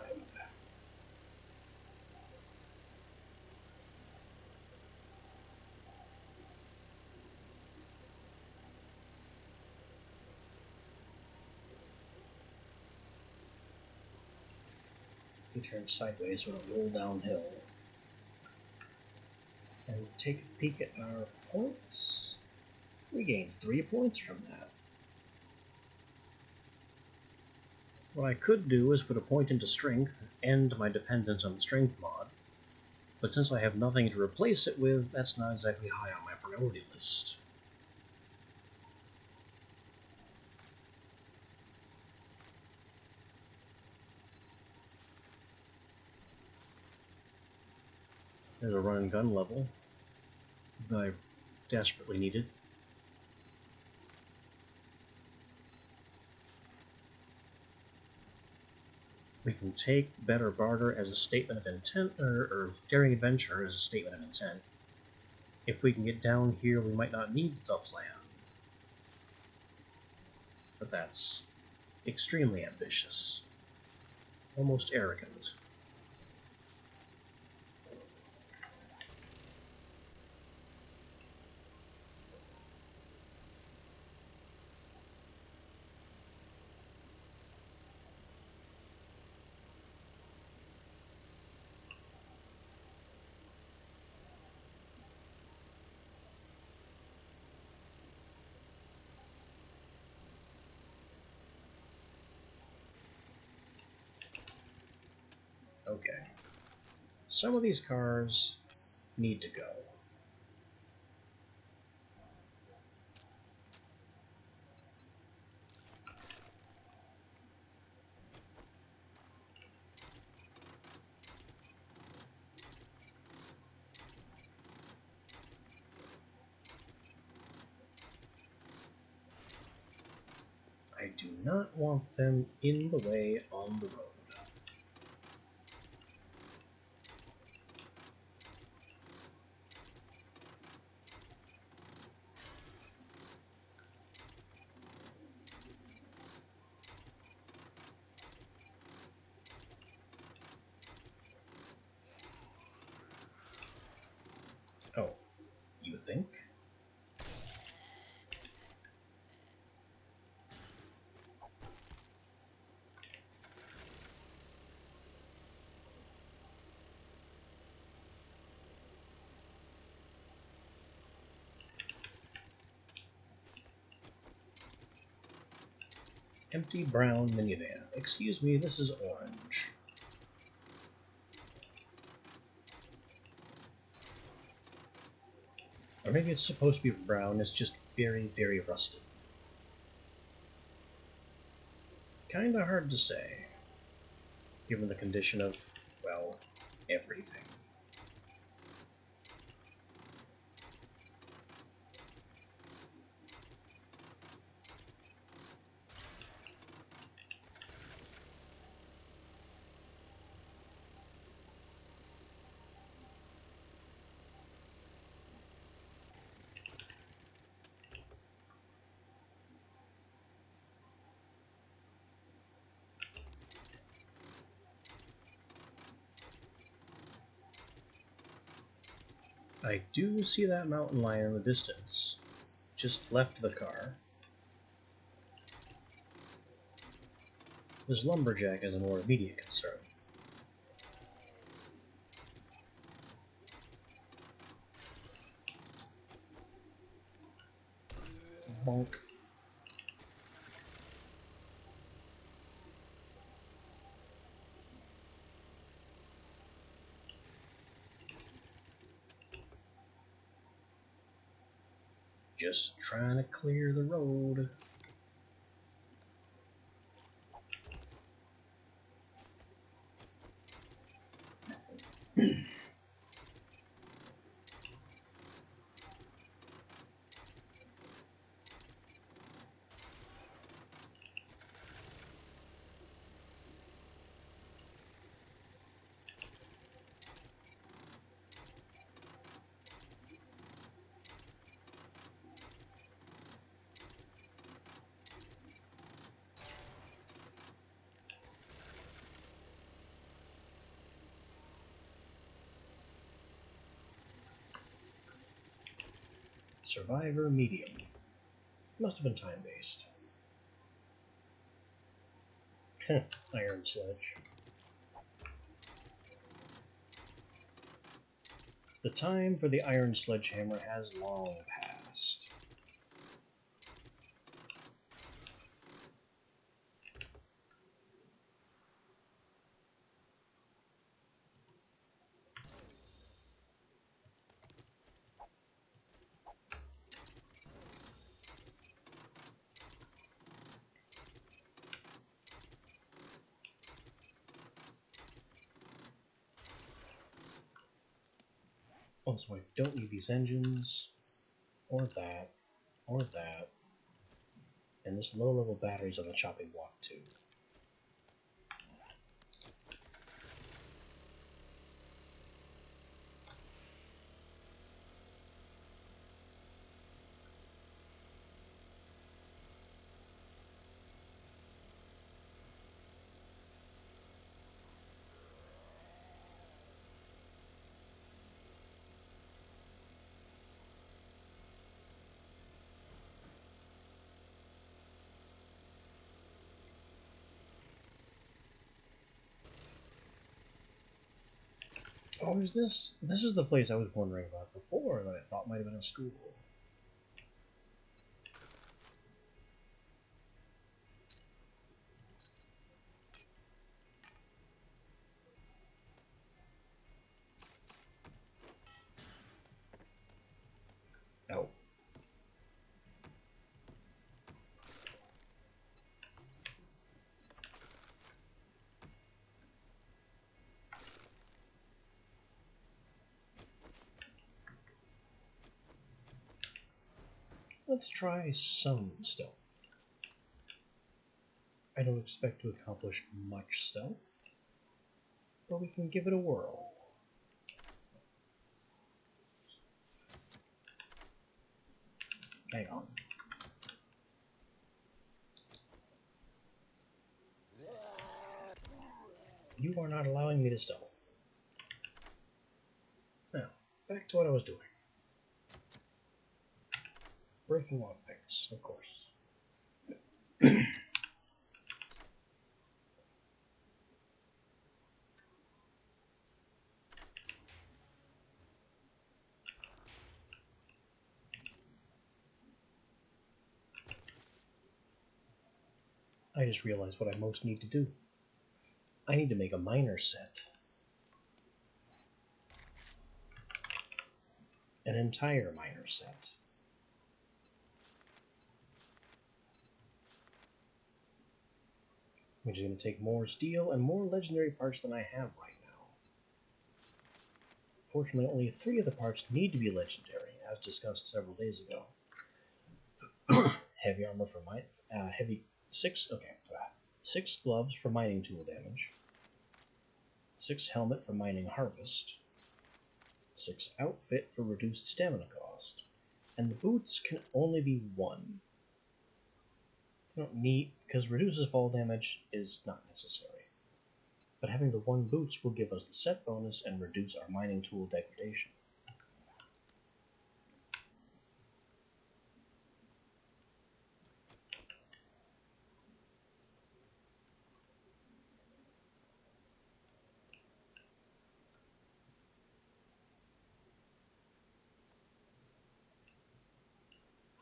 We turn sideways when we roll downhill. And take a peek at our points. We gain 3 points from that. What I could do is put a point into strength, end my dependence on the strength mod, but since I have nothing to replace it with, that's not exactly high on my priority list. There's a run and gun level that I desperately needed. We can take Better Barter as a statement of intent, or Daring Adventure as a statement of intent. If we can get down here, we might not need the plan. But that's extremely ambitious. Almost arrogant. Okay. Some of these cars need to go. I do not want them in the way on the road. Oh, you think? Empty brown minivan. Excuse me, this is orange. Or maybe it's supposed to be brown, it's just very, very rusted. Kinda hard to say, given the condition of, well, everything. I do see that mountain lion in the distance. Just left the car. This lumberjack is a more immediate concern. Bonk. Just trying to clear the road. Survivor medium. Must have been time-based. Iron Sledge. The time for the Iron Sledgehammer has long passed. Also, I don't need these engines, or that, or that, and this low-level battery's on the chopping block too. Oh, is this? This is the place I was wondering about before that I thought might have been a school. Oh. Let's try some stealth. I don't expect to accomplish much stealth, but we can give it a whirl. Hang on. You are not allowing me to stealth. Now, back to what I was doing. Breaking lockpicks, of course. I just realized what I most need to do. I need to make a miner set. An entire miner set. Which is going to take more steel and more legendary parts than I have right now. Fortunately, only 3 of the parts need to be legendary, as discussed several days ago. Heavy armor for mine, heavy 6 gloves for mining tool damage, 6 helmet for mining harvest, 6 outfit for reduced stamina cost, and the boots can only be 1. You don't need, because reduces fall damage is not necessary. But having the 1 boots will give us the set bonus and reduce our mining tool degradation.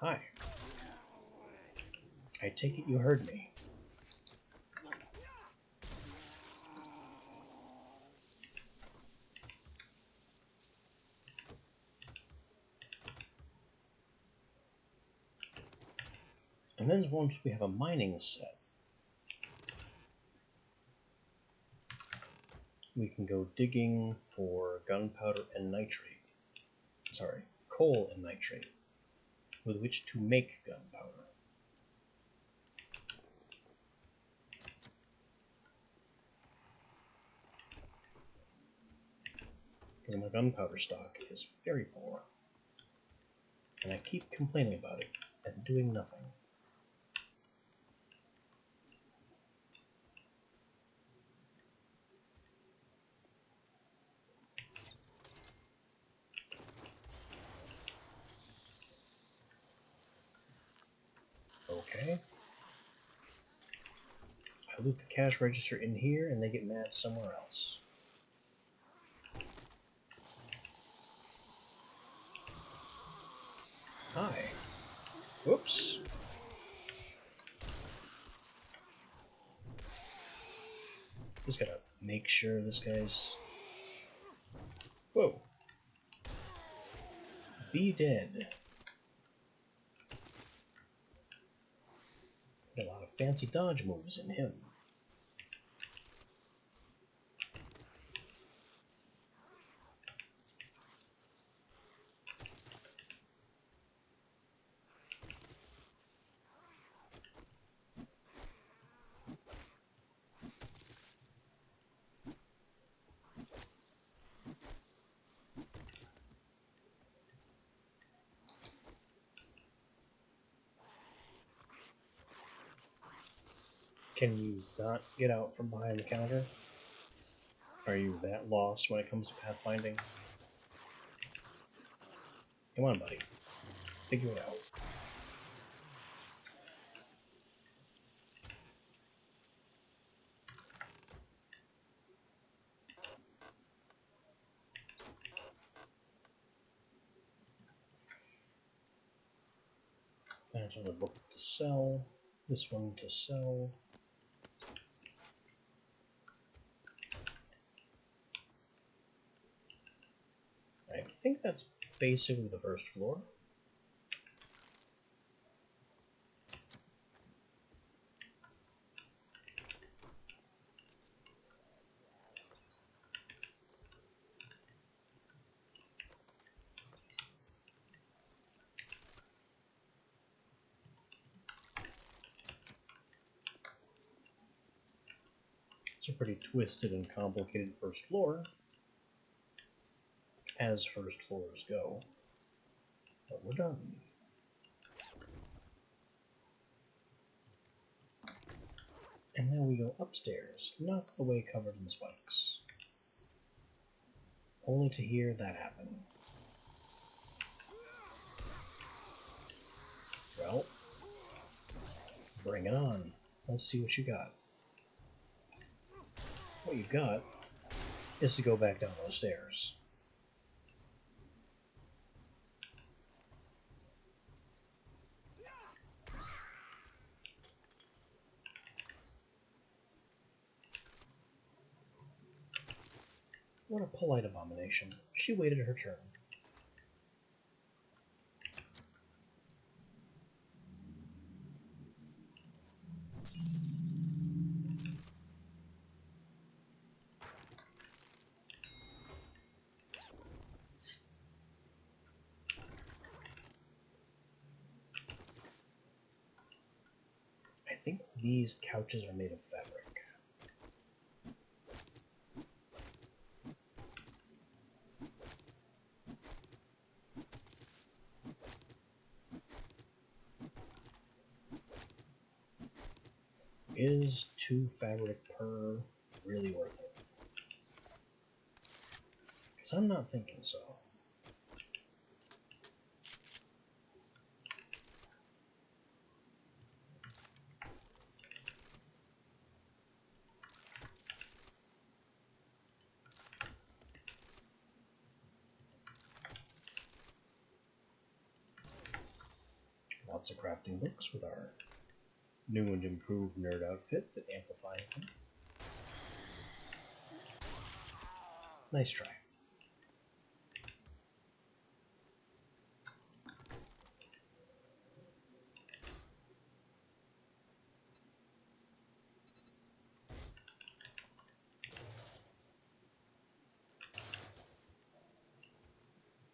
Hi. I take it you heard me. And then once we have a mining set, we can go digging for gunpowder and nitrate. Sorry, coal and nitrate, with which to make gunpowder. Because my gunpowder stock is very poor. And I keep complaining about it and doing nothing. Okay. I loot the cash register in here and they get mad somewhere else. Hi. Whoops. Just gotta make sure this guy's... Whoa. Be dead. Got a lot of fancy dodge moves in him. Can you not get out from behind the counter? Are you that lost when it comes to pathfinding? Come on, buddy. Figure it out. There's another book to sell. This one to sell. I think that's basically the first floor. It's a pretty twisted and complicated first floor, as first floors go. But we're done. And now we go upstairs, not the way covered in spikes. Only to hear that happen. Well, bring it on. Let's see what you got. What you got is to go back down those stairs. What a polite abomination. She waited her turn. I think these couches are made of fabric. Is 2 fabric per really worth it? Because I'm not thinking so. Lots of crafting books with our new and improved nerd outfit that amplifies them. Nice try.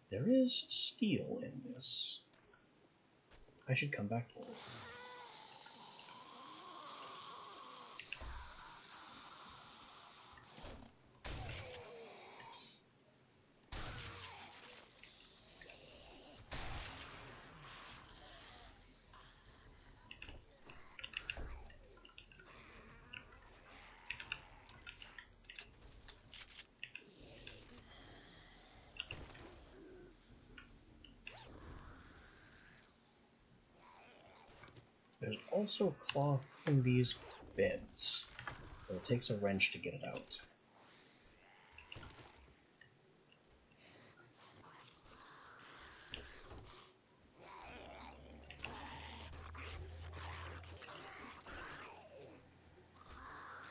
There is steel in this. I should come back for it. There's also cloth in these beds, but it takes a wrench to get it out.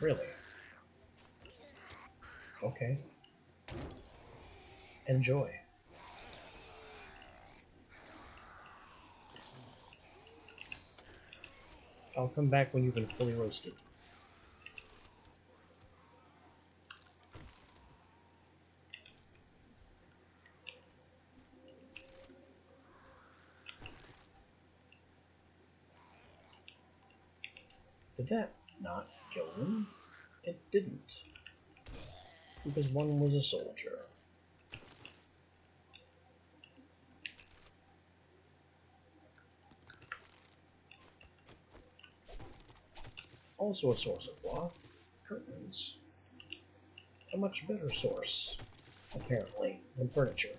Really? Okay. Enjoy. I'll come back when you've been fully roasted. Did that not kill them? It didn't. Because one was a soldier. Also a source of cloth. Curtains. A much better source, apparently, than furniture.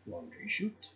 Laundry chute.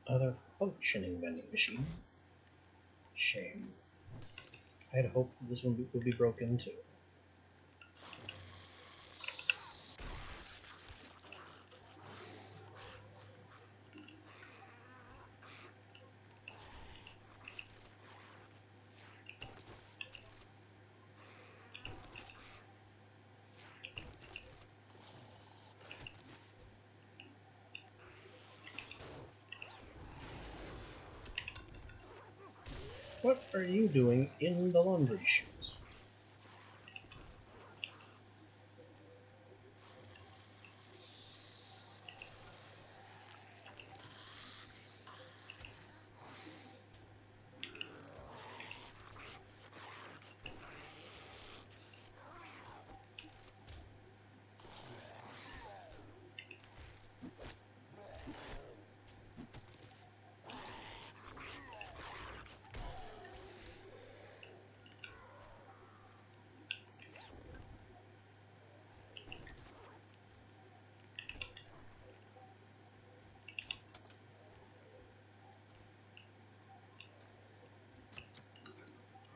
Other functioning vending machine. Shame. I had hoped that this one would be broken too. What are you doing in the laundry chute?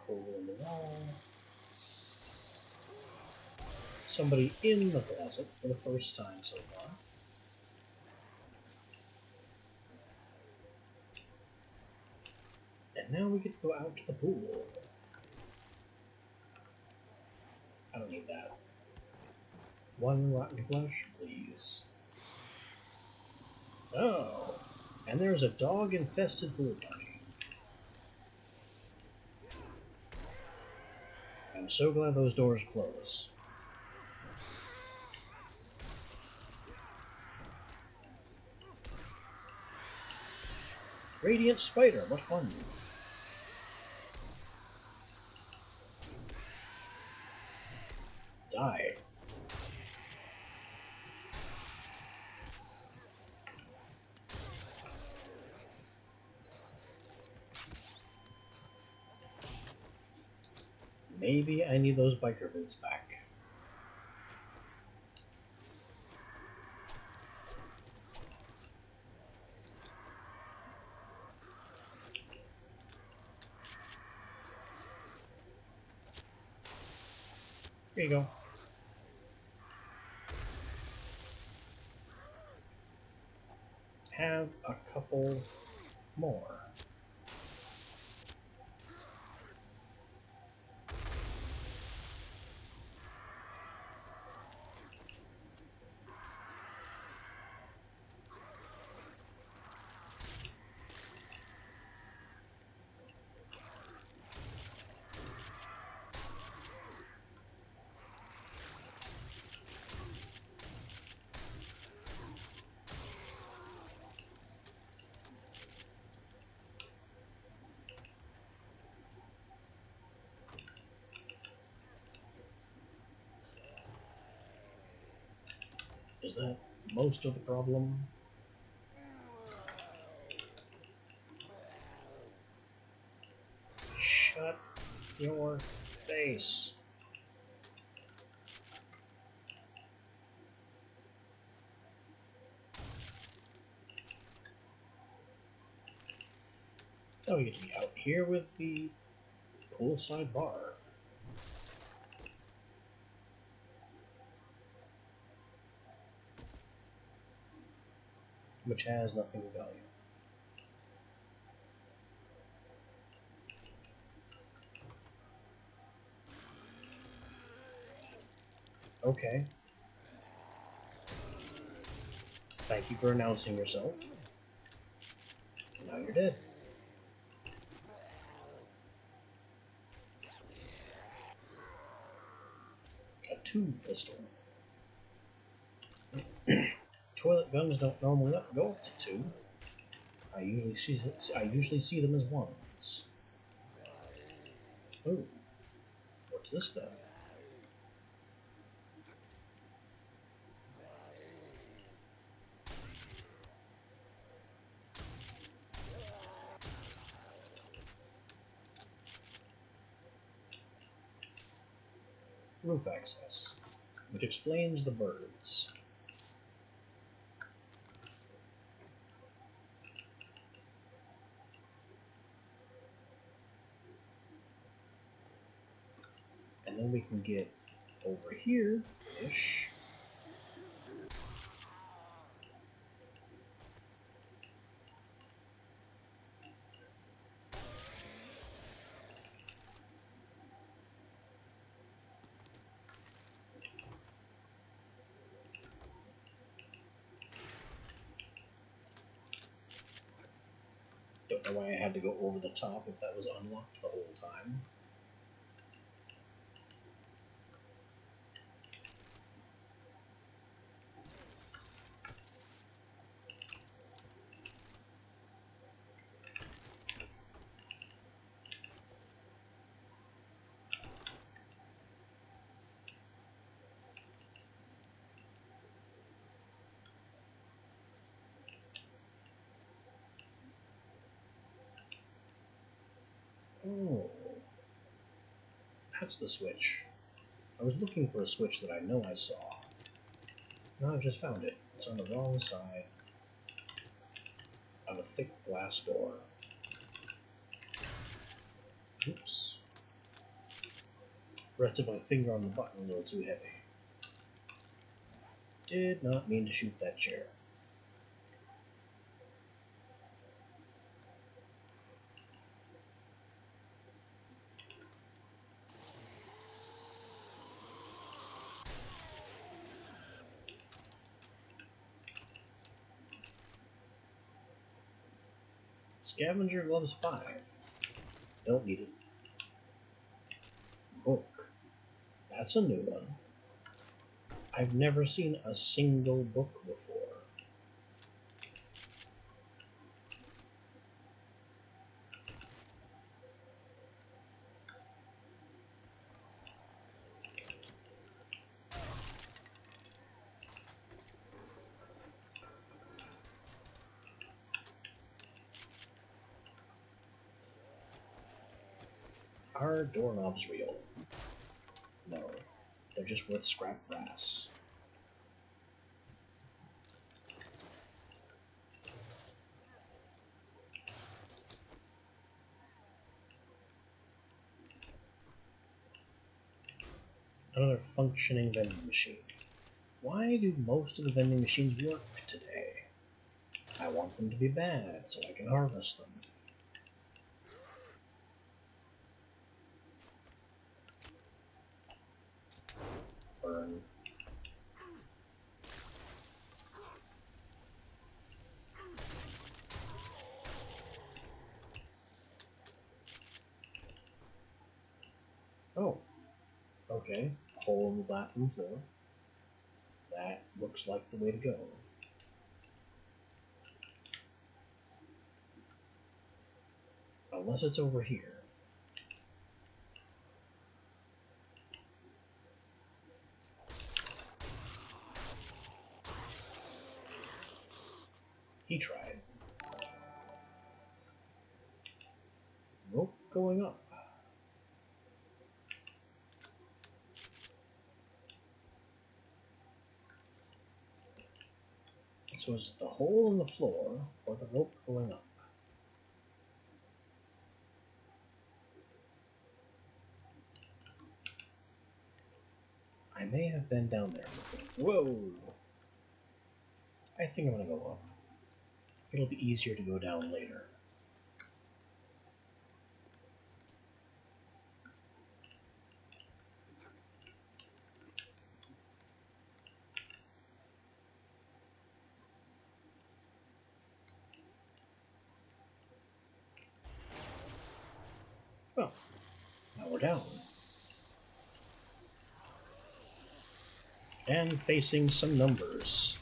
Hole in the wall. Somebody in the closet for the first time so far. And now we get to go out to the pool. I don't need that. One rotten flesh, please. Oh, and there's a dog-infested pool party. I'm so glad those doors close. Radiant spider, what fun. Die. Maybe I need those biker boots back. Here you go. Have a couple more. Is that most of the problem? Shut your face. Oh, we get to be out here with the poolside bar. Which has nothing of value. Okay. Thank you for announcing yourself. Now you're dead. A two pistol. Toilet guns don't normally go up to two. I usually see them as ones. Ooh. What's this then? Roof access, which explains the birds. And then we can get over here-ish. Don't know why I had to go over the top if that was unlocked the whole time. Oh, that's the switch. I was looking for a switch that I know I saw. Now I've just found it. It's on the wrong side of a thick glass door. Oops. Rested my finger on the button a little too heavy. Did not mean to shoot that chair. Scavenger Gloves 5. Don't need it. Book. That's a new one. I've never seen a single book before. Are doorknobs real? No. They're just worth scrap brass. Another functioning vending machine. Why do most of the vending machines work today? I want them to be bad so I can harvest them. Burn. Oh, okay. Hole in the bathroom floor. That looks like the way to go. Unless it's over here. He tried. Rope going up. So is it the hole in the floor or the rope going up? I may have been down there. Whoa! I think I'm gonna go up. It'll be easier to go down later. Well, now we're down. And facing some numbers.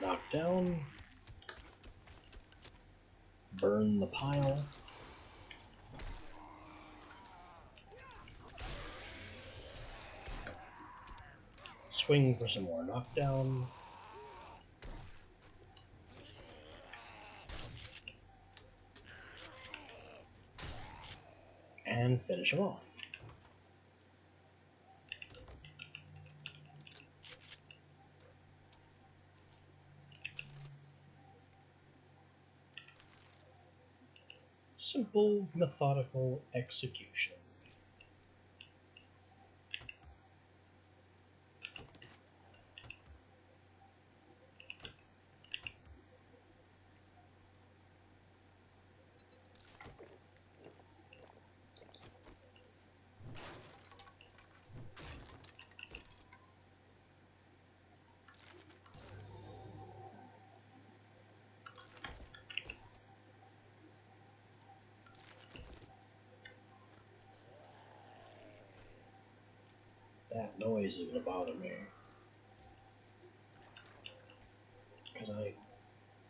Knock down. Burn the pile. Swing for some more knockdown. And finish him off. Simple, methodical execution. noise is going to bother me. Because I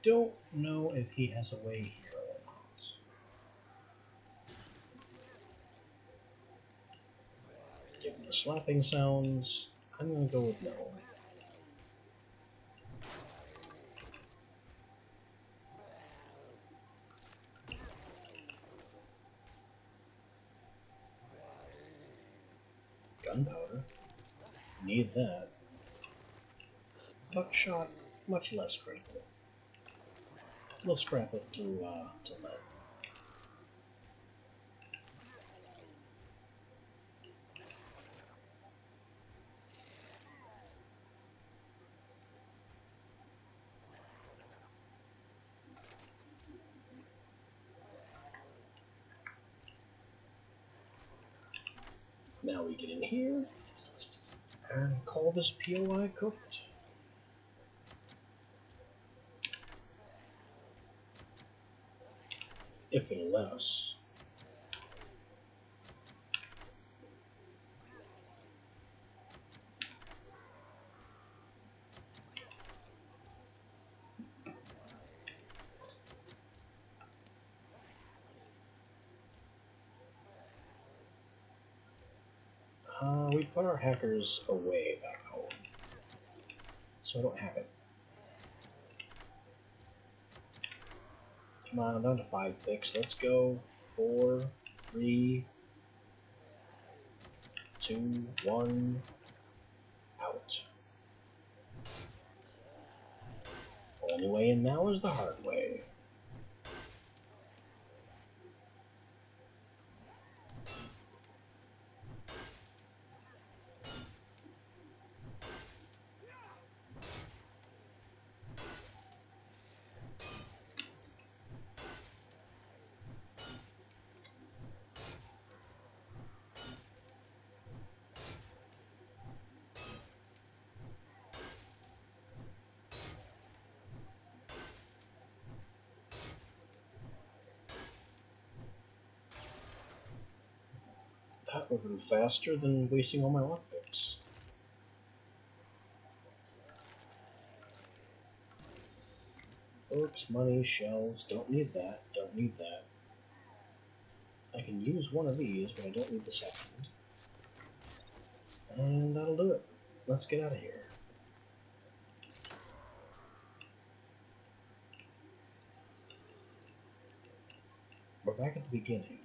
don't know if he has a way here or not. Given the slapping sounds, I'm going to go with no. Gunpowder. Need that. Buckshot, much less critical. We'll scrap it to lead. Now we get in here and call this POI cooked. If it'll let us. We put our hackers away back home, so I don't have it. Come on, I'm down to 5 picks. Let's go. 4, 3, 2, 1, out. Only way in now is the hard way. That would have been faster than wasting all my lockpicks. Books, money, shells, don't need that, don't need that. I can use one of these, but I don't need the second. And that'll do it. Let's get out of here. We're back at the beginning.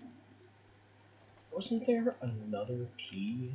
Wasn't there another key?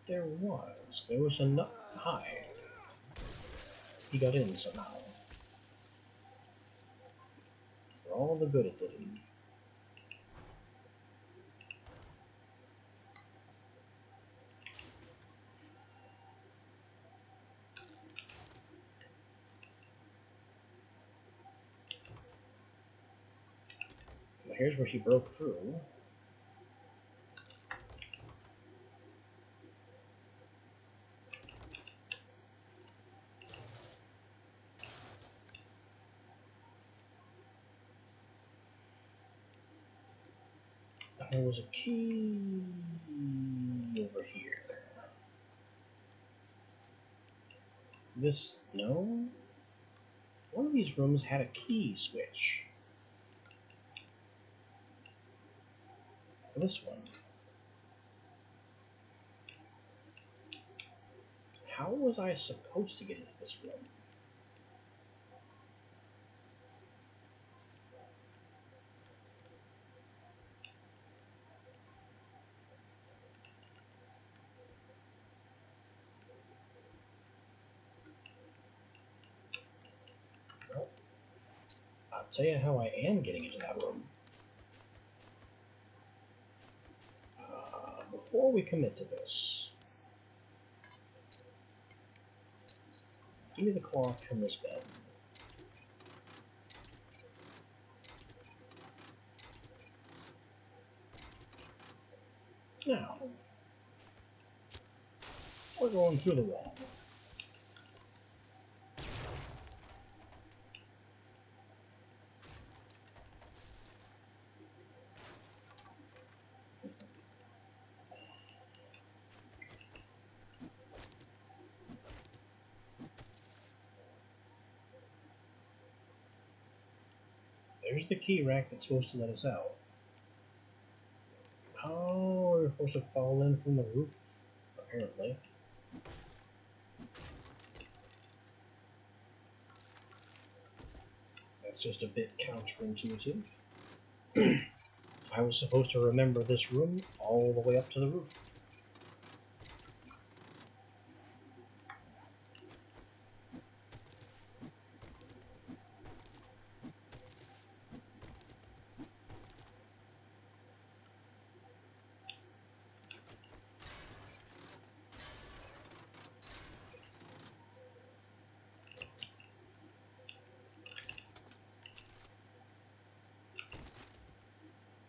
There was a hi. He got in somehow. For all the good it did him. Well, here's where he broke through. There was a key over here. No? One of these rooms had a key switch. This one. How was I supposed to get into this room? I'll tell you how I am getting into that room. Before we commit to this, give me the cloth from this bed. Now, we're going through the wall. There's the key rack that's supposed to let us out. Oh, we're supposed to fall in from the roof, apparently. That's just a bit counterintuitive. I was supposed to remember this room all the way up to the roof.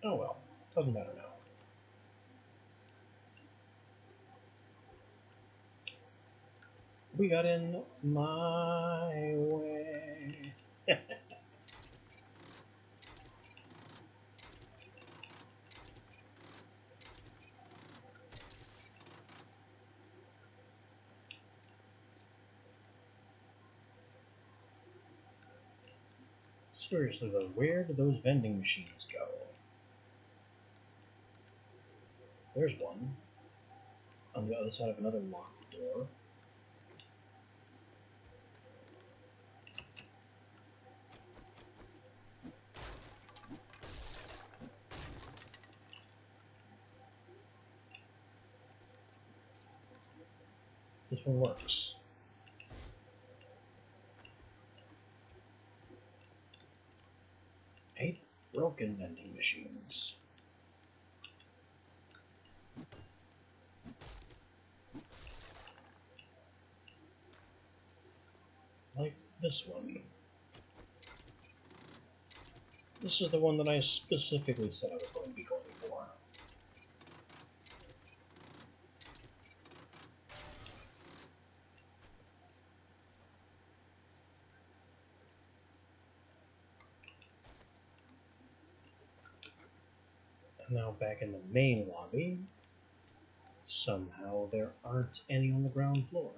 Oh well, doesn't matter now. We got in my way. Seriously though, where do those vending machines go? There's one. On the other side of another locked door. This one works. Eight broken vending machines. Like this one. This is the one that I specifically said I was going to be going for. And now back in the main lobby. Somehow there aren't any on the ground floor.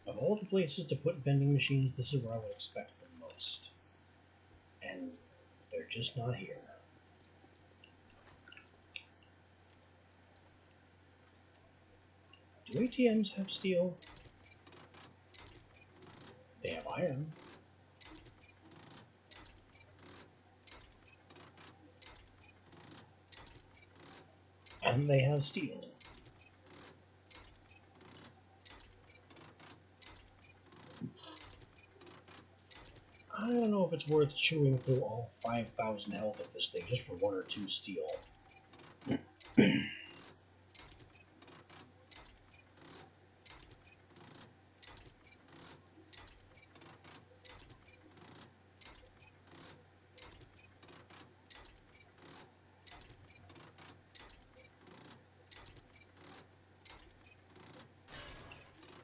Of all the places to put vending machines, this is where I would expect them most. And they're just not here. Do ATMs have steel? They have iron. And they have steel. I don't know if it's worth chewing through all 5,000 health of this thing just for 1 or 2 steel.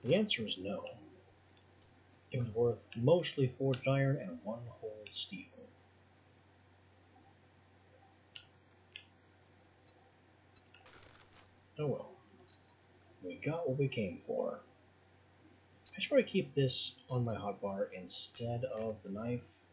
The answer is no. It was worth mostly forged iron and 1 whole steel. Oh well. We got what we came for. I should probably keep this on my hotbar instead of the knife.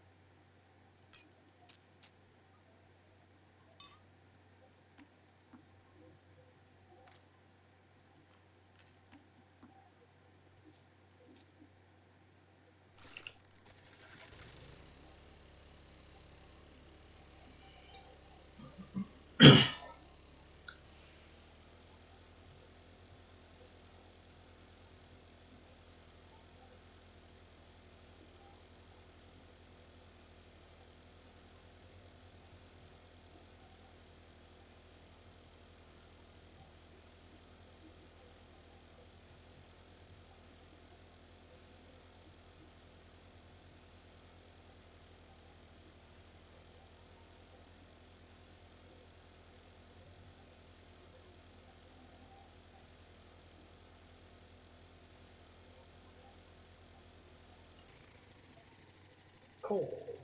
Coal.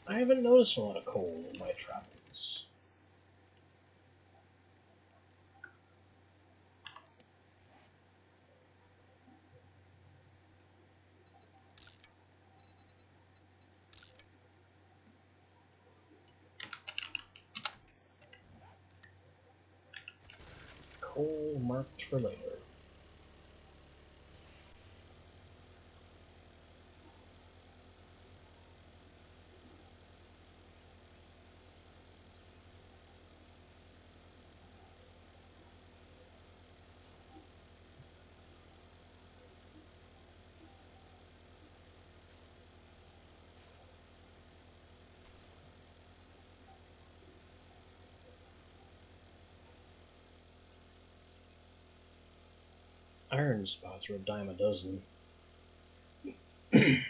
I haven't noticed a lot of coal in my travels. Coal marked for later. Iron spots are a dime a dozen. But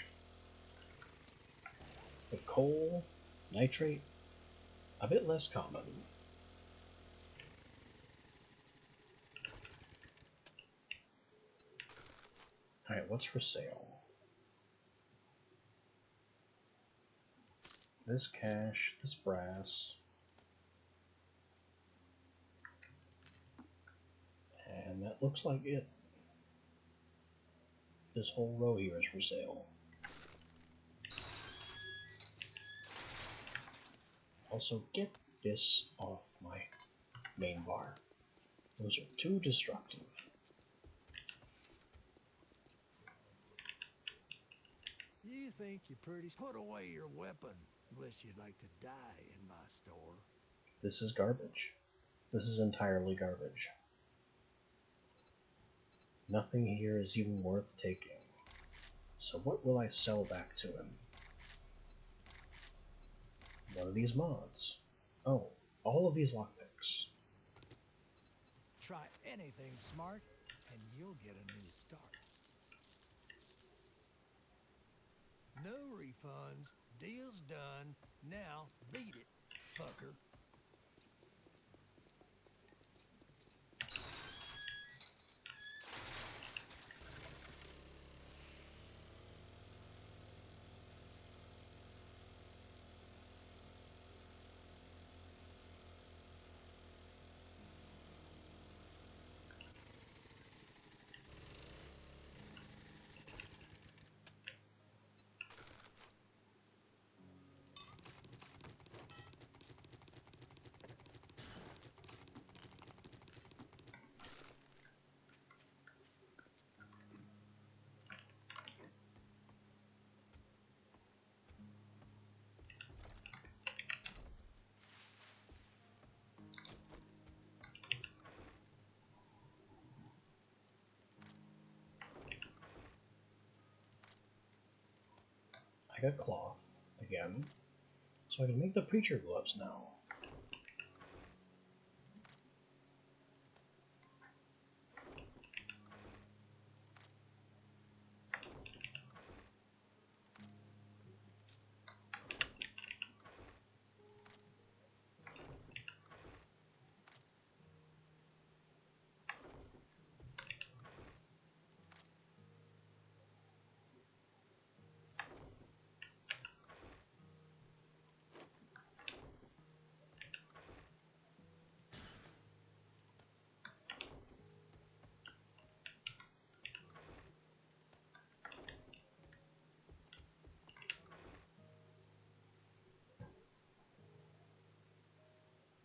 coal, nitrate, a bit less common. Alright, what's for sale? This cash, this brass, and that looks like it. This whole row here is for sale. Also, get this off my main bar. Those are too destructive. You think you're pretty... Put away your weapon, unless you'd like to die in my store. This is garbage. This is entirely garbage. Nothing here is even worth taking. So what will I sell back to him? One of these mods. Oh, all of these lockpicks. Try anything smart, and you'll get a new start. No refunds. Deal's done. Now, beat it, fucker. I got cloth again, so I can make the preacher gloves now.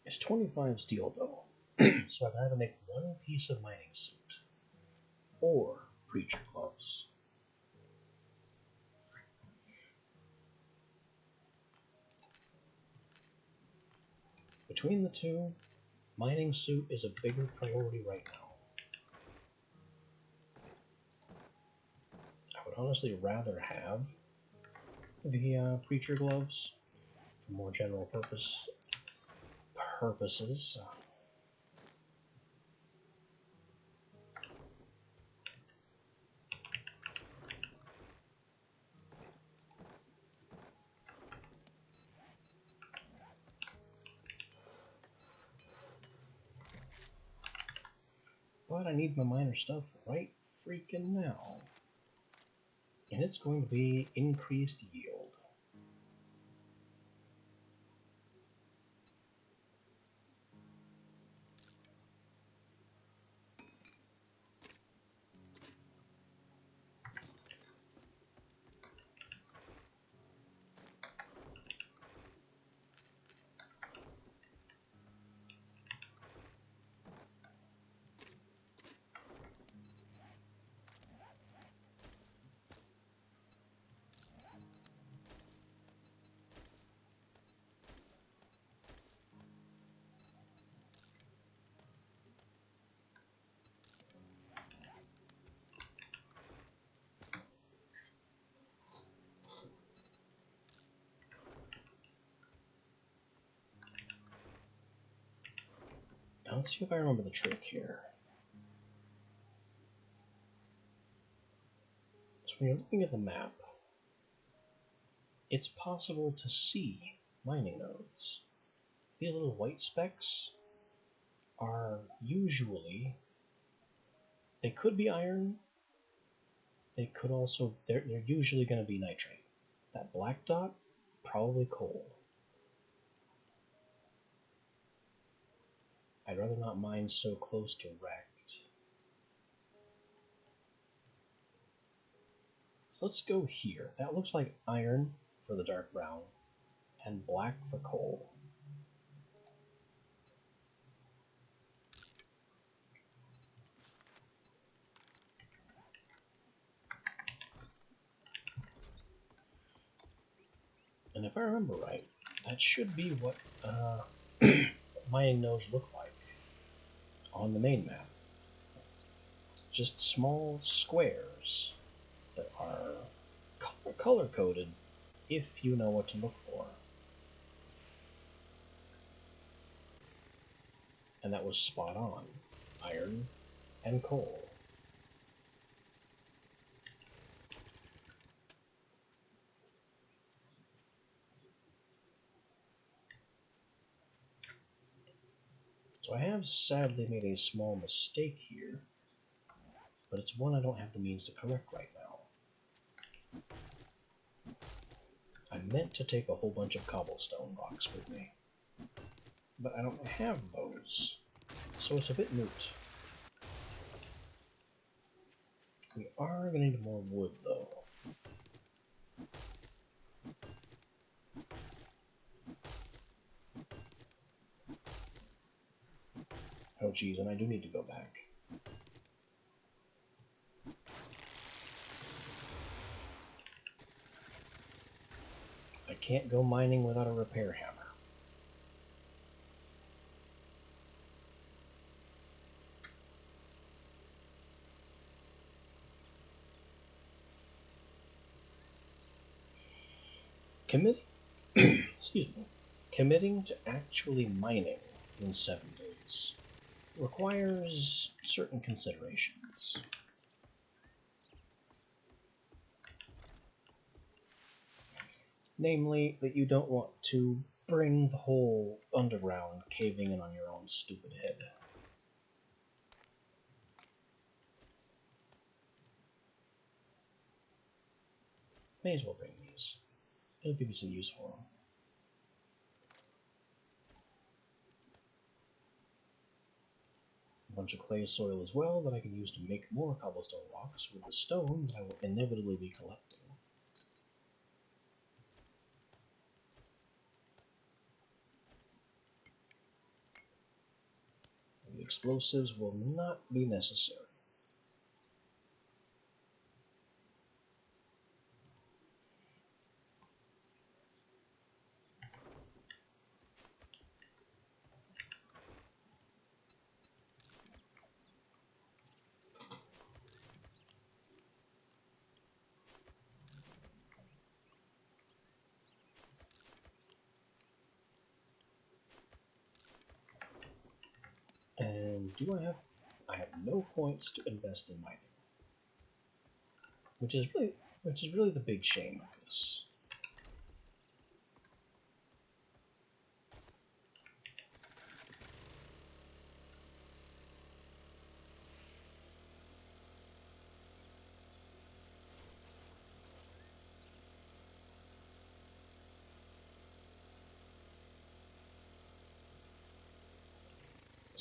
It's 25 steel though, so I'd either make one piece of mining suit or preacher gloves. Between the two, mining suit is a bigger priority right now. I would honestly rather have the preacher gloves for more general purposes. But I need my miner stuff right freaking now. And it's going to be increased yield. Now let's see if I remember the trick here. So when you're looking at the map, it's possible to see mining nodes. These little white specks are usually, they could be iron, they could also, they're usually going to be nitrate. That black dot, probably coal. I'd rather not mine so close to wrecked. So let's go here. That looks like iron for the dark brown, and black for coal. And if I remember right, that should be what mining nodes look like on the main map. Just small squares that are color-coded if you know what to look for. And that was spot on. Iron and coal. So I have sadly made a small mistake here, but it's one I don't have the means to correct right now. I meant to take a whole bunch of cobblestone blocks with me, but I don't have those, so it's a bit moot. We are going to need more wood, though. Oh geez, and I do need to go back. I can't go mining without a repair hammer. Committing to actually mining in 7 days requires certain considerations. Namely, that you don't want to bring the whole underground caving in on your own stupid head. May as well bring these. It'll give you some use for them. A bunch of clay soil as well that I can use to make more cobblestone blocks with the stone that I will inevitably be collecting. The explosives will not be necessary. And I have no points to invest in mining. Which is really the big shame of this.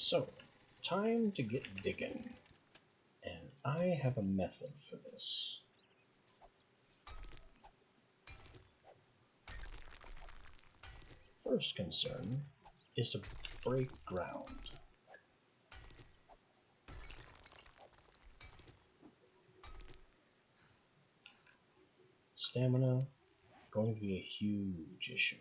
So, time to get digging. And I have a method for this. First concern is to break ground. Stamina going to be a huge issue.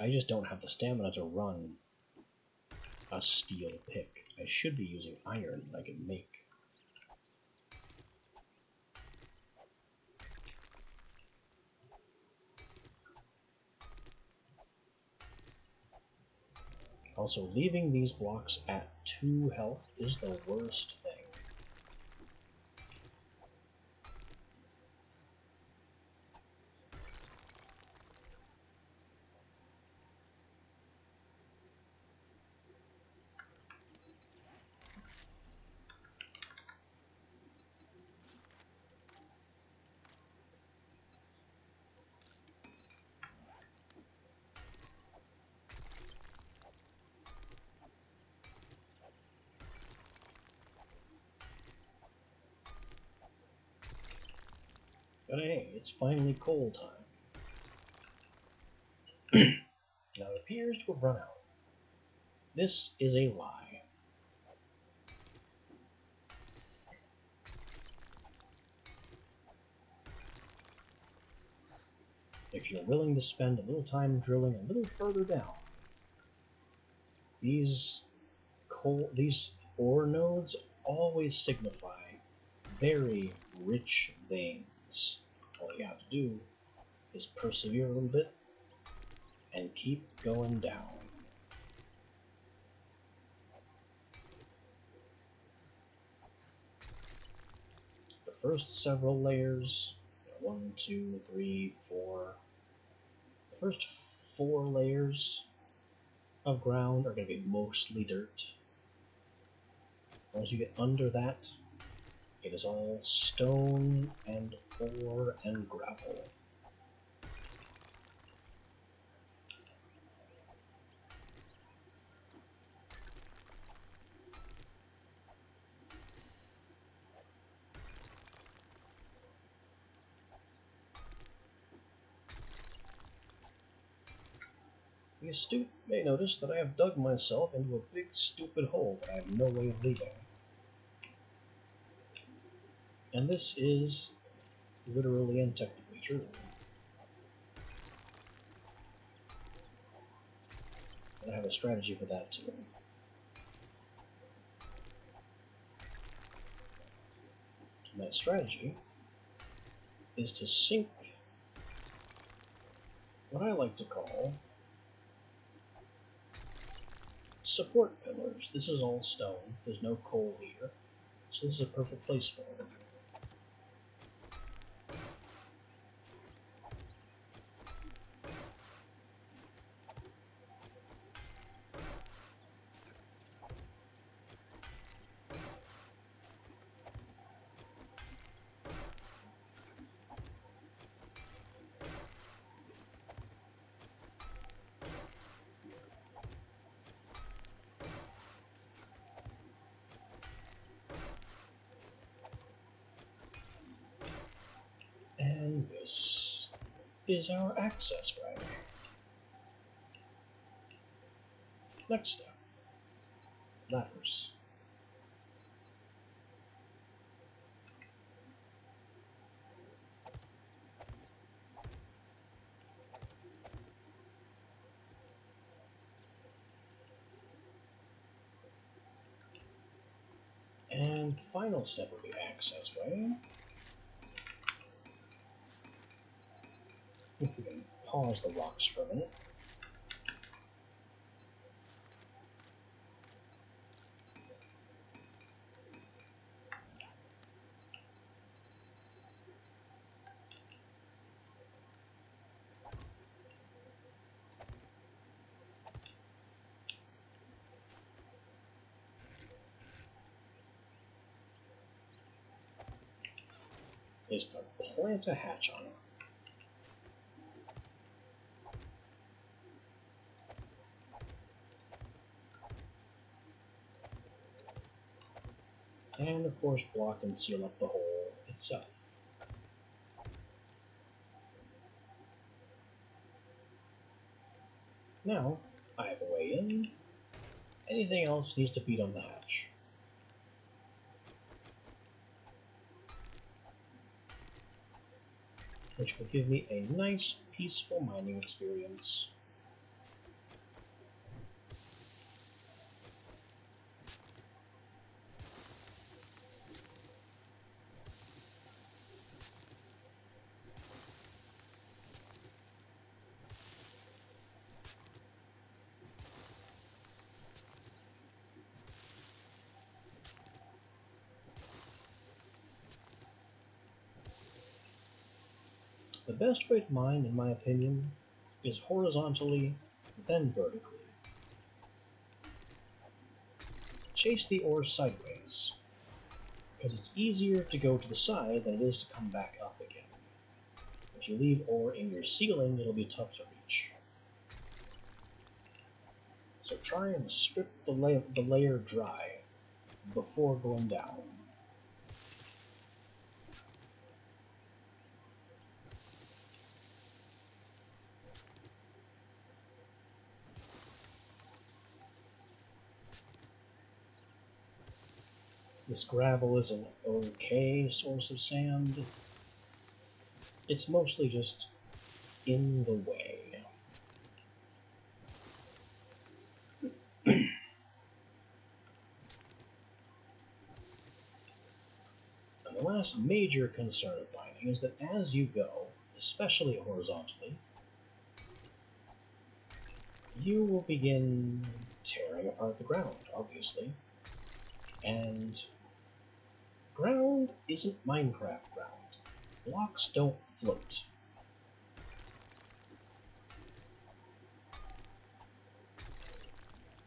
I just don't have the stamina to run a steel pick. I should be using iron that I can make. Also, leaving these blocks at 2 health is the worst thing. But hey, it's finally coal time. Now it appears to have run out. This is a lie. If you're willing to spend a little time drilling a little further down, these ore nodes always signify very rich veins. All you have to do is persevere a little bit and keep going down. The first several layers, 1, 2, 3, 4, the first 4 layers of ground are going to be mostly dirt. Once you get under that, it is all stone and ore and gravel. The astute may notice that I have dug myself into a big stupid hole that I have no way of leaving. And this is literally and technically true. And I have a strategy for that too. And that strategy is to sink what I like to call support pillars. This is all stone. There's no coal here. So this is a perfect place for them. And this is our access way. Next step, ladders. And final step of the access way. If we can pause the rocks for a minute. Is to plant a hatch on it. and of course block and seal up the hole itself. Now, I have a way in. Anything else needs to beat on the hatch. Which will give me a nice, peaceful mining experience. The best way to mine, in my opinion, is horizontally, then vertically. Chase the ore sideways, because it's easier to go to the side than it is to come back up again. If you leave ore in your ceiling, it'll be tough to reach. So try and strip the layer dry before going down. This gravel is an okay source of sand. It's mostly just in the way. And the last major concern of mining is that as you go, especially horizontally, you will begin tearing apart the ground, obviously. And ground isn't Minecraft ground. Blocks don't float.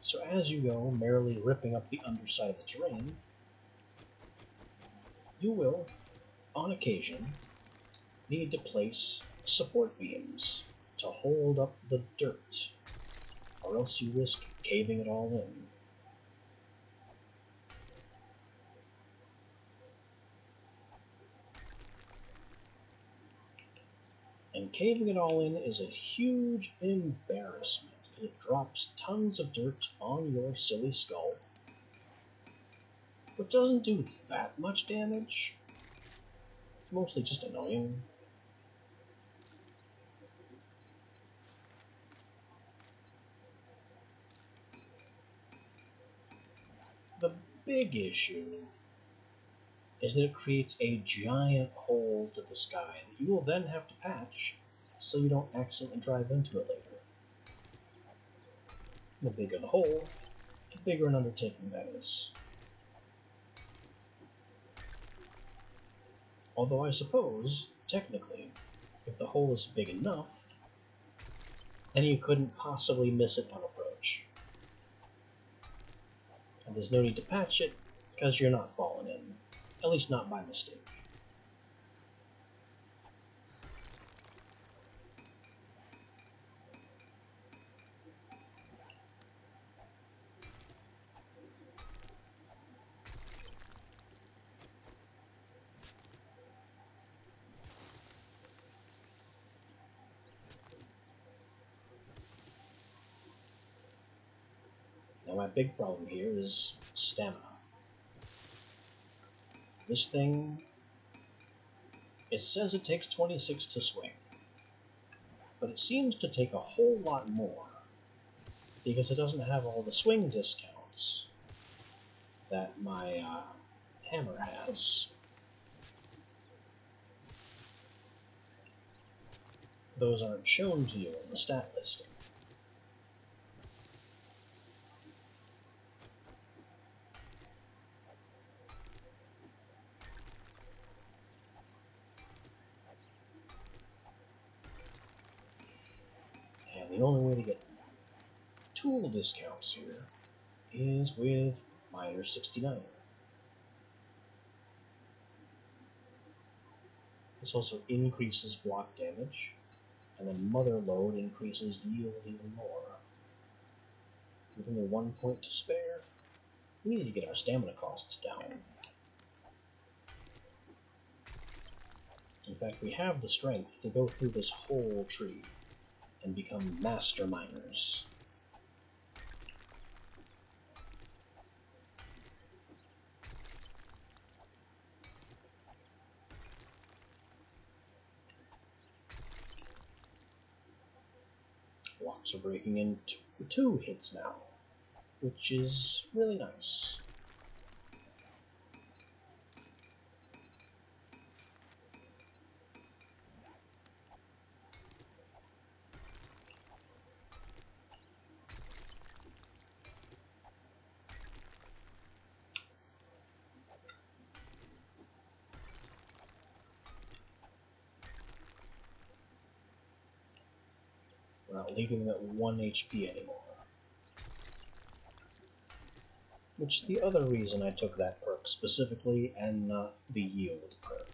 So as you go, merrily ripping up the underside of the terrain, you will, on occasion, need to place support beams to hold up the dirt, or else you risk caving it all in. And caving it all in is a huge embarrassment. It drops tons of dirt on your silly skull, but doesn't do that much damage. It's mostly just annoying. The big issue is that it creates a giant hole to the sky that you will then have to patch so you don't accidentally drive into it later. The bigger the hole, the bigger an undertaking that is. Although I suppose, technically, if the hole is big enough, then you couldn't possibly miss it on approach. And there's no need to patch it, because you're not falling in. At least not by mistake. Now my big problem here is stamina. This thing, it says it takes 26 to swing, but it seems to take a whole lot more, because it doesn't have all the swing discounts that my hammer has. Those aren't shown to you in the stat listing. And the only way to get tool discounts here is with Miner 69. This also increases block damage, and then Mother Load increases yield even more. With only 1 point to spare, we need to get our stamina costs down. In fact, we have the strength to go through this whole tree and become master miners. Blocks are breaking in two hits now, which is really nice. We're not leaving them at 1 HP anymore. Which the other reason I took that perk specifically and not the yield perk.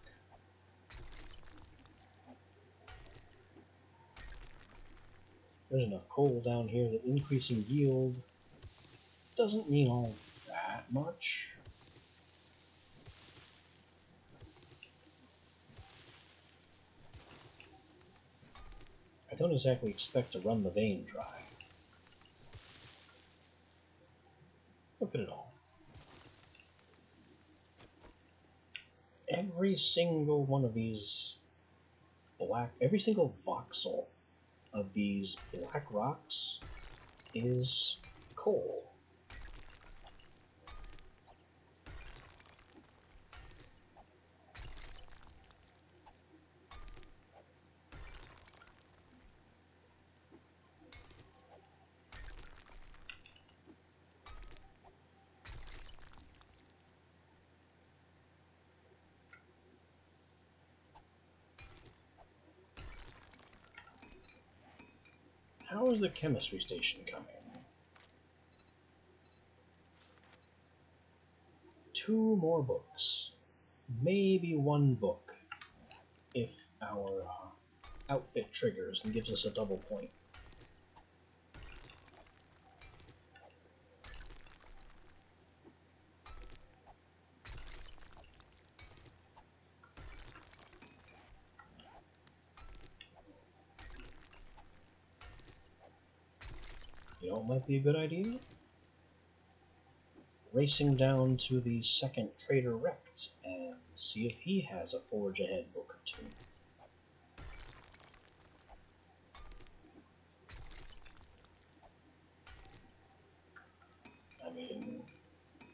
There's enough coal down here that increasing yield doesn't mean all that much. I don't exactly expect to run the vein dry. Look at it all. Every single one of these every single voxel of these black rocks is coal. How is the chemistry station coming? 2 more books. Maybe 1 book if our outfit triggers and gives us a double point. You know, it might be a good idea? Racing down to the second Trader Rect and see if he has a Forge Ahead book or 2. I mean,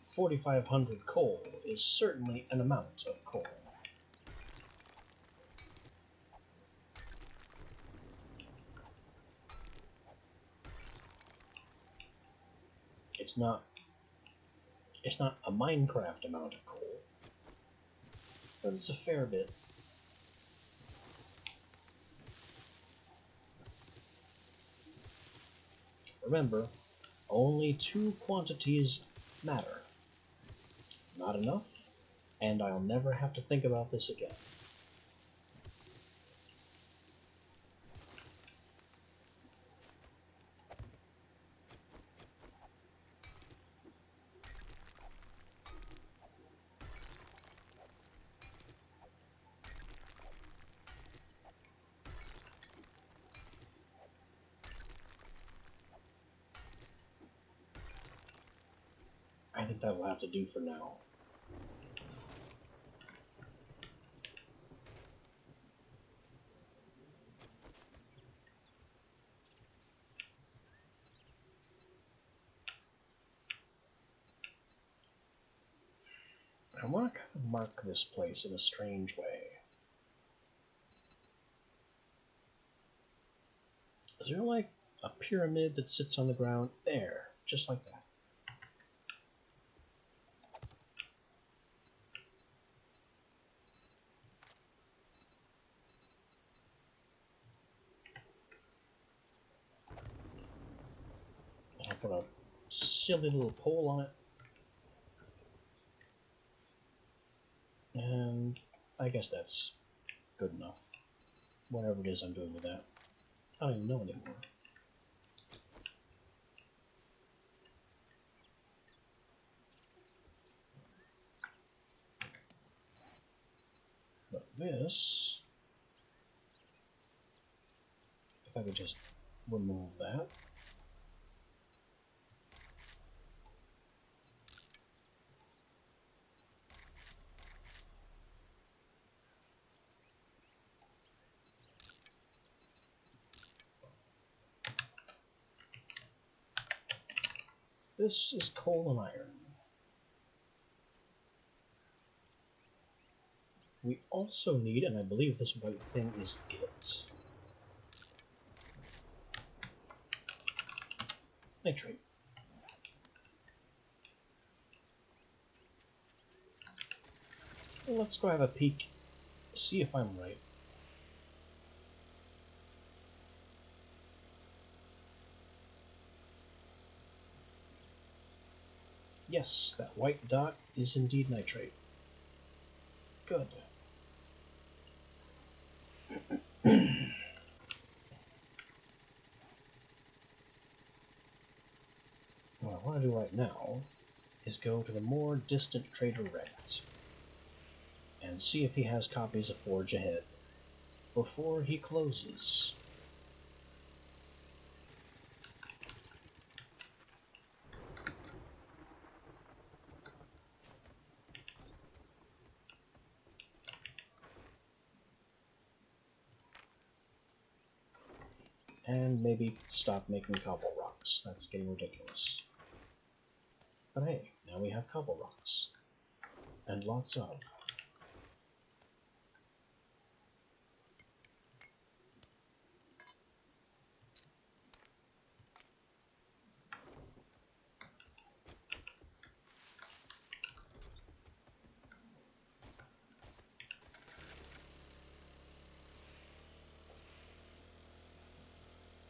4,500 coal is certainly an amount of coal. It's not a Minecraft amount of coal, but it's a fair bit. Remember, only 2 quantities matter. Not enough, and I'll never have to think about this again. I think that'll have to do for now. I want to kind of mark this place in a strange way. Is there like a pyramid that sits on the ground? There, just like that. And I'll put a silly little pole on it. And I guess that's good enough. Whatever it is I'm doing with that. I don't even know anymore. But this if I could just remove that. This is coal and iron. We also need, and I believe this white thing is it, nitrate. Well, let's go have a peek, see if I'm right. Yes, that white dot is indeed nitrate. Good. What I want to do right now is go to the more distant Trader Rekt and see if he has copies of Forge Ahead before he closes. And maybe stop making cobble rocks. That's getting ridiculous. But hey, now we have cobble rocks. And lots of.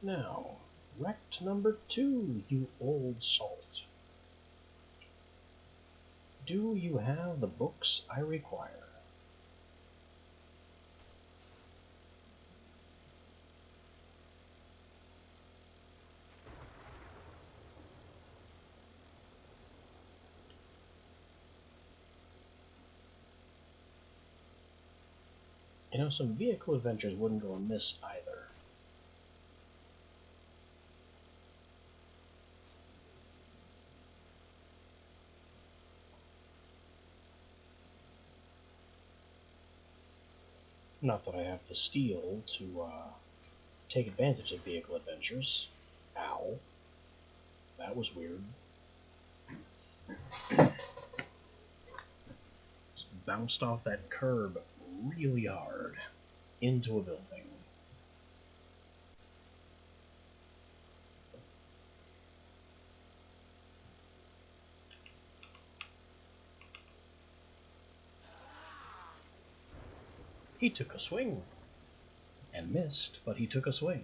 Now, Rekt number 2, you old salt. Do you have the books I require? You know, some vehicle adventures wouldn't go amiss either. Not that I have the steel to take advantage of vehicle adventures. Ow. That was weird. Just bounced off that curb really hard into a building. He took a swing. And missed, but he took a swing.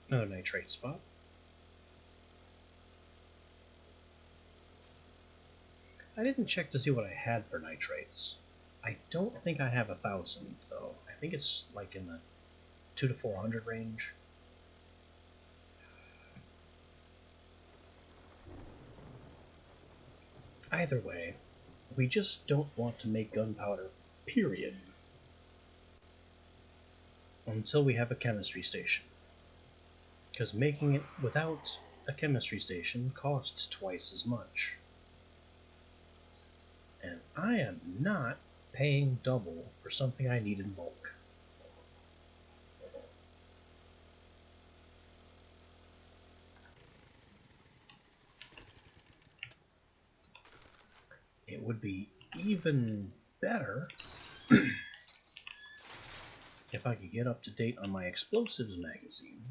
Another nitrate spot. I didn't check to see what I had for nitrates. I don't think I have 1,000 though. I think it's like in the 200 to 400 range. Either way, we just don't want to make gunpowder, period, until we have a chemistry station. Because making it without a chemistry station costs twice as much. And I am not paying double for something I need in bulk. It would be even better if I could get up to date on my explosives magazine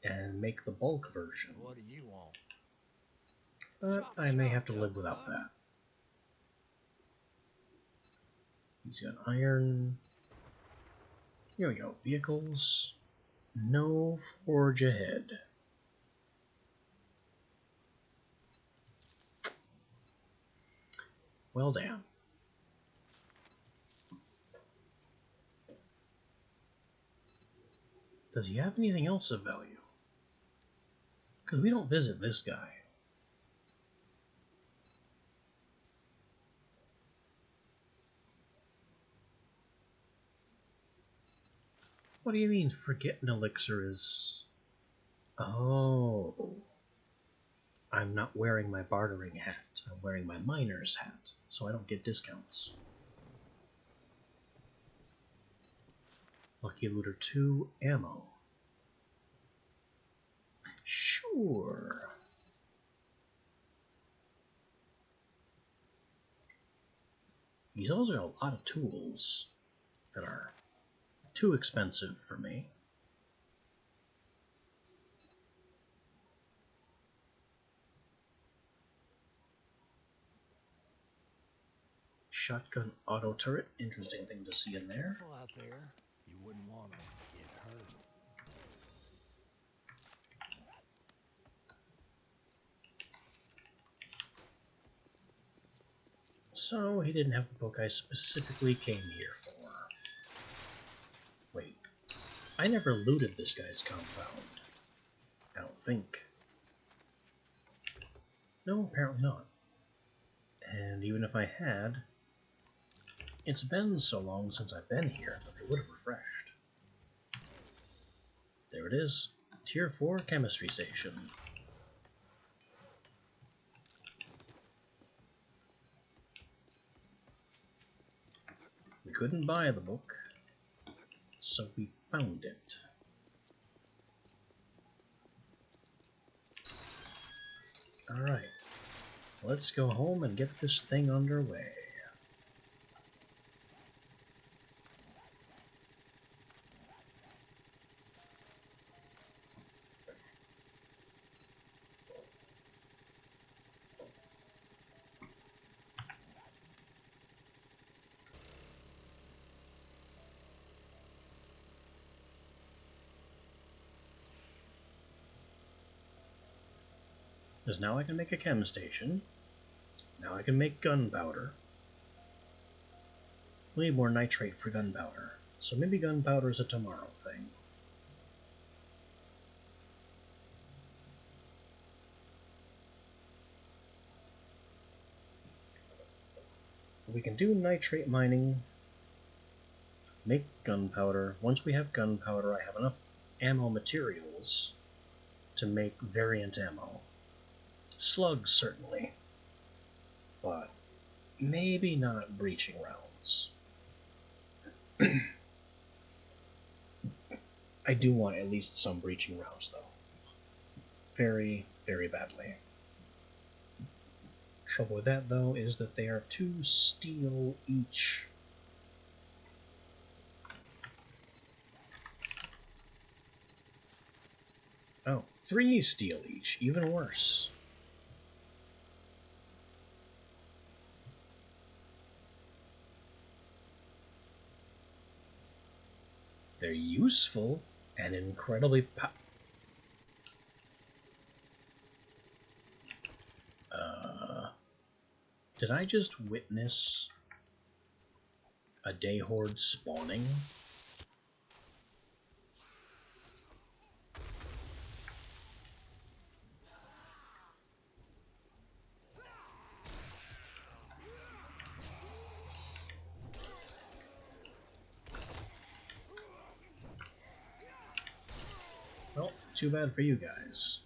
and make the bulk version. What do you want? But I may have to live without that. He's got iron. Here we go. Vehicles. No Forge Ahead. Well, damn. Does he have anything else of value? Because we don't visit this guy. What do you mean, forget an elixir is... Oh. I'm not wearing my bartering hat. I'm wearing my miner's hat, so I don't get discounts. Lucky Looter 2, ammo. Sure. He's also got a lot of tools that are too expensive for me. Shotgun auto turret, interesting thing to see in there. Careful out there. You wouldn't want to get hurt. So he didn't have the book I specifically came here for. Wait, I never looted this guy's compound. I don't think. No, apparently not. And even if I had, it's been so long since I've been here that they would have refreshed. There it is. Tier 4 chemistry station. We couldn't buy the book, so we found it. Alright, let's go home and get this thing underway. Because now I can make a chem station. Now I can make gunpowder. We need more nitrate for gunpowder, so maybe gunpowder is a tomorrow thing. We can do nitrate mining, make gunpowder. Once we have gunpowder, I have enough ammo materials to make variant ammo. Slugs, certainly, but maybe not breaching rounds. I do want at least some breaching rounds, though. Very, very badly. Trouble with that, though, is that they are 2 steel each. Oh, 3 steel each, even worse. They're useful and incredibly did I just witness a day horde spawning? Well, too bad for you guys.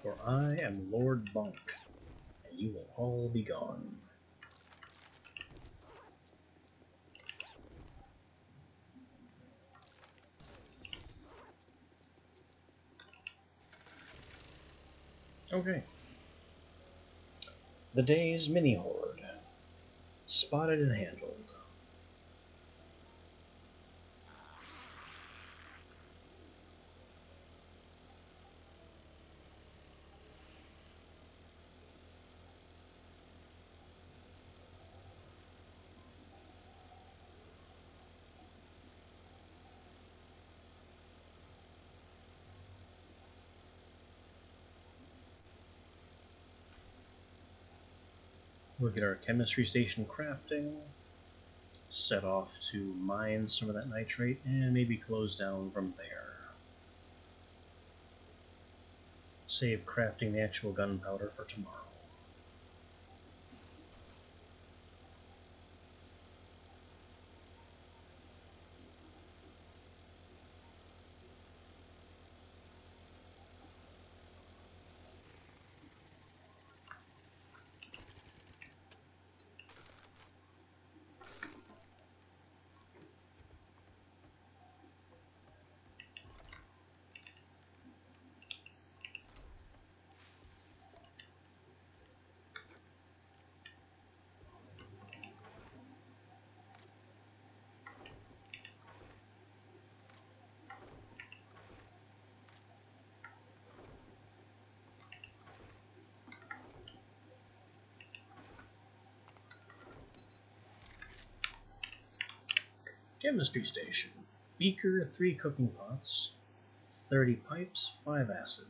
For I am Lord Bonk, and you will all be gone. Okay. The day's mini-horde. Spotted and handled. We'll get our chemistry station crafting, set off to mine some of that nitrate, and maybe close down from there. Save crafting the actual gunpowder for tomorrow. Chemistry station. Beaker, 3 cooking pots, 30 pipes, 5 acid.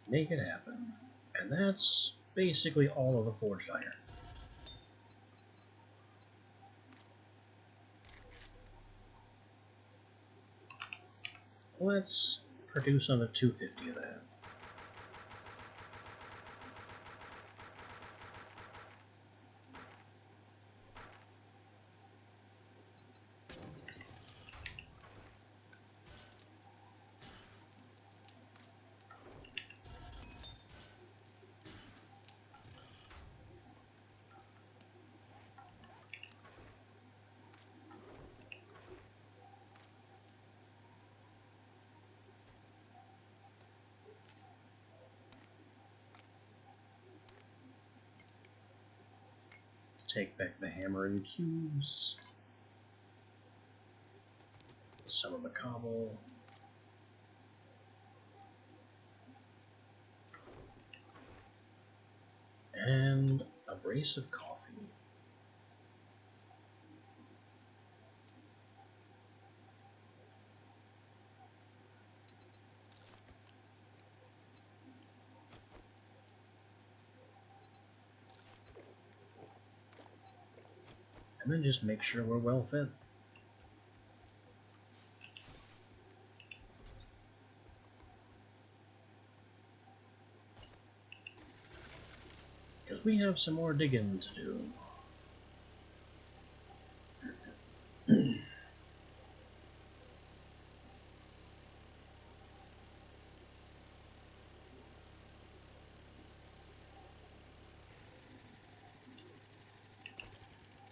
Make it happen. And that's basically all of the forged iron. Let's produce another 250 of that. Take back the hammer and cubes. Some of the cobble. And a brace of coffee. And then just make sure we're well fed. Because we have some more digging to do.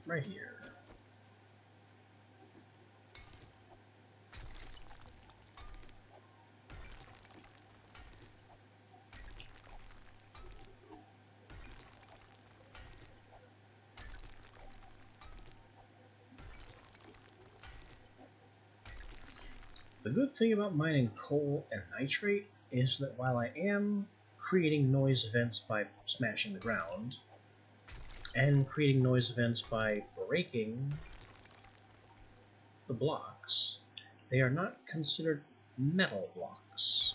Right here. The good thing about mining coal and nitrate is that while I am creating noise events by smashing the ground, and creating noise events by breaking the blocks, they are not considered metal blocks.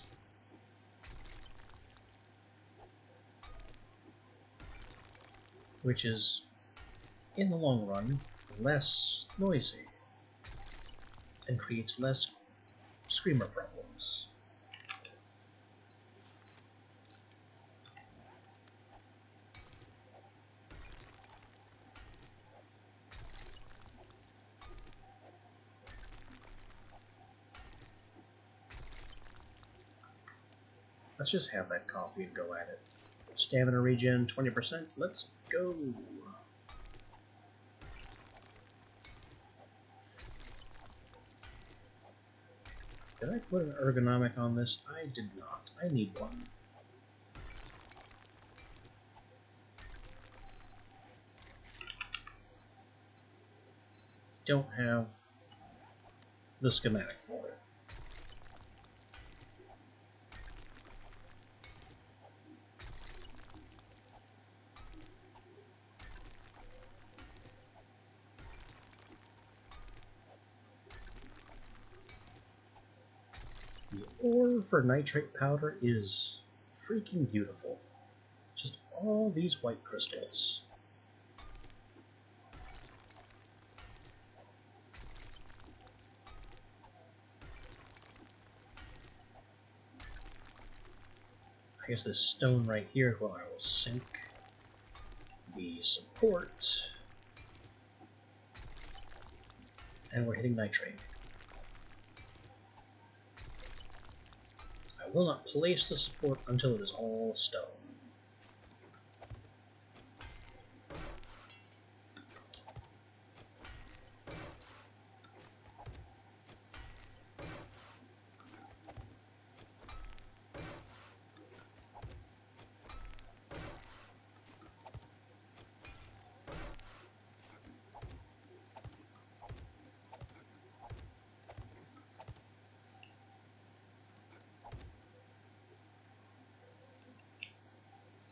Which is, in the long run, less noisy and creates less screamer problems. Let's just have that coffee and go at it. Stamina regen 20%. Let's go. Did I put an ergonomic on this? I did not. I need one. Don't have the schematic for it. The ore for nitrate powder is freaking beautiful. Just all these white crystals. I guess this stone right here is where I will sink the support. And we're hitting nitrate. I will not place the support until it is all stone.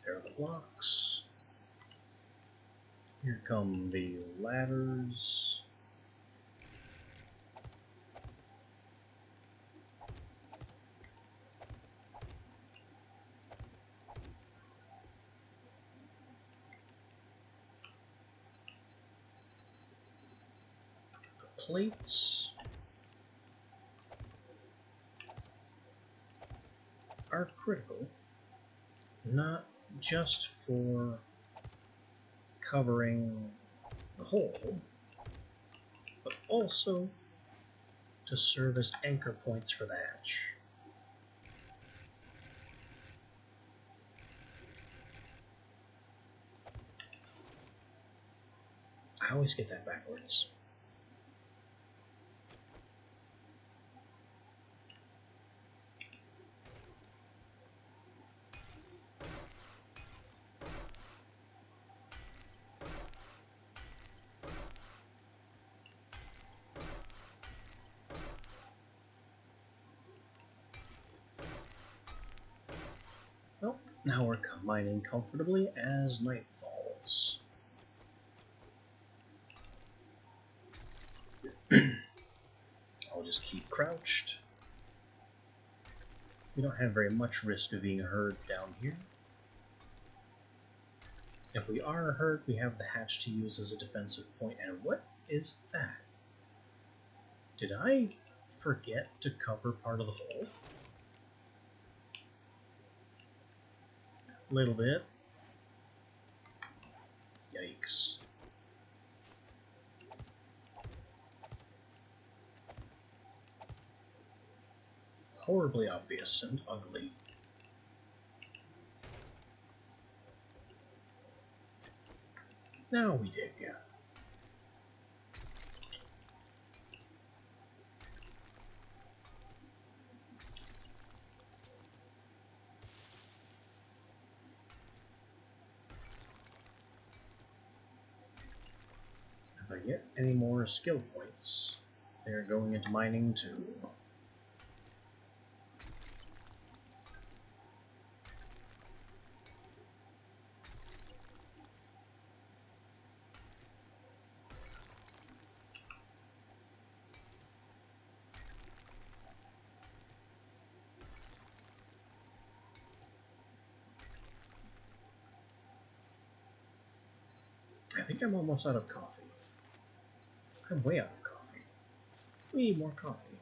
There are the blocks. Here come the ladders. The plates are critical, not just for covering the hole, but also to serve as anchor points for the hatch. I always get that backwards. Well, now we're mining comfortably as night falls. I'll just keep crouched. We don't have very much risk of being heard down here. If we are heard, we have the hatch to use as a defensive point. And what is that? Did I forget to cover part of the hole? A little bit. Yikes. Horribly obvious and ugly. Now we dig. If I get any more skill points, they're going into mining too. I think I'm almost out of coffee. I'm way out of coffee. We need more coffee.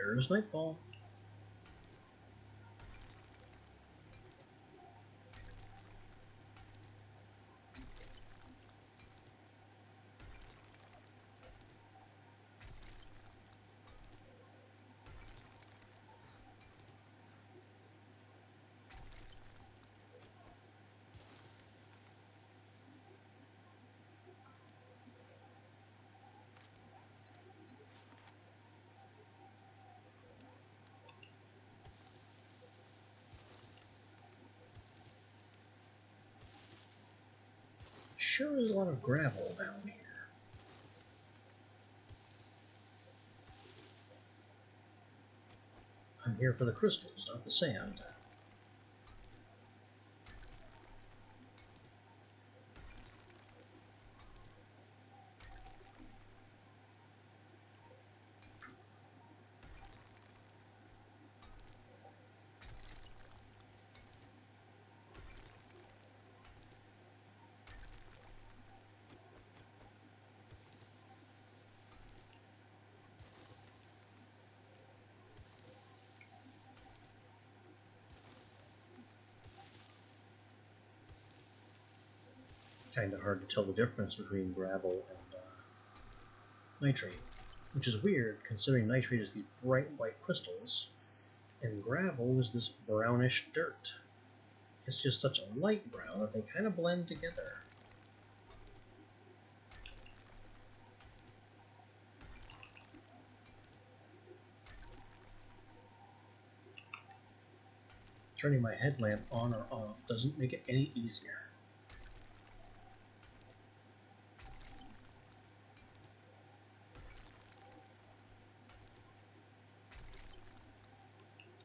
There's nightfall. Sure is a lot of gravel down here. I'm here for the crystals, not the sand. Kinda hard to tell the difference between gravel and nitrate, which is weird considering nitrate is these bright white crystals and gravel is this brownish dirt. It's just such a light brown that they kind of blend together. Turning my headlamp on or off doesn't make it any easier.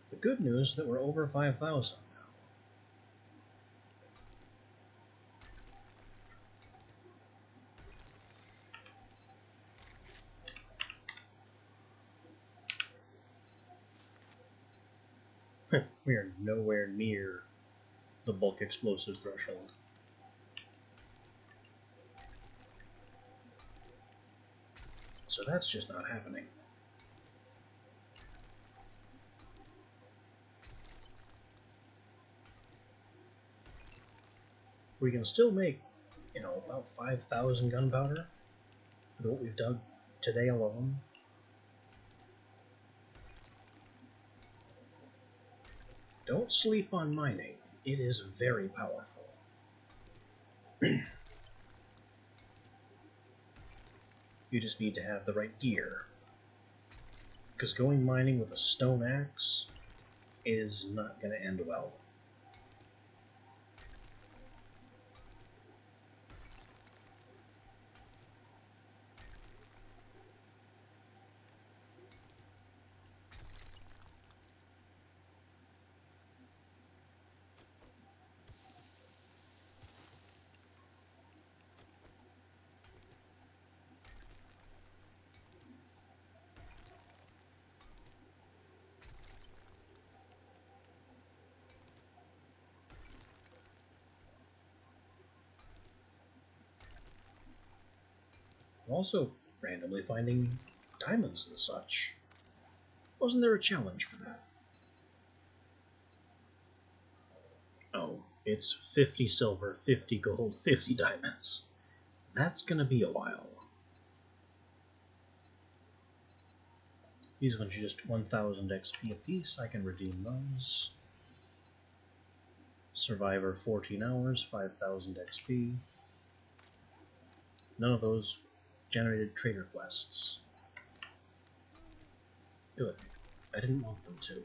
The good news is that we're over 5,000 now. We are nowhere near the bulk explosives threshold. So that's just not happening. We can still make, about 5,000 gunpowder with what we've dug today alone. Don't sleep on mining. It is very powerful. You just need to have the right gear. Because going mining with a stone axe is not going to end well. Also, randomly finding diamonds and such. Wasn't there a challenge for that? Oh, it's 50 silver, 50 gold, 50 diamonds. That's gonna be a while. These ones are just 1,000 XP apiece. I can redeem those. Survivor 14 hours, 5,000 XP. None of those generated trader quests. Good. I didn't want them to.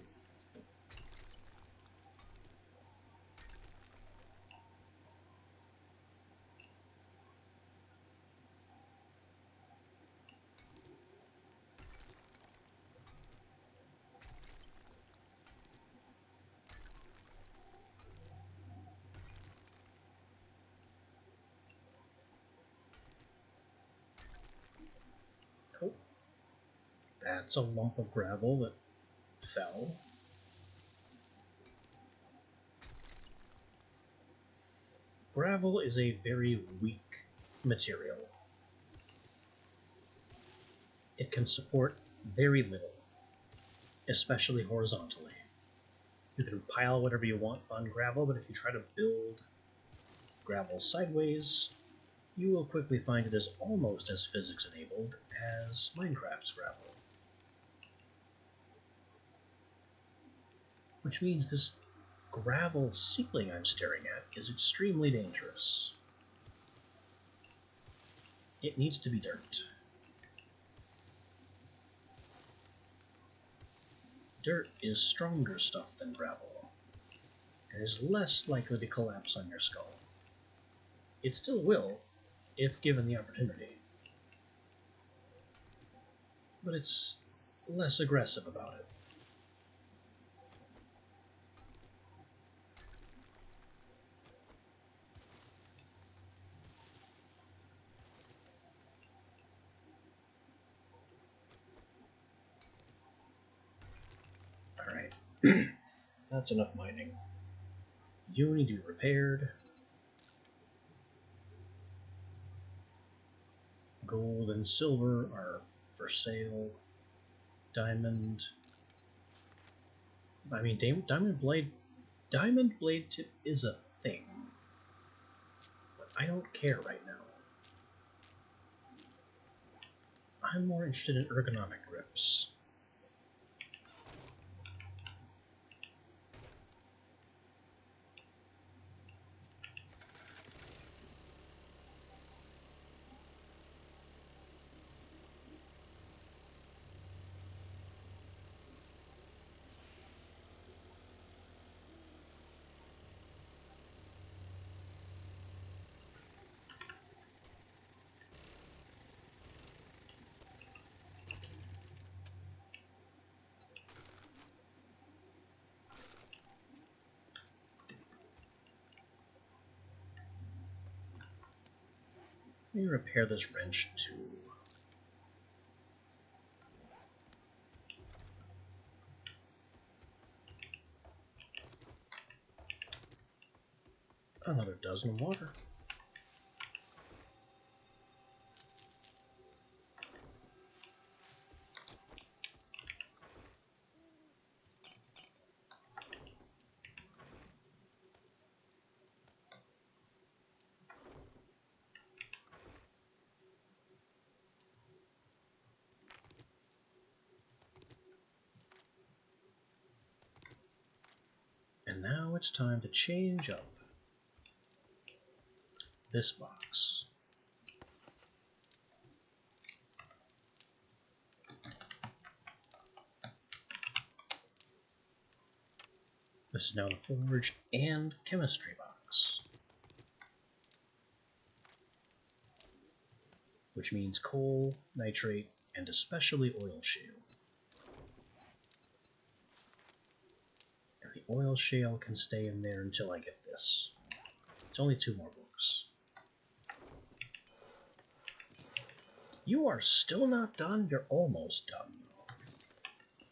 Oh. That's a lump of gravel that fell. Gravel is a very weak material. It can support very little, especially horizontally. You can pile whatever you want on gravel, but if you try to build gravel sideways, you will quickly find it is almost as physics enabled as Minecraft's gravel. Which means this gravel ceiling I'm staring at is extremely dangerous. It needs to be dirt. Dirt is stronger stuff than gravel, and is less likely to collapse on your skull. It still will, if given the opportunity. But it's less aggressive about it. Alright. That's enough mining. You need to be repaired. Gold and silver are for sale. Diamond. I mean, Diamond Blade tip is a thing. But I don't care right now. I'm more interested in ergonomic grips. Let me repair this wrench too. Another dozen of water. And now it's time to change up this box. This is now the forge and chemistry box, which means coal, nitrate, and especially oil shale. And the oil shale can stay in there until I get this. It's only 2 more books. You are still not done? You're almost done, though.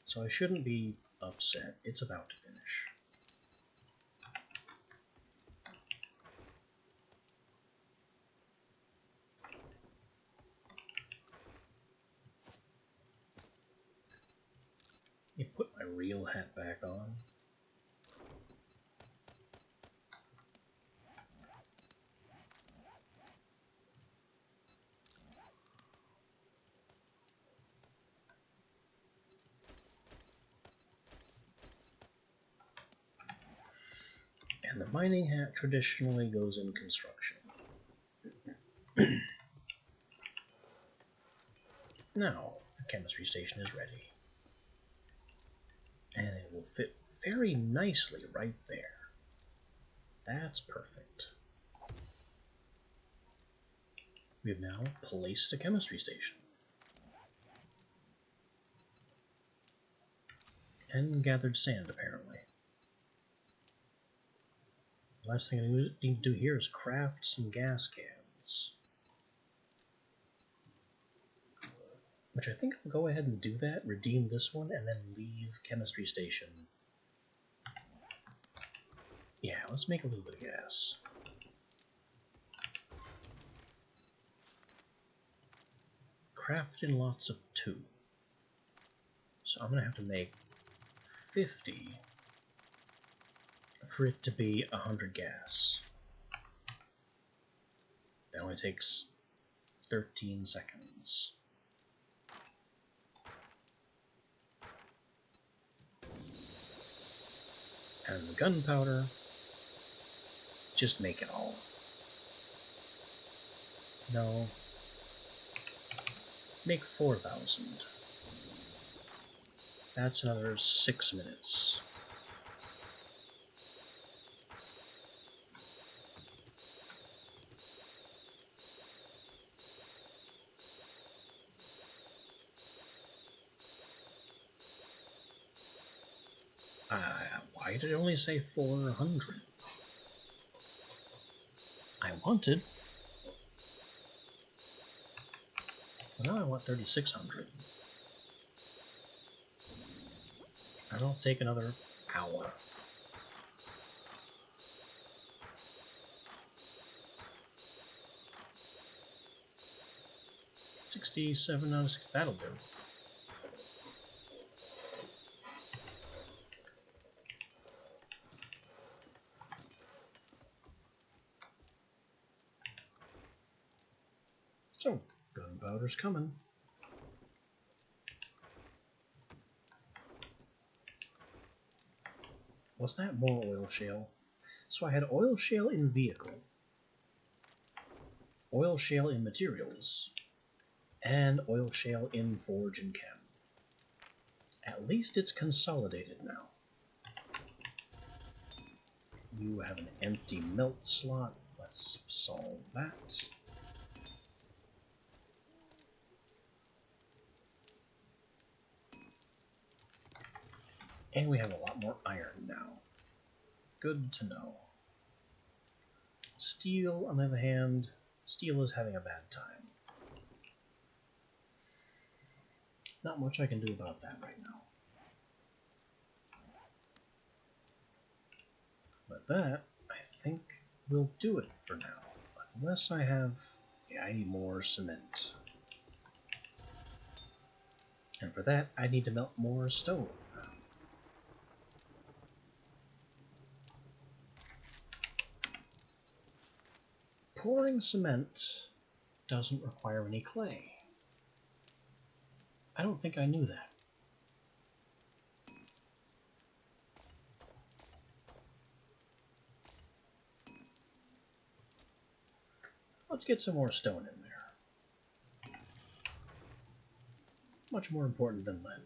So I shouldn't be upset. It's about to finish. Let me put my real hat back on. And the mining hat traditionally goes in construction. Now, the chemistry station is ready. And it will fit very nicely right there. That's perfect. We have now placed a chemistry station. And gathered sand, apparently. The last thing I need to do here is craft some gas cans. Which I think I'll go ahead and do that, redeem this one, and then leave chemistry station. Yeah, let's make a little bit of gas. Craft in lots of 2. So I'm going to have to make 50 for it to be 100 gas. That only takes 13 seconds. And the gunpowder, just make it all. No. Make 4,000. That's another 6 minutes. Why did it only say 400? I wanted. But now I want 3600. That'll take another hour. 67 out of 6. That'll do. So, gunpowder's coming. Was that more oil shale? So I had oil shale in vehicle, oil shale in materials, and oil shale in forge and chem. At least it's consolidated now. You have an empty melt slot. Let's solve that. And we have a lot more iron now. Good to know. Steel, on the other hand, steel is having a bad time. Not much I can do about that right now. But that, I think, will do it for now. Unless I have... Yeah, I need more cement. And for that, I need to melt more stone. Pouring cement doesn't require any clay. I don't think I knew that. Let's get some more stone in there. Much more important than lead.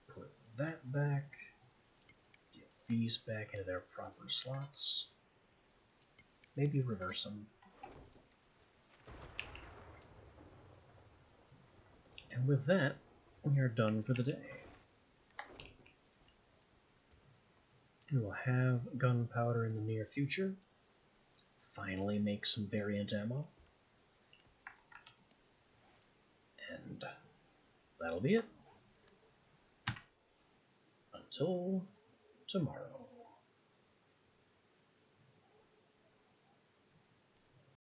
Put that back. Get these back into their proper slots. Maybe reverse them. And with that, we are done for the day. We will have gunpowder in the near future. Finally make some variant ammo. And that'll be it. Until tomorrow.